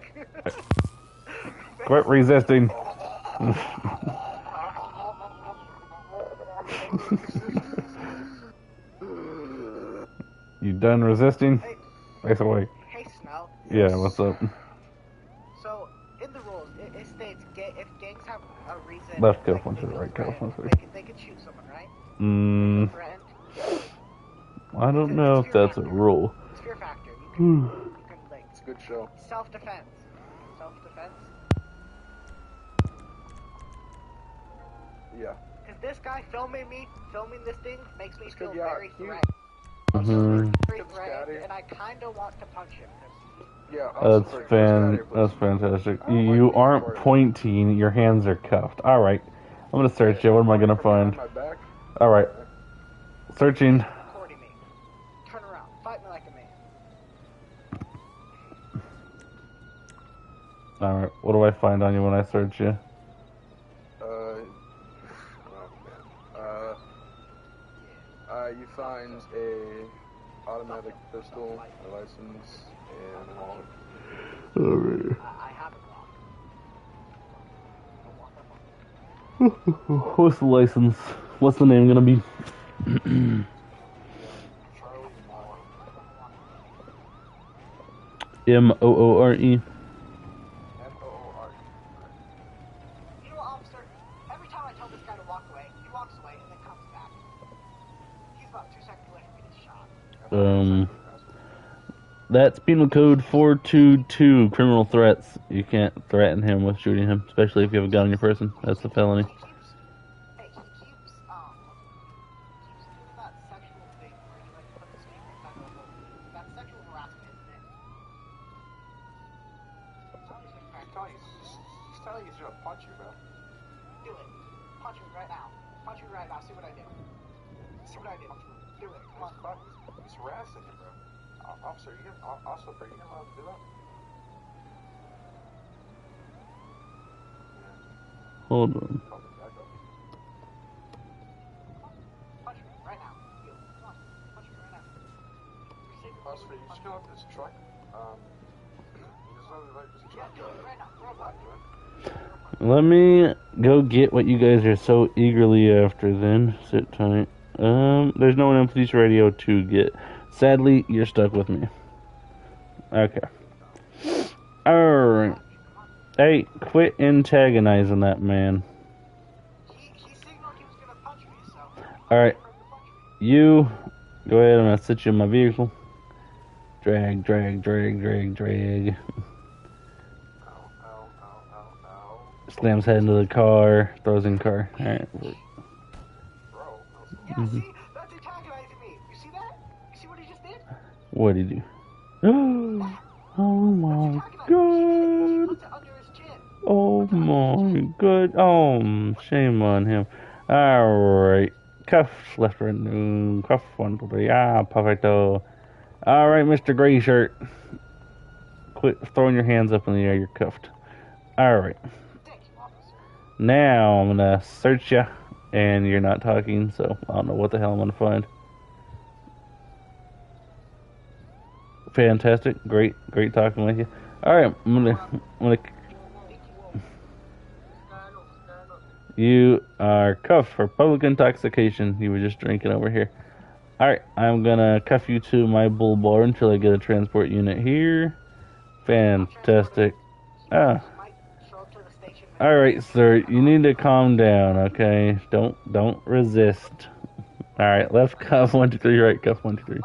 Quit resisting. You done resisting? Hey. Face away. Hey, Snow. Yeah, what's up? So, in the rules, it states if gangs have a reason... Left cuff, like, one they to the feel right cuff, threatened, one to the- they can shoot someone, right? Threatened. I don't know if that's a rule. It's fear factor. You can like... It's a good show. Self-defense. Self-defense. Yeah. Because this guy filming this thing, makes me feel yeah, very he- threatened. Mm-hmm. Very threatened, and I kind of want to punch him. Yeah. That's fantastic. You aren't pointing, your hands are cuffed. Alright. I'm gonna search you. What am I gonna find? Alright. Searching. Recording me. Turn around. Fight me like a man. Alright. What do I find on you when I search you? You find a automatic pistol, a license, and a wallet. Alright. I have it wrong. What's the license? What's the name gonna be? M-O-O-R-E. You know, officer, every time I tell this guy to walk away, he walks away and then comes back. He's about 2 seconds away from getting shot. That's penal code 422, criminal threats. You can't threaten him with shooting him, especially if you have a gun on your person. That's a felony. He keeps doing that sexual thing where he like puts his fingers back over. That's sexual harassment, isn't it? He's telling you he's gonna punch you, bro. Do it. Punch me right now. Punch me right now. See what I did. See what I did. Do it. Come on. He's harassing you, bro. Officer, you gonna allow him to do that? Hold on. Punch me right now. You. Come on. Punch me right now. Officer, you just go up this truck. You just want to like this truck. Do it right now. Throw a button. Let me go get what you guys are so eagerly after then. Sit tight. There's no one on police radio to get. Sadly, you're stuck with me. Okay. Alright. Hey, quit antagonizing that man. He signaled he was gonna punch me, so... Alright. You, go ahead, I'm gonna sit you in my vehicle. Drag, drag, drag, drag, drag. Slams head into the car, throws in car. Alright. Yeah, see? That's antagonizing me. You see that? You see what he just did? What'd he do? Oh my god. He puts it under his chin. Oh my god. Oh, shame on him. Alright. Cuff left, right, cuff 1, 2, 3. Ah, perfecto. Alright, Mr. Gray Shirt. Quit throwing your hands up in the air, you're cuffed. Alright. Now I'm gonna search you, and you're not talking, so I don't know what the hell I'm gonna find. Fantastic, great talking with you. Alright, I'm gonna. You are cuffed for public intoxication. You were just drinking over here. Alright, I'm gonna cuff you to my bull bar until I get a transport unit here. Fantastic. Ah. Might show up to the station. Alright, sir, you need to calm down, okay? Don't resist. Alright, left cuff 1 2 3, right cuff 1 2 3.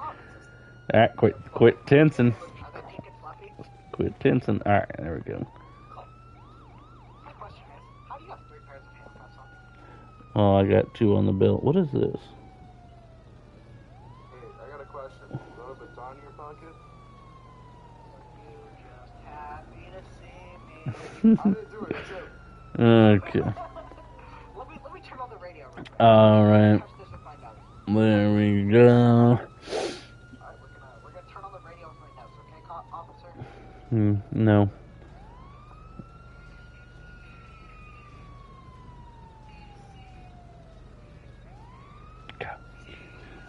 Alright, quit tensing. Are they pink and fluffy? Quit tensing. Alright, there we go. My question is, how do you have 3 pairs of handcuffs on? Oh, I got 2 on the belt. What is this? Hey, I got a question. Do you have a baton in your pocket? You just happy to see me. I didn't do it, it's him. Okay. Let me turn on the radio real quick. Alright. Catch this with my notes. There we go. Alright, we're gonna turn on the radio with my notes, okay, officer? No.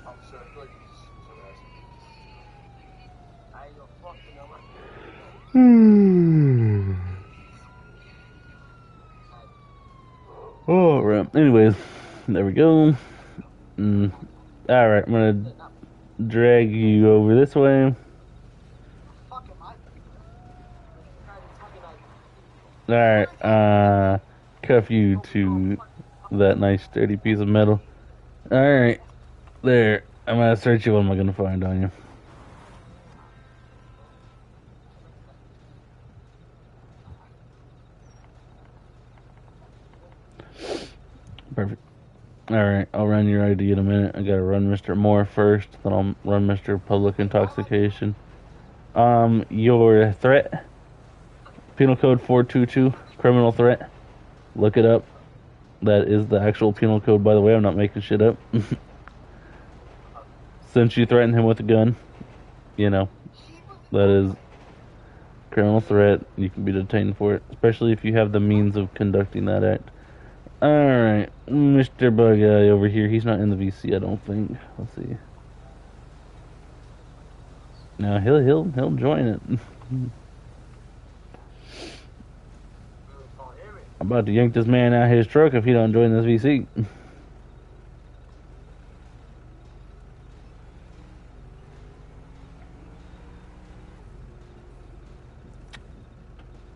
Officer, I feel like he's so nasty. I don't fucking know what. Alright, anyways, there we go. Alright, I'm gonna drag you over this way. Fuck am I? Alright, cuff you to that nice sturdy piece of metal. Alright, there. I'm gonna search you. What am I gonna find on you? Perfect. Alright, I'll run your ID in a minute. I gotta run Mr. Moore first, then I'll run Mr. Public Intoxication. Your threat, Penal Code 422, criminal threat. Look it up. That is the actual penal code, by the way. I'm not making shit up. Since you threatened him with a gun, you know, that is criminal threat. You can be detained for it, especially if you have the means of conducting that act. Alright, Mr. Bug Guy over here. He's not in the VC, I don't think. Let's see. No, he'll join it. I'm about to yank this man out of his truck if he don't join this VC.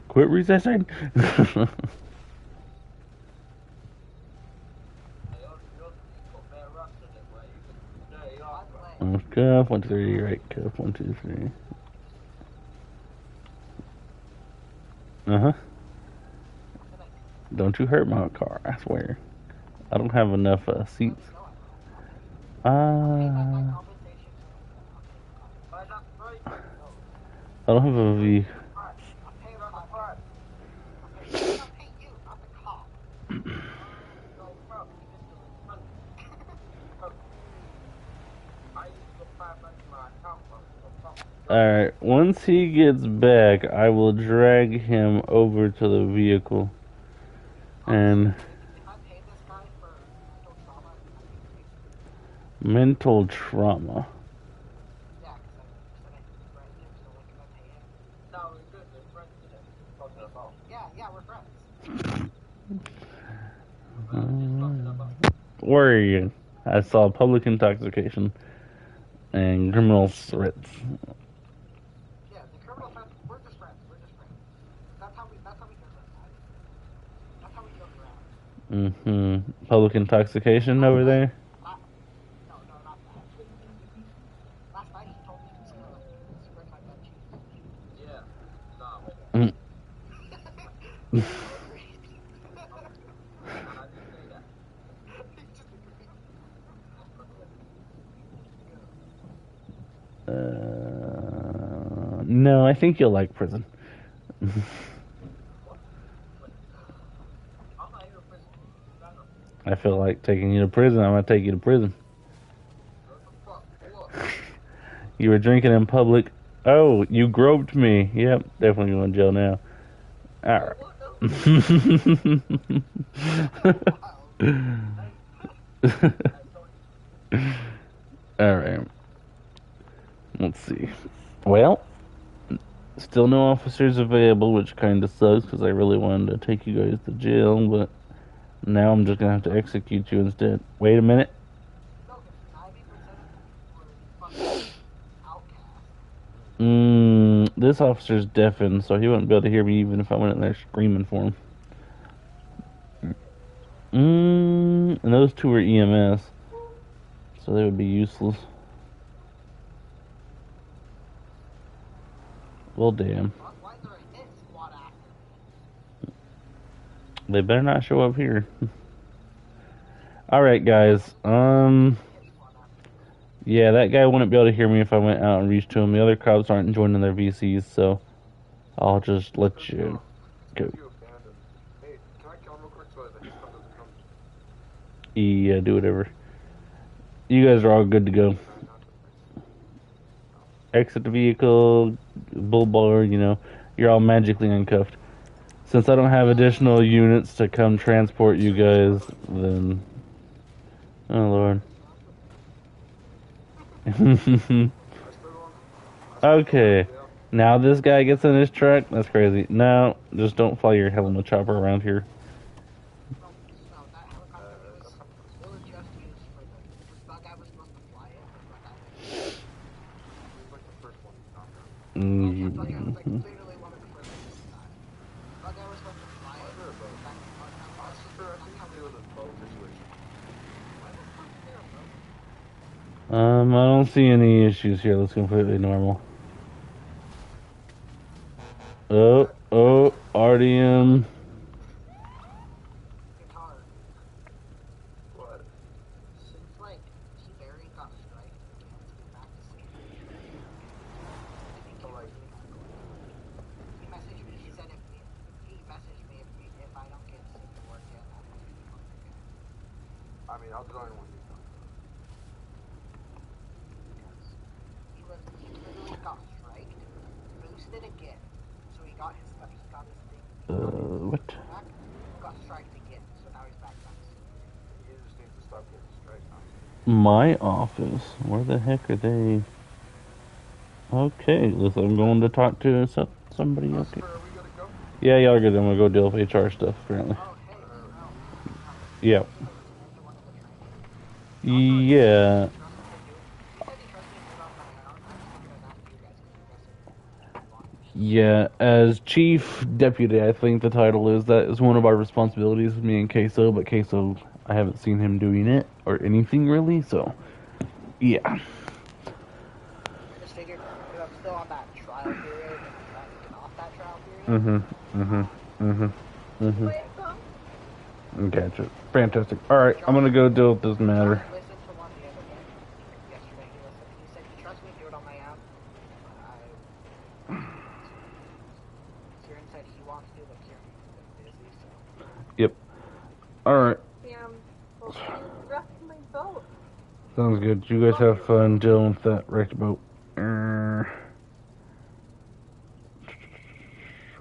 Quit resisting. Cuff 1 2 3, right cuff 1 2 3. Don't you hurt my car, I swear. I don't have enough seats. I don't have a V. Alright, once he gets back, I will drag him over to the vehicle. And mental trauma. Where are you? I saw public intoxication and criminal threats. Yeah, the criminal threats, we're just friends. That's how we do this. That's how we joke around. Public intoxication over there? No, not that. Last night he told me he was gonna spread my butt cheeks. Yeah, stop. No, I think you'll like prison. I feel like taking you to prison. I'm gonna take you to prison. You were drinking in public. Oh, you groped me. Yep, definitely going to jail now. Alright. Alright. Let's see. Well, still no officers available, which kind of sucks because I really wanted to take you guys to jail, but now I'm just going to have to execute you instead. Wait a minute. This officer's deafened, so he wouldn't be able to hear me even if I went in there screaming for him. And those two are EMS, so they would be useless. Well, damn. Why is there a hit squad after me? They better not show up here. Alright, guys. Yeah, that guy wouldn't be able to hear me if I went out and reached to him. The other cops aren't joining their VCs, so I'll just let you go. Hey, can I kill him real quick so that his stuff doesn't come? Yeah, do whatever. You guys are all good to go. Exit the vehicle, bull bar, you know, you're all magically uncuffed. Since I don't have additional units to come transport you guys, then... Oh, Lord. Okay. Now this guy gets in his truck? That's crazy. No, just don't fly your helmet chopper around here. No, that helicopter, it was just used for the, because that guy was supposed to fly it, but that guy was... He's like the first one to stop now. Yeah, that guy was like literally one of the first ones to die. That guy was supposed to fly it, but that I think I'll deal with this boat situation. why the fuck is there a boat? I don't see any issues here. That's completely normal. Oh, RDM. Guitar. What? Since like he barely got strike, he can't get back to sleep. So like, He messaged me. He said he messaged me if I don't get sick to work yet, I'm gonna be on again. I mean, I'll join when he's done. Because he literally got striked, boosted again, so he got his thing. What? Back, got striked again, so now he's back. He just needs to stop getting straight now. My office. Where the heck are they? Okay, listen, I'm going to talk to somebody. Okay. Are we gonna go? Yeah, y'all are good. I'm gonna go deal with HR stuff, apparently. Oh, hey, Snow. Yeah. He said he wanted to train. Yeah. He said he trusts me to do it on my own. I just figured I'd ask you guys because you guys said you wanted me. Yeah, as chief deputy, I think the title is, that is one of our responsibilities, me and Queso, but Queso, I haven't seen him doing it, or anything really, so, yeah. I just figured because I'm still on that trial period and I'm trying to get off that trial period. Gotcha. Fantastic. Alright, I'm gonna go deal with this matter. John listened to one the other day. Yesterday he listened. He said he trusts me to do it on my own. Kieran said he wants to, but Kieran's been busy, so. Yep. Alright, Well, you wrecked my boat. sounds good. You guys have fun dealing with that wrecked boat.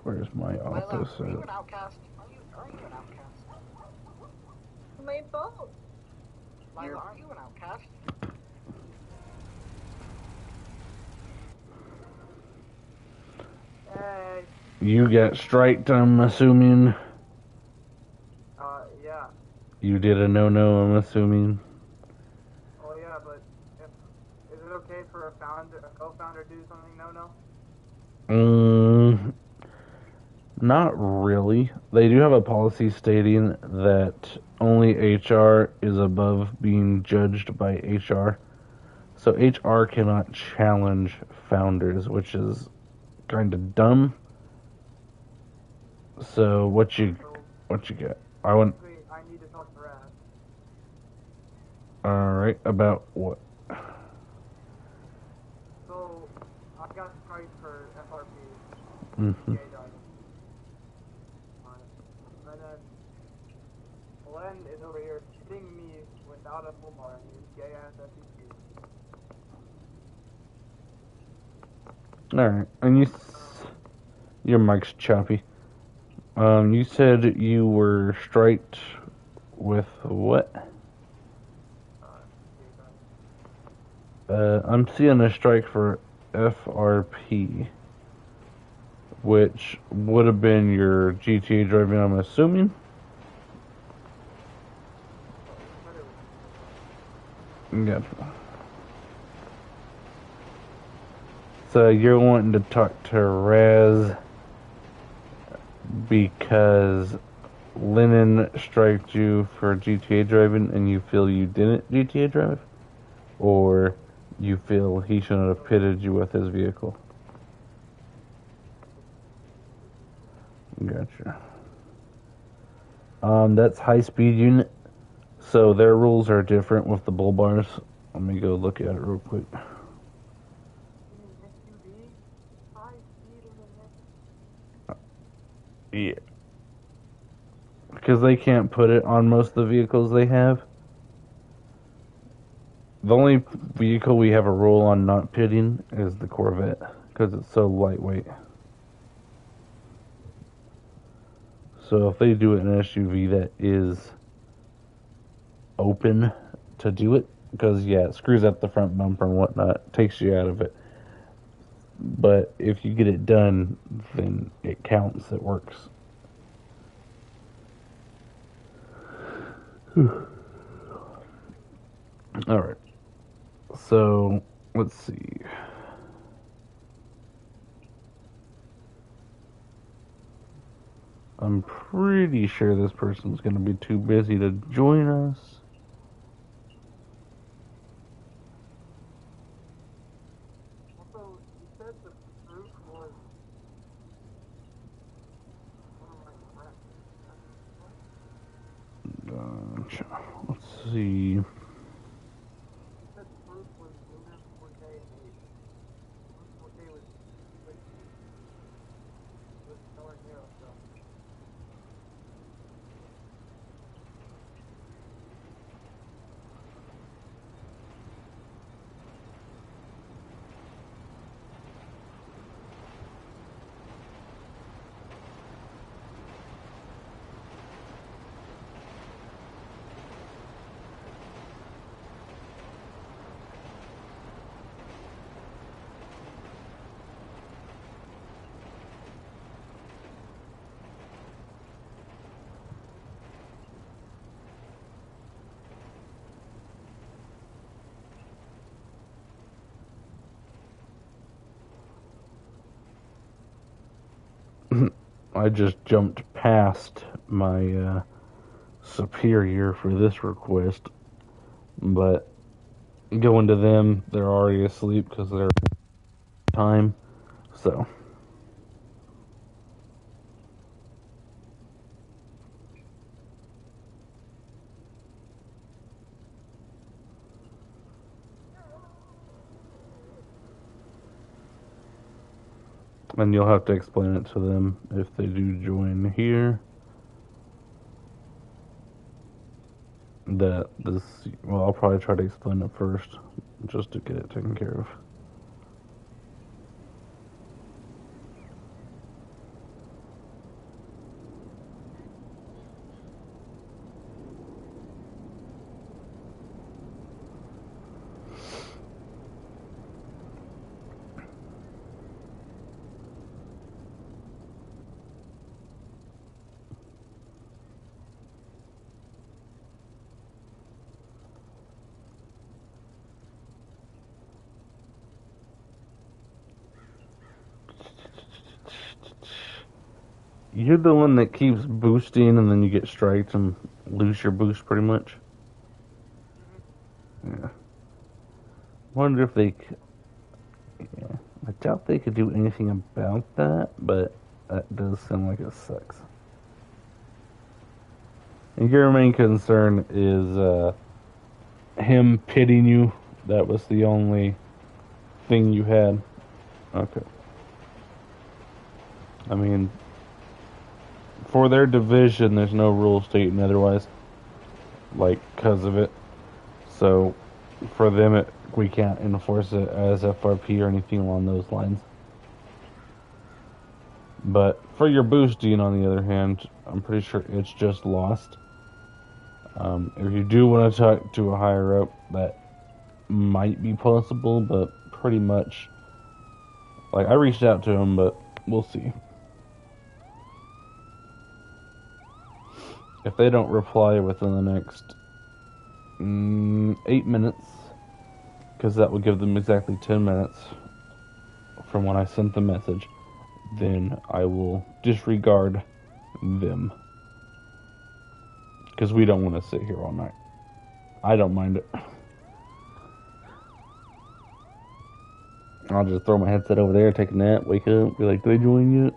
Where's my office Are you at? an outcast? Are you an outcast? My boat. Lila, are you an outcast? Hey. You got striked, I'm assuming. Yeah. You did a no-no, I'm assuming. Oh yeah, but is it okay for a co-founder to do something no-no? Not really. They do have a policy stating that only HR is above being judged by HR. So HR cannot challenge founders, which is kind of dumb. So what you got? I want. I need to talk to Raz. All right, about what? So I got striked for FRP. Mm-hmm. Gay driving. And then Len is over here shooting me without a full bar and his gay ass SUV. All right, and your mic's choppy. You said you were striked with what? I'm seeing a strike for FRP, which would have been your GTA driving, I'm assuming. Gotcha. So you're wanting to talk to Rez because Lennon striked you for GTA driving and you feel you didn't GTA drive? Or you feel he shouldn't have pitted you with his vehicle? Gotcha. That's high speed unit. So their rules are different with the bull bars. Let me go look at it real quick. Yeah. Because they can't put it on most of the vehicles they have. The only vehicle we have a rule on not pitting is the Corvette. Because it's so lightweight. So if they do it in an SUV that is open to do it, because yeah, it screws up the front bumper and whatnot, takes you out of it. But if you get it done, then it counts, it works. Alright. So, let's see. I'm pretty sure this person's going to be too busy to join us. Also, you said the proof was Gotcha. Let's see. you said the proof was Windows 4K and 8. Windows 4K was nowhere near us, so. I just jumped past my superior for this request, but going to them, they're already asleep because they're time, so. And you'll have to explain it to them if they do join here. That this, well, I'll probably try to explain it first, just to get it taken care of. You're the one that keeps boosting and then you get strikes and lose your boost pretty much? Yeah. Wonder if they... Yeah. I doubt they could do anything about that, but that does sound like it sucks. And your main concern is him pitting you. That was the only thing you had. Okay. I mean, for their division, there's no rule stating otherwise, like, because of it. So, for them, we can't enforce it as FRP or anything along those lines. But for your boosting, on the other hand, I'm pretty sure it's just lost. If you do want to talk to a higher up, that might be possible, but pretty much, like, I reached out to him, but we'll see. If they don't reply within the next 8 minutes, because that would give them exactly 10 minutes from when I sent the message, then I will disregard them. Because we don't want to sit here all night. I don't mind it. I'll just throw my headset over there, take a nap, wake up, be like, did I join yet?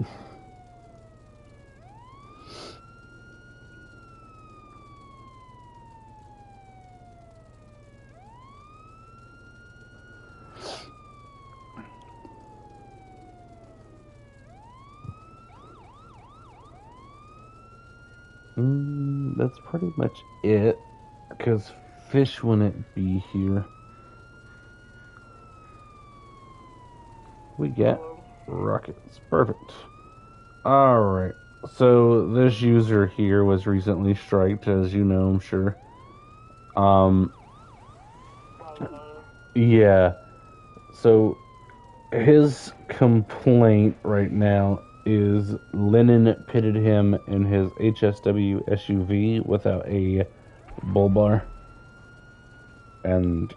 That's pretty much it. Because Fish wouldn't be here. We got rockets. Perfect. Alright. So this user here was recently striked, as you know, I'm sure. Yeah. So his complaint right now is Lennon pitted him in his HSW SUV without a bull bar. And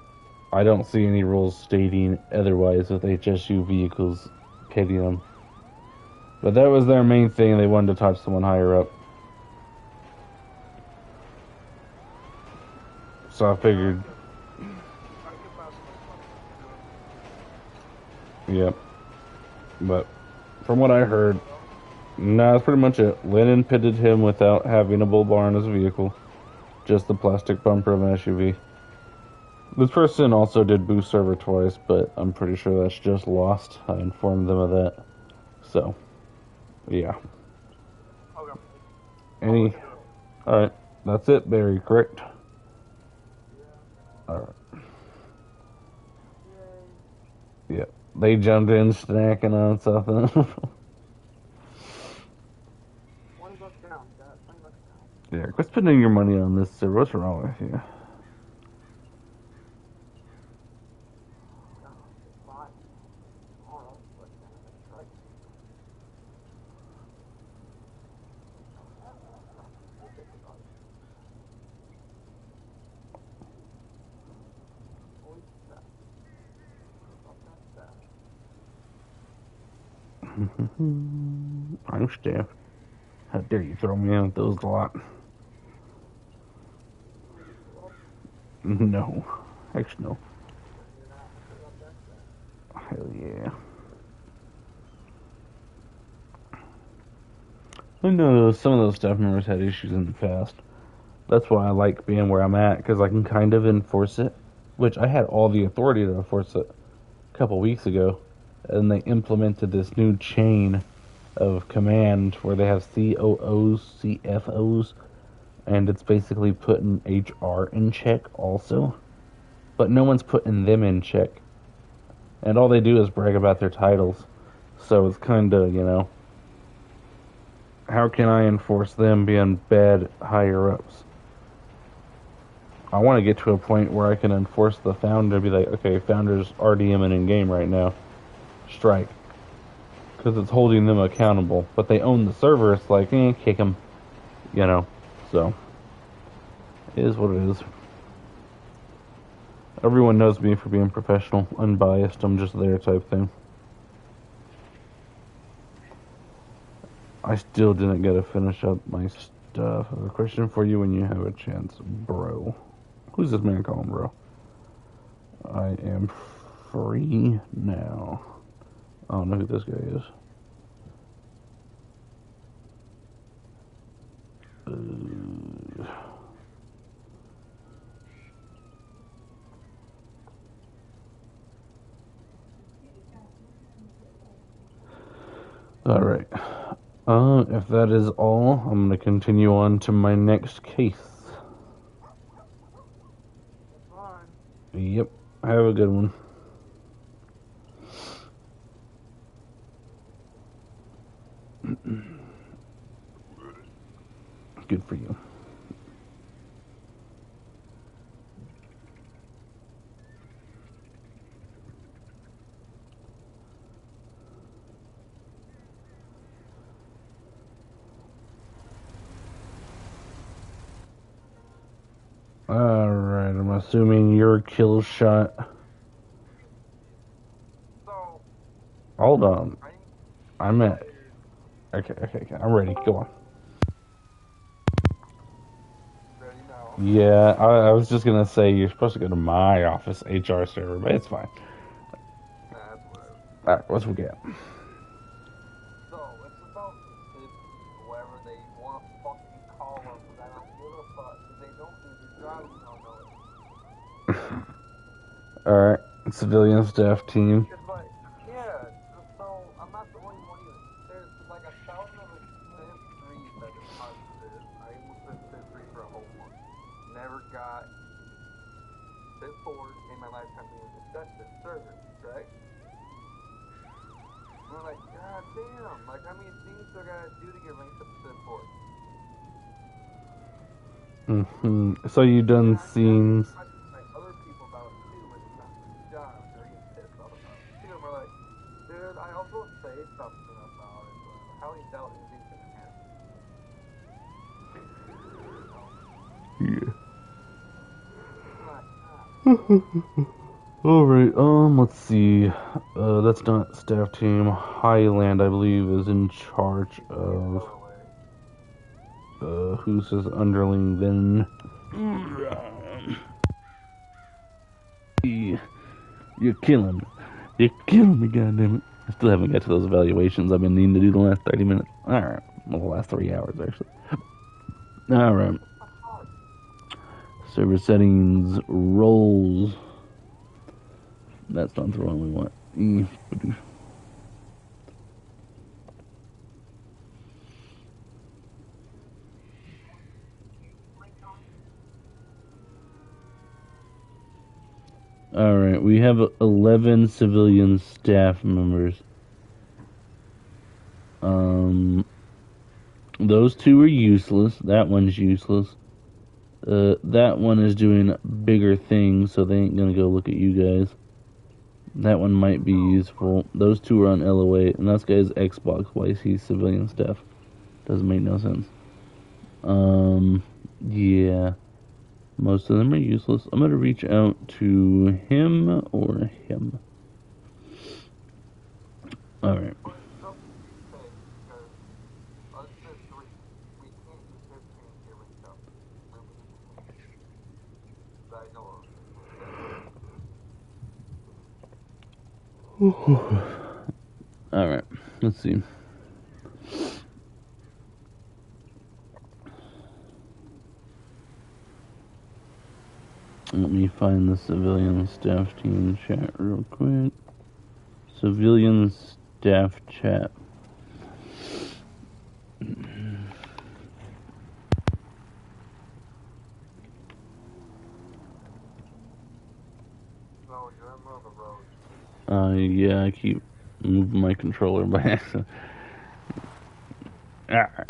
I don't see any rules stating otherwise with HSU vehicles pitting them. But that was their main thing. They wanted to touch someone higher up. So I figured... Yep. But from what I heard, no, that's pretty much it. Lennon pitted him without having a bull bar in his vehicle. Just the plastic bumper of an SUV. This person also did boost server twice, but I'm pretty sure that's just lost. I informed them of that. So, yeah. Okay. Alright, that's it, Barry, correct? Alright. Yeah, they jumped in snacking on something. $20 down, Dad. $20 down. Yeah, quit spending your money on this server. What's wrong with you? I'm Steph. How dare you throw me in with those lot? No. Heck no. Hell yeah. I know some of those staff members had issues in the past. That's why I like being where I'm at, because I can kind of enforce it. Which I had all the authority to enforce it a couple weeks ago. And they implemented this new chain of command where they have COOs, CFOs, and it's basically putting HR in check also. But no one's putting them in check. And all they do is brag about their titles. So it's kind of, you know, how can I enforce them being bad higher-ups? I want to get to a point where I can enforce the founder, be like, okay, founder's RDMing in-game right now. Strike. Because it's holding them accountable. But they own the server, it's like, kick them. You know, so. It is what it is. Everyone knows me for being professional, unbiased, I'm just there type thing. I still didn't get to finish up my stuff. I have a question for you when you have a chance, bro. Who's this man calling, bro? I am free now. I don't know who this guy is. Alright. If that is all, I'm going to continue on to my next case. Yep. Have a good one. Good for you. Alright, I'm assuming your kill shot. So, Hold on. I'm at. Okay. I'm ready. Go on. Ready now. Yeah, I was just gonna say you're supposed to go to my office HR server, but it's fine. That's whatever. Alright, what's we got? So, it's about the SIP, whatever they want to fucking call them, because I don't give a fuck, because they don't do their job, you don't know it. Alright, civilian staff team. It's like, yeah, so I'm not the only one either. There's like 1,000 of us SIP 3 that deposited. I was in SIP 3 for a whole month. Never got SIP 4 in my lifetime being successful server, right? And I'm like, god damn, like how many things do I gotta do to get ranked up to SIP 4? So you done scenes. Like other people about it too, when it's not their job, they're getting pissed off about it too. And we're like, dude, I also say something about it, but I highly doubt anything's gonna happen. Alright, let's see. That's not staff team. Highland, I believe, is in charge of. Who's his underling then? You're killing me. You're killing me, goddammit. I still haven't got to those evaluations I've been needing to do the last 30 minutes. Alright. Well, the last 3 hours, actually. Alright. Server settings, roles. That's not the one we want. Alright, we have 11 civilian staff members. Those 2 are useless. That one's useless. That one is doing bigger things, so they ain't gonna go look at you guys. That one might be useful. Those 2 are on LOA, and that guy's Xbox. Why is he civilian staff? Doesn't make no sense. Yeah. Most of them are useless. I'm gonna reach out to him or him. Alright. Alright, let's see. Let me find the civilian staff team chat real quick. Civilian staff chat. No, you're in the middle of the road. Yeah, I keep moving my controller by accident. Alright.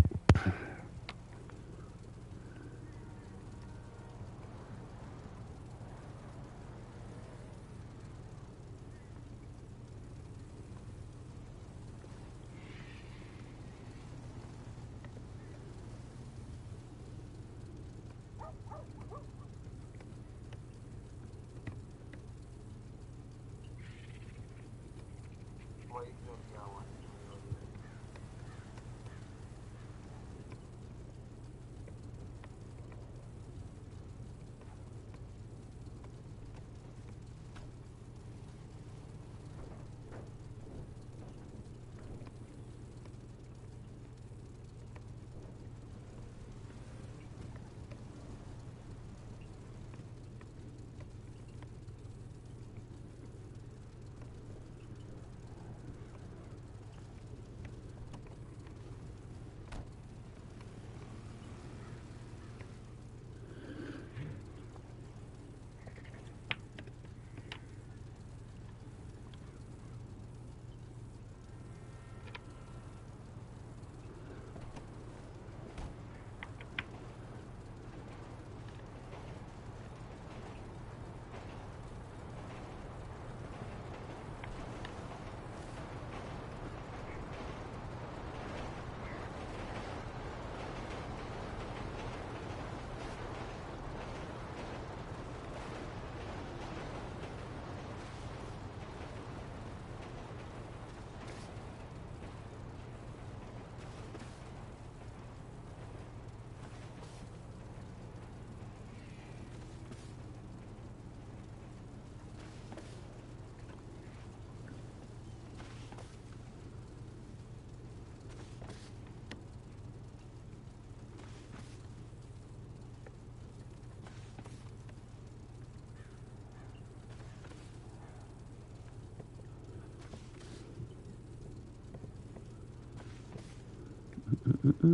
So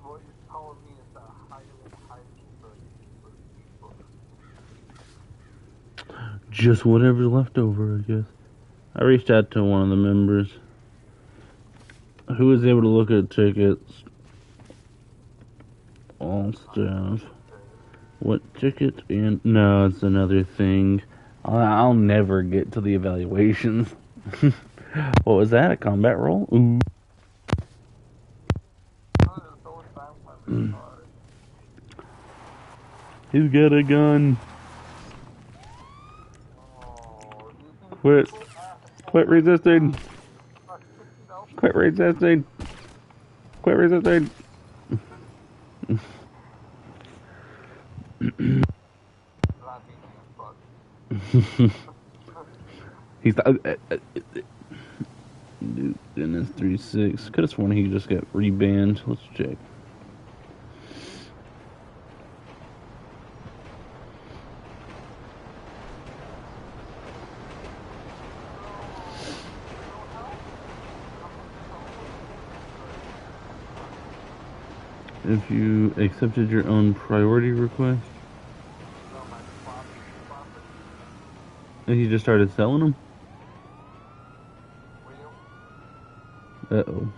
what you're telling me is that higher Just whatever's left over, I guess. I reached out to one of the members who was able to look at tickets, all stuff. What ticket? And no, it's another thing. I'll never get to the evaluations. What was that? A combat roll? Ooh. He's got a gun. Quit resisting. Quit resisting. Quit resisting. He's goodness 3-6. Could have sworn he just got rebanned. Let's check. If you accepted your own priority request, and he just started selling them. Uh-oh.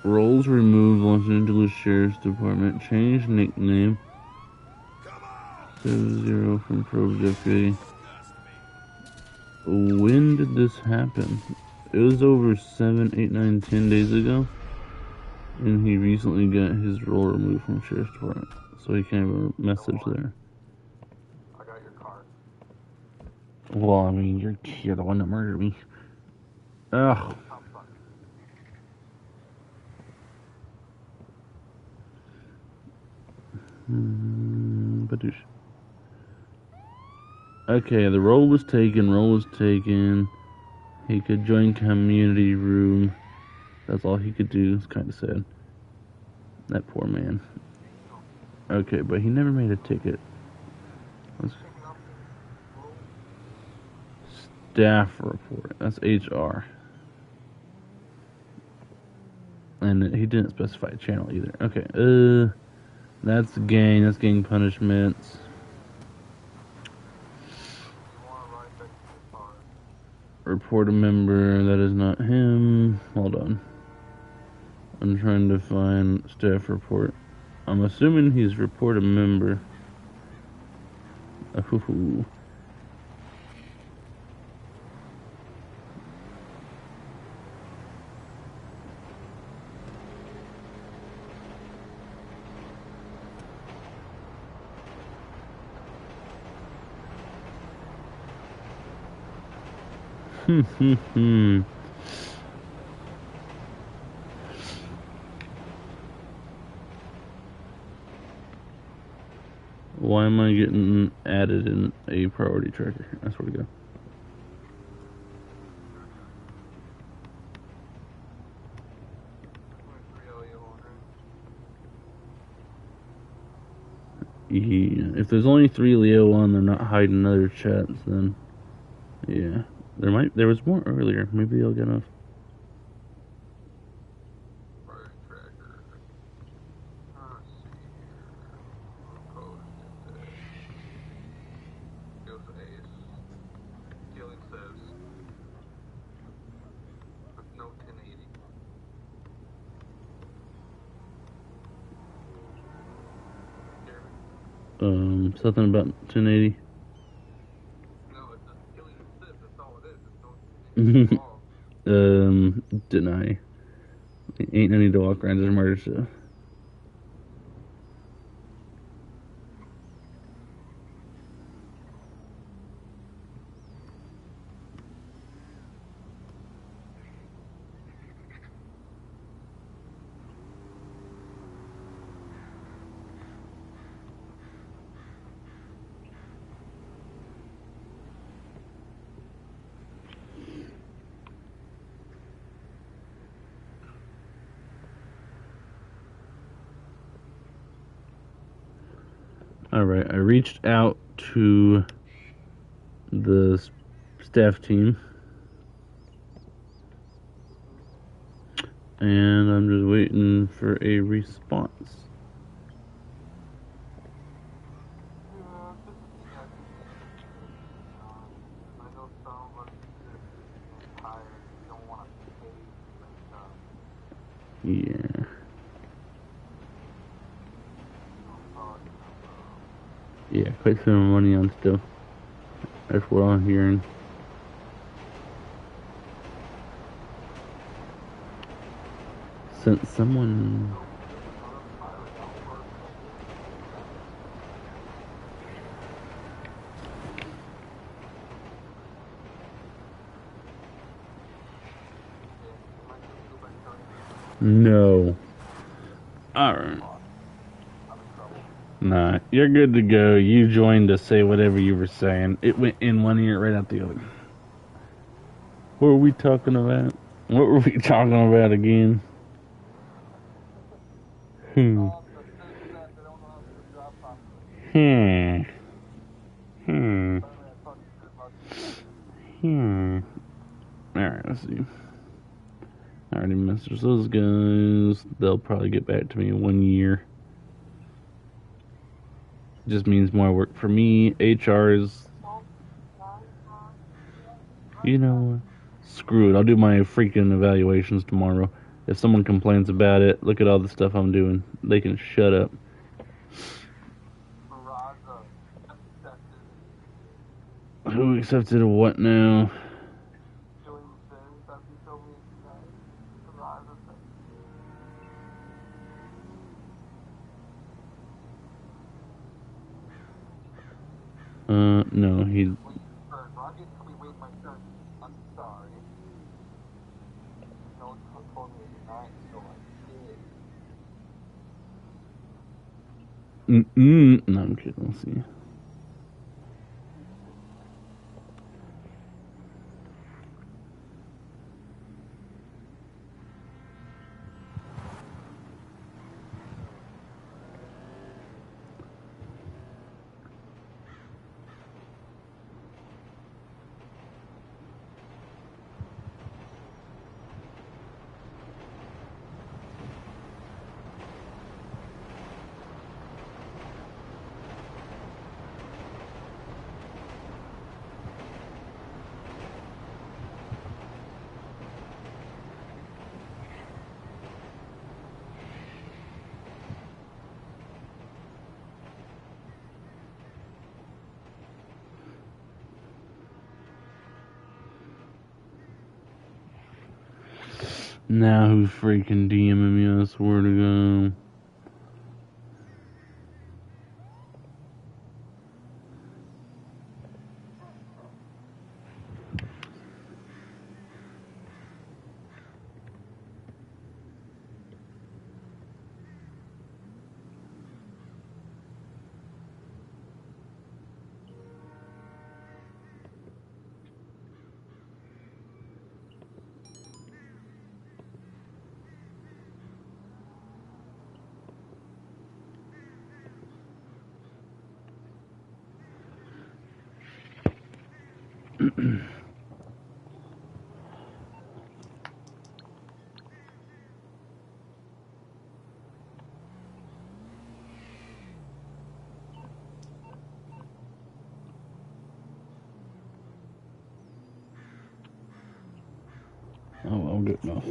Roles removed. Los Angeles Sheriff's Department. Change nickname. 7-0 from probe deputy. When did this happen? It was over 7, 8, 9, 10 days ago. And he recently got his role removed from Sheriff's Department. So he can't have a message there. I got your card. Well, I mean, you're the one that murdered me. Ugh. Badoosh. Okay, the role was taken. He could join community room. That's all he could do. It's kind of sad. That poor man. Okay, but he never made a ticket. Staff report. That's HR. And he didn't specify a channel either. Okay, that's gang. That's gang punishments. Report a member. That is not him. Hold on. I'm trying to find staff report. I'm assuming he's report a member. Ooh. Why am I getting added in a priority tracker? I swear to God. Yeah, if there's only 3 Leo on, they're not hiding other chats, then yeah. There was more earlier. Maybe they'll get enough. Something about 1080. Deny. Ain't no need to walk around just murder stuff. Alright, I reached out to the staff team. And I'm just waiting for a response. I know some of us are tired, we don't want to pay for stuff. Yeah. Yeah, quit spending money on stuff. That's what I'm hearing. Since someone... No. Alright. Nah, you're good to go. You joined to say whatever you were saying. It went in one ear, right out the other. What were we talking about? What were we talking about again? Hmm. Alright, let's see. I already messaged those guys. They'll probably get back to me in 1 year. Just means more work for me. HR is... You know, screw it. I'll do my freaking evaluations tomorrow. If someone complains about it, look at all the stuff I'm doing. They can shut up. Who accepted what now? No, he... No, I'm kidding. Let's see. Now who's freaking DMing me? I swear to God. Oh, well, good enough.